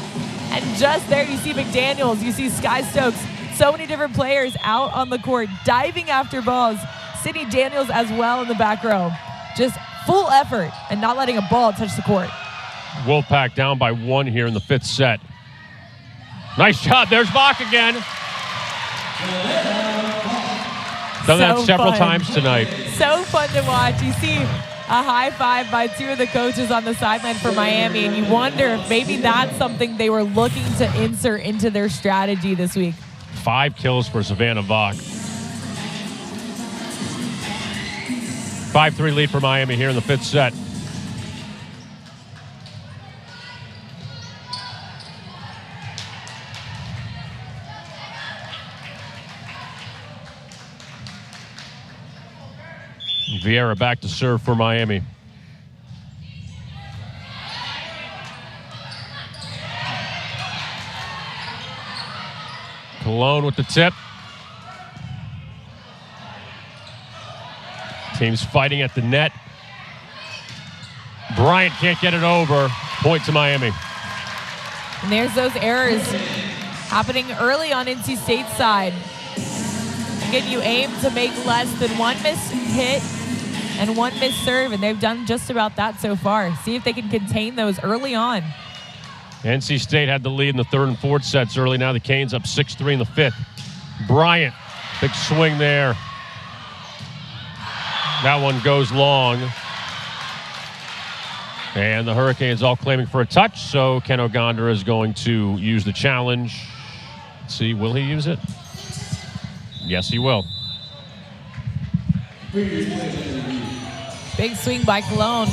And just there you see McDaniels, you see Sky Stokes, so many different players out on the court diving after balls. Sydney Daniels as well in the back row. Just full effort and not letting a ball touch the court. Wolfpack down by 1 here in the 5th set. Nice job. There's Bach again. Done that several times tonight. So fun to watch. You see a high five by 2 of the coaches on the sideline for Miami, and you wonder if maybe that's something they were looking to insert into their strategy this week. 5 kills for Savannah Vach. 5-3 lead for Miami here in the 5th set. Vieira back to serve for Miami. Cologne with the tip. Team's fighting at the net. Bryant can't get it over. Point to Miami. And there's those errors happening early on NC State's side. Again, you aim to make less than 1 missed hit and 1 missed serve, and they've done just about that so far. See if they can contain those early on. NC State had the lead in the 3rd and 4th sets early. Now the Canes up 6-3 in the 5th. Bryant, big swing there. That one goes long. And the Hurricanes all claiming for a touch, so Ken Ogondra is going to use the challenge. Let's see, will he use it? Yes, he will. Big swing by Cologne.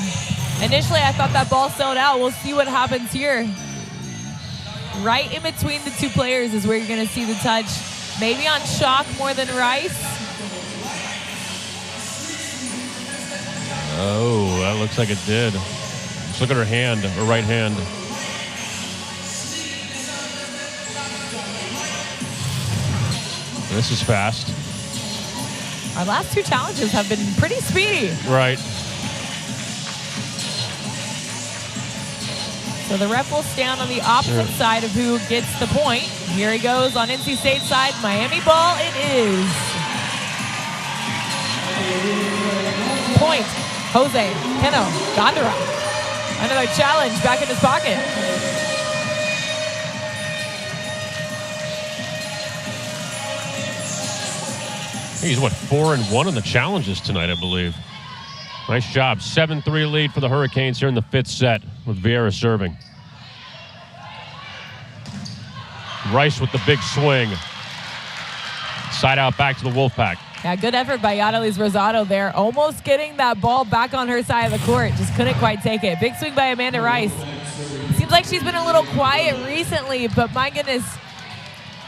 Initially, I thought that ball sold out. We'll see what happens here. Right in between the two players is where you're going to see the touch. Maybe on Shock more than Rice. Oh, that looks like it did. Just look at her hand, her right hand. This is fast. Our last two challenges have been pretty speedy. Right. So the ref will stand on the opposite side of who gets the point. Here he goes on NC State side. Miami ball it is. Point. Jose Keno Gondara. Another challenge back in his pocket. He's, 4-1 in the challenges tonight, I believe. Nice job. 7-3 lead for the Hurricanes here in the 5th set with Vieira serving. Rice with the big swing. Side out back to the Wolfpack. Yeah, good effort by Yadalis Rosado there. Almost getting that ball back on her side of the court. Just couldn't quite take it. Big swing by Amanda Rice. Seems like she's been a little quiet recently, but my goodness,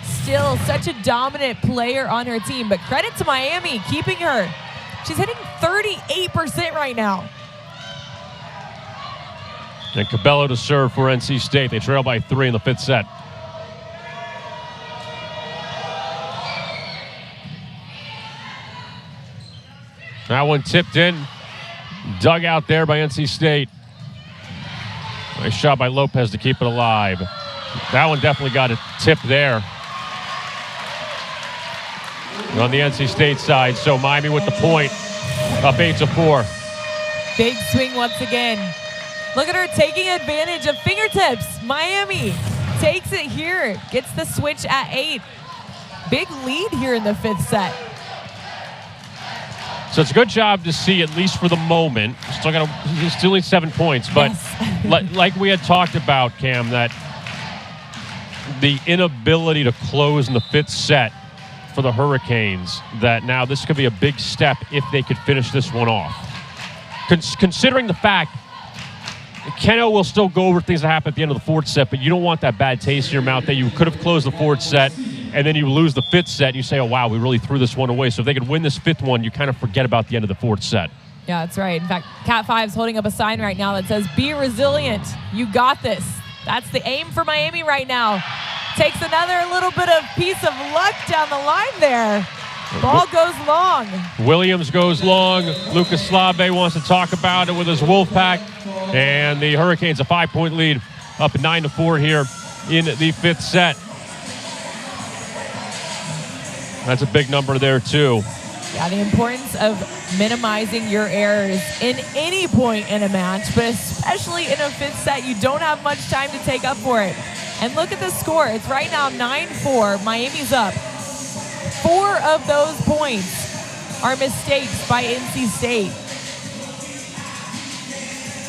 still such a dominant player on her team. But credit to Miami, keeping her. She's hitting 38% right now. And Cabello to serve for NC State. They trail by 3 in the 5th set. That one tipped in. Dug out there by NC State. Nice shot by Lopez to keep it alive. That one definitely got a tip there. On the NC State side, so Miami with the point, up 8-4. Big swing once again. Look at her taking advantage of fingertips. Miami takes it here, gets the switch at 8. Big lead here in the 5th set. So it's a good job to see, at least for the moment. Still need 7 points, but yes. like we had talked about, Cam, that the inability to close in the 5th set for the Hurricanes, that now this could be a big step if they could finish this one off. Considering the fact Keno will still go over things that happen at the end of the 4th set, but you don't want that bad taste in your mouth that you could have closed the 4th set and then you lose the 5th set and you say, oh, wow, we really threw this one away. So if they could win this 5th one, you kind of forget about the end of the 4th set. Yeah, that's right. In fact, Cat 5's holding up a sign right now that says, be resilient. You got this. That's the aim for Miami right now. Takes another little bit of piece of luck down the line there. Ball goes long. Williams goes long. Lucas Slave wants to talk about it with his Wolfpack. And the Hurricanes a 5-point lead, up 9-4 here in the 5th set. That's a big number there, too. Yeah, the importance of minimizing your errors in any point in a match, but especially in a 5th set. You don't have much time to take up for it. And look at the score. It's right now 9-4. Miami's up. 4 of those points are mistakes by NC State.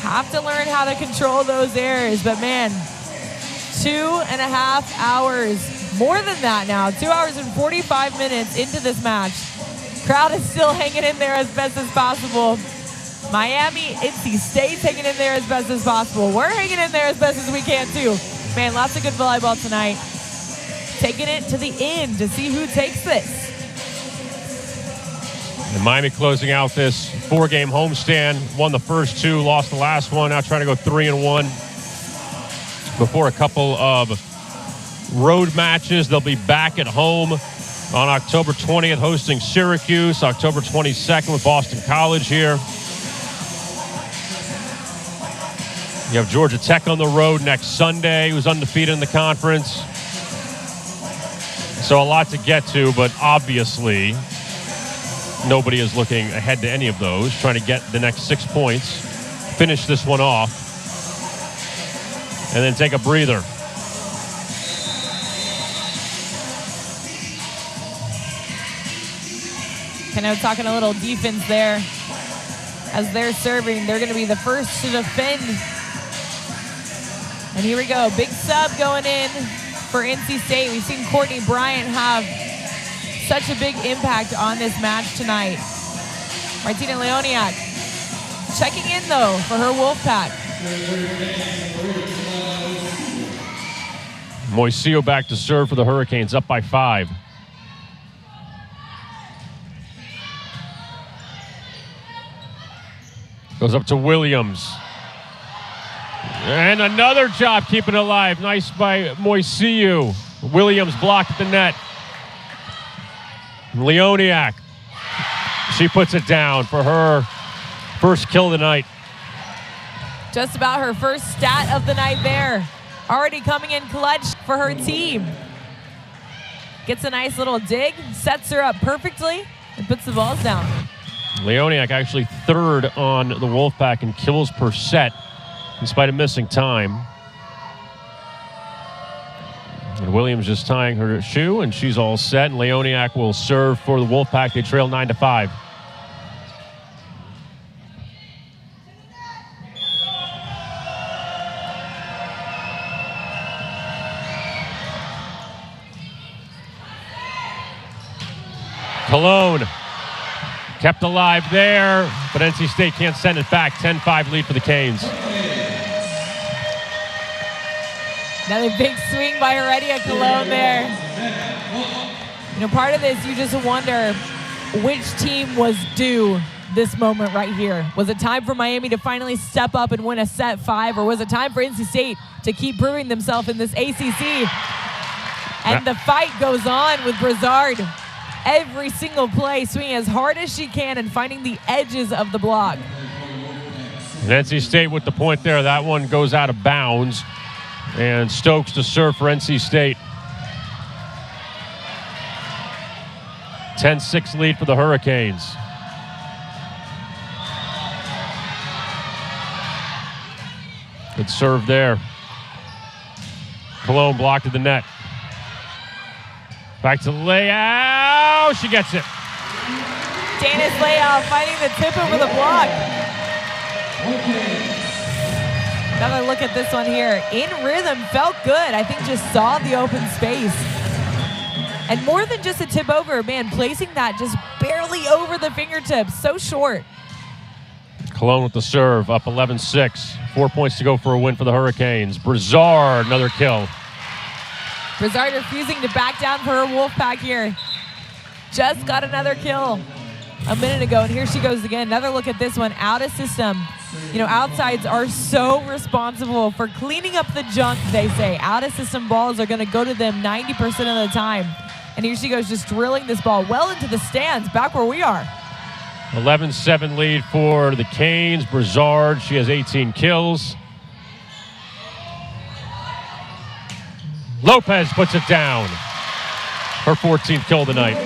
Have to learn how to control those errors, but man, 2.5 hours, more than that now, 2 hours and 45 minutes into this match. Crowd is still hanging in there as best as possible. Miami, NC State hanging in there as best as possible. We're hanging in there as best as we can too. Man, lots of good volleyball tonight. Taking it to the end to see who takes this. And Miami closing out this 4-game homestand. Won the first 2, lost the last one. Now trying to go 3-1 before a couple of road matches. They'll be back at home on October 20th hosting Syracuse. October 22nd with Boston College here. You have Georgia Tech on the road next Sunday, who's undefeated in the conference. So a lot to get to, but obviously nobody is looking ahead to any of those, trying to get the next 6 points, finish this one off, and then take a breather. Kind of talking a little defense there. As they're serving, they're going to be the first to defend And here we go. Big sub going in for NC State. We've seen Courtney Bryant have such a big impact on this match tonight. Martina Leoniak checking in, though, for her Wolfpack. Moiseo back to serve for the Hurricanes, up by 5. Goes up to Williams. And another job keeping it alive. Nice by Moiseo. Williams blocked at the net. Leoniak. She puts it down for her first kill of the night. Just about her first stat of the night there. Already coming in clutch for her team. Gets a nice little dig, sets her up perfectly, and puts the balls down. Leoniak actually third on the Wolfpack in kills per set, in spite of missing time. And Williams just tying her shoe, and she's all set. And Leoniak will serve for the Wolfpack. They trail 9-5. Cologne kept alive there, but NC State can't send it back. 10-5 lead for the Canes. Another big swing by Heredia Cologne there. You know, part of this, you just wonder which team was due this moment right here. Was it time for Miami to finally step up and win a set 5, or was it time for NC State to keep proving themselves in this ACC? And the fight goes on with Brizard. Every single play, swinging as hard as she can and finding the edges of the block. And NC State with the point there. That one goes out of bounds. And Stokes to serve for NC State. 10-6 lead for the Hurricanes. Good serve there. Cologne blocked at the net. Back to Leao. She gets it. Janice Leao finding the tip over the block. Another look at this one here. In rhythm, felt good. I think just saw the open space. And more than just a tip over, man, placing that just barely over the fingertips. So short. Cologne with the serve, up 11-6. 4 points to go for a win for the Hurricanes. Brizard, another kill. Brizard refusing to back down for her Wolfpack here. Just got another kill a minute ago, and here she goes again. Another look at this one, out of system. You know, outsides are so responsible for cleaning up the junk, they say. Out of system balls are going to go to them 90% of the time. And here she goes, just drilling this ball well into the stands, back where we are. 11-7 lead for the Canes. Brizard, she has 18 kills. Lopez puts it down. Her 14th kill of the night.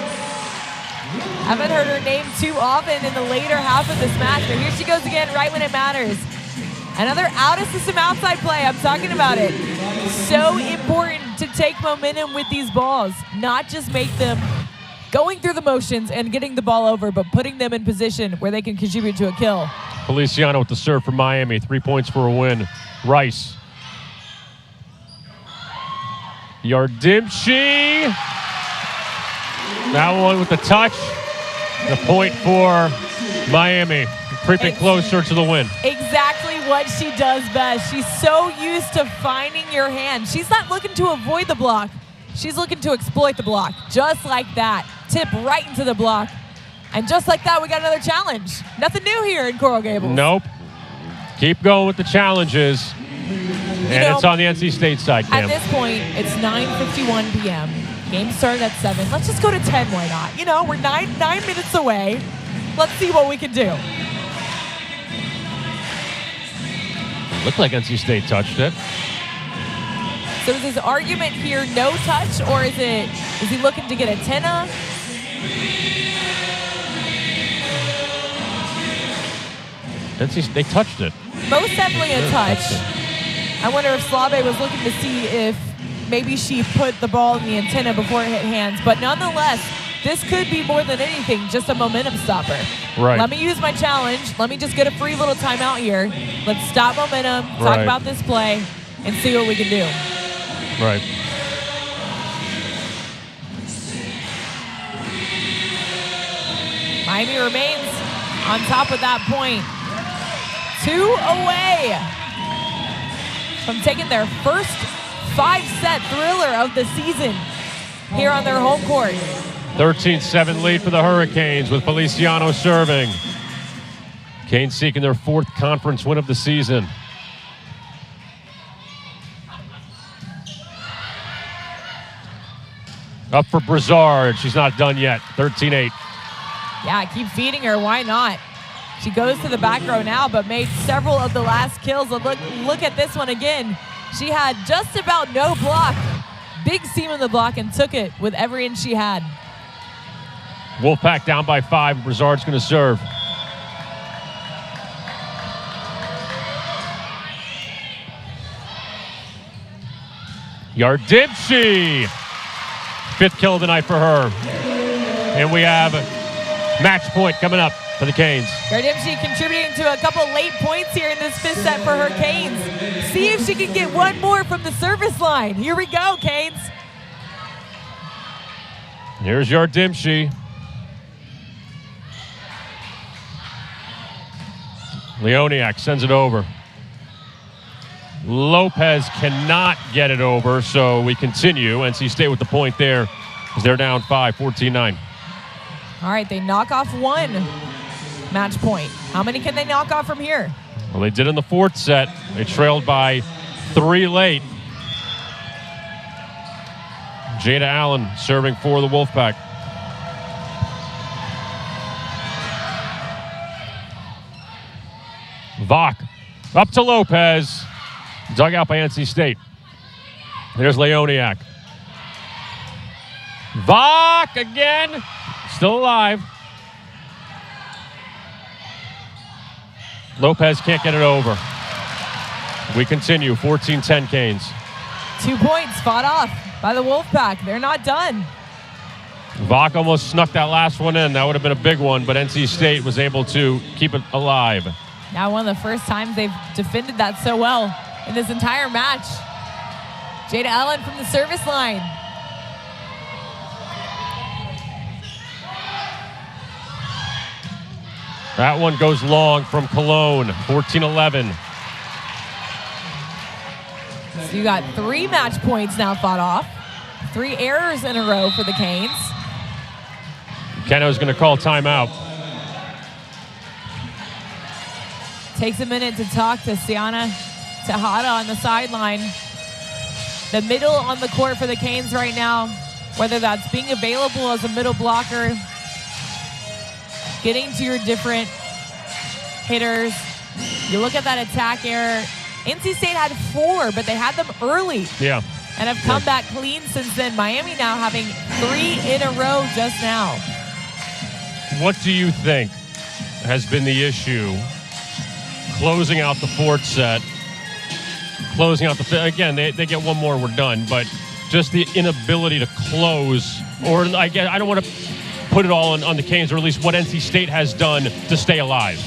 Haven't heard her name too often in the later half of this match, but here she goes again right when it matters. Another out-of-system outside play. I'm talking about it. So important to take momentum with these balls, not just make them going through the motions and getting the ball over, but putting them in position where they can contribute to a kill. Feliciano with the serve for Miami. 3 points for a win. Rice. Yardimchi. That one with the touch. The point for Miami. Creeping closer to the win. Exactly what she does best. She's so used to finding your hand. She's not looking to avoid the block. She's looking to exploit the block. Just like that. Tip right into the block. And just like that, we got another challenge. Nothing new here in Coral Gables. Nope. Keep going with the challenges. And it's on the NC State side, Cam. At this point, it's 9:51 p.m. Game started at 7. Let's just go to 10, why not? You know, we're nine minutes away. Let's see what we can do. Looked like NC State touched it. So is his argument here no touch, or is he looking to get a 10-a? They touched it. Most definitely a touch. I wonder if Slave was looking to see if maybe she put the ball in the antenna before it hit hands. But nonetheless, this could be more than anything just a momentum stopper. Right. Let me use my challenge. Let me just get a free little timeout here. Let's stop momentum, talk about this play, and see what we can do. Right. Miami remains on top of that point. 2 away from taking their first 5-set thriller of the season here on their home court. 13-7 lead for the Hurricanes with Feliciano serving. Canes seeking their 4th conference win of the season. Up for Brizard. She's not done yet. 13-8. Yeah, keep feeding her. Why not? She goes to the back row now, but made several of the last kills. Look at this one again. She had just about no block. Big seam in the block and took it with every inch she had. Wolfpack down by 5. Brizard's going to serve. Yardimchi. 5th kill of the night for her. And we have match point coming up for the Canes. Yardimchi contributing to a couple late points here in this 5th set for her Canes. See if she can get one more from the service line. Here we go, Canes. Here's Yardimchi. Leoniak sends it over. Lopez cannot get it over, so we continue. NC State with the point there as they're down 5, 14-9. All right, they knock off 1 match point. How many can they knock off from here? Well, they did in the 4th set. They trailed by 3 late. Jada Allen serving for the Wolfpack. Vach up to Lopez. Dug out by NC State. There's Leoniak. Vach again. Still alive. Lopez can't get it over. We continue. 14-10 Canes. 2 points fought off by the Wolfpack. They're not done. Vach almost snuck that last one in. That would have been a big one, but NC State was able to keep it alive. Now one of the first times they've defended that so well in this entire match. Jada Allen from the service line. That one goes long from Cologne, 14-11. So you got 3 match points now fought off. 3 errors in a row for the Canes. Keno's going to call timeout. Takes a minute to talk to Siana Tejada on the sideline. The middle on the court for the Canes right now, whether that's being available as a middle blocker, getting to your different hitters. You look at that attack error. NC State had 4, but they had them early. Yeah. And have come back clean since then. Miami now having 3 in a row just now. What do you think has been the issue closing out the 4th set? Closing out the 5th. Again, they get one more, we're done. But just the inability to close, or I don't want to put it all on the Canes, or at least what NC State has done to stay alive.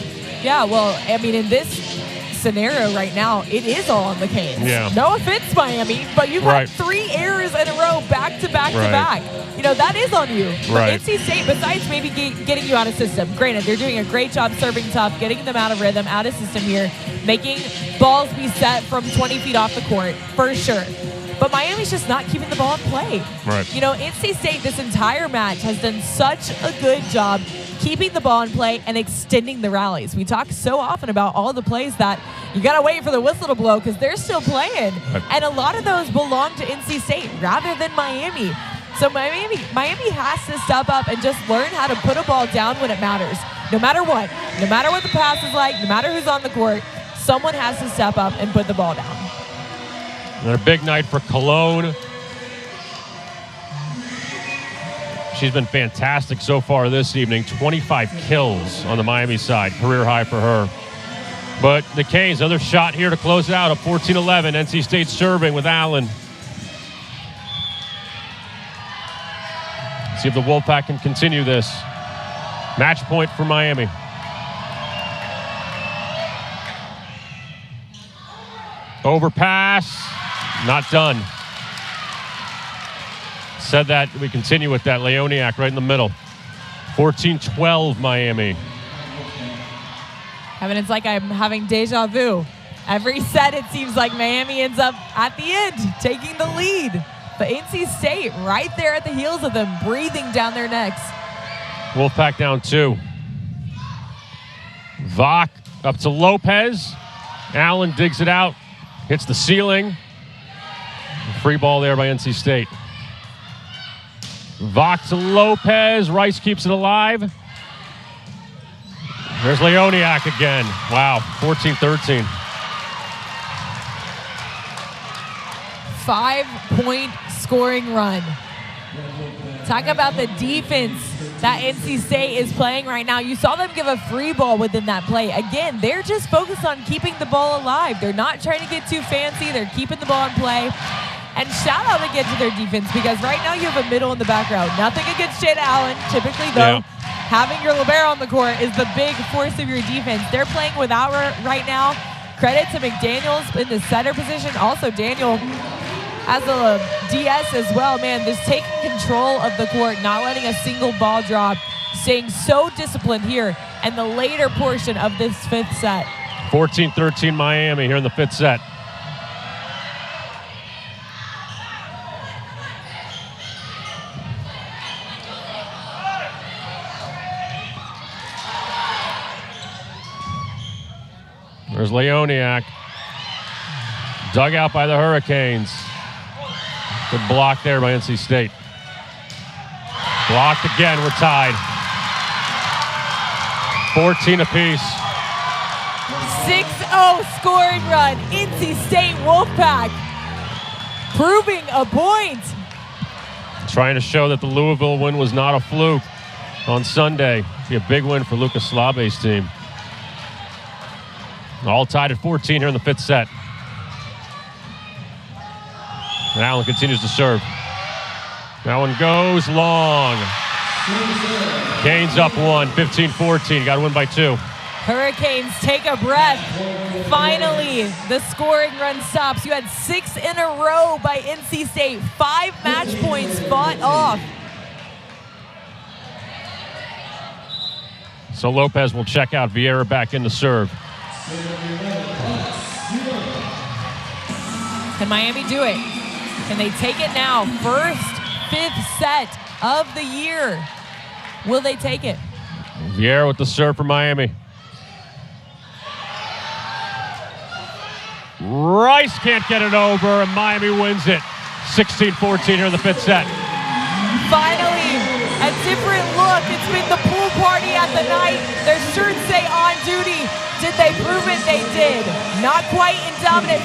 Yeah, well, I mean, in this scenario right now, it is all on the Canes. Yeah. No offense, Miami, but you've had 3 errors in a row back to back to back. You know, that is on you. But NC State, besides maybe getting you out of system, granted, they're doing a great job serving tough, getting them out of rhythm, out of system here, making balls be set from 20 feet off the court, for sure. But Miami's just not keeping the ball in play. Right. You know, NC State this entire match has done such a good job keeping the ball in play and extending the rallies. We talk so often about all the plays that you got to wait for the whistle to blow because they're still playing. And a lot of those belong to NC State rather than Miami. So Miami has to step up and just learn how to put a ball down when it matters. No matter what the pass is like, no matter who's on the court, someone has to step up and put the ball down. And a big night for Cologne. She's been fantastic so far this evening. 25 kills on the Miami side. Career high for her. But the Canes, another shot here to close it out at 14-11. NC State serving with Allen. See if the Wolfpack can continue this. Match point for Miami. Overpass. Not done. Said that. We continue with that. Leoniak right in the middle. 14-12 Miami. Kevin, it's like I'm having deja vu. Every set, it seems like Miami ends up at the end taking the lead. But NC State right there at the heels of them, breathing down their necks. Wolfpack down 2. Vach up to Lopez. Allen digs it out. Hits the ceiling. Free ball there by NC State. Vach to Lopez. Rice keeps it alive. There's Leoniak again. Wow, 14-13. 5-point scoring run. Talk about the defense that NC State is playing right now. You saw them give a free ball within that play. Again, they're just focused on keeping the ball alive. They're not trying to get too fancy. They're keeping the ball in play. And shout out again to their defense, because right now you have a middle in the background. Nothing against Jada Allen. Typically, though, having your libero on the court is the big force of your defense. They're playing without her right now. Credit to McDaniels in the center position. Also, Daniel as a DS as well. Man, just taking control of the court, not letting a single ball drop, staying so disciplined here in the later portion of this 5th set. 14-13 Miami here in the 5th set. There's Leoniak. Dug out by the Hurricanes. Good block there by NC State. Blocked again, we're tied. 14 apiece. 6-0 scoring run. NC State Wolfpack proving a point. Trying to show that the Louisville win was not a fluke on Sunday. Be a big win for Lucas Slabe's team. All tied at 14 here in the 5th set. And Allen continues to serve. That one goes long. Canes up 1, 15-14. Got to win by 2. Hurricanes take a breath. Finally, the scoring run stops. You had 6 in a row by NC State. 5 match points fought off. So Lopez will check out. Vieira back in to serve. Can Miami do it? Can they take it now? First 5th set of the year. Will they take it? Vieira with the serve for Miami. Rice can't get it over, and Miami wins it. 16-14 here in the 5th set. Finally, a different look. It's been the pool party at the night. Their shirts say on duty. Did they prove it? They did. Not quite in dominant fashion.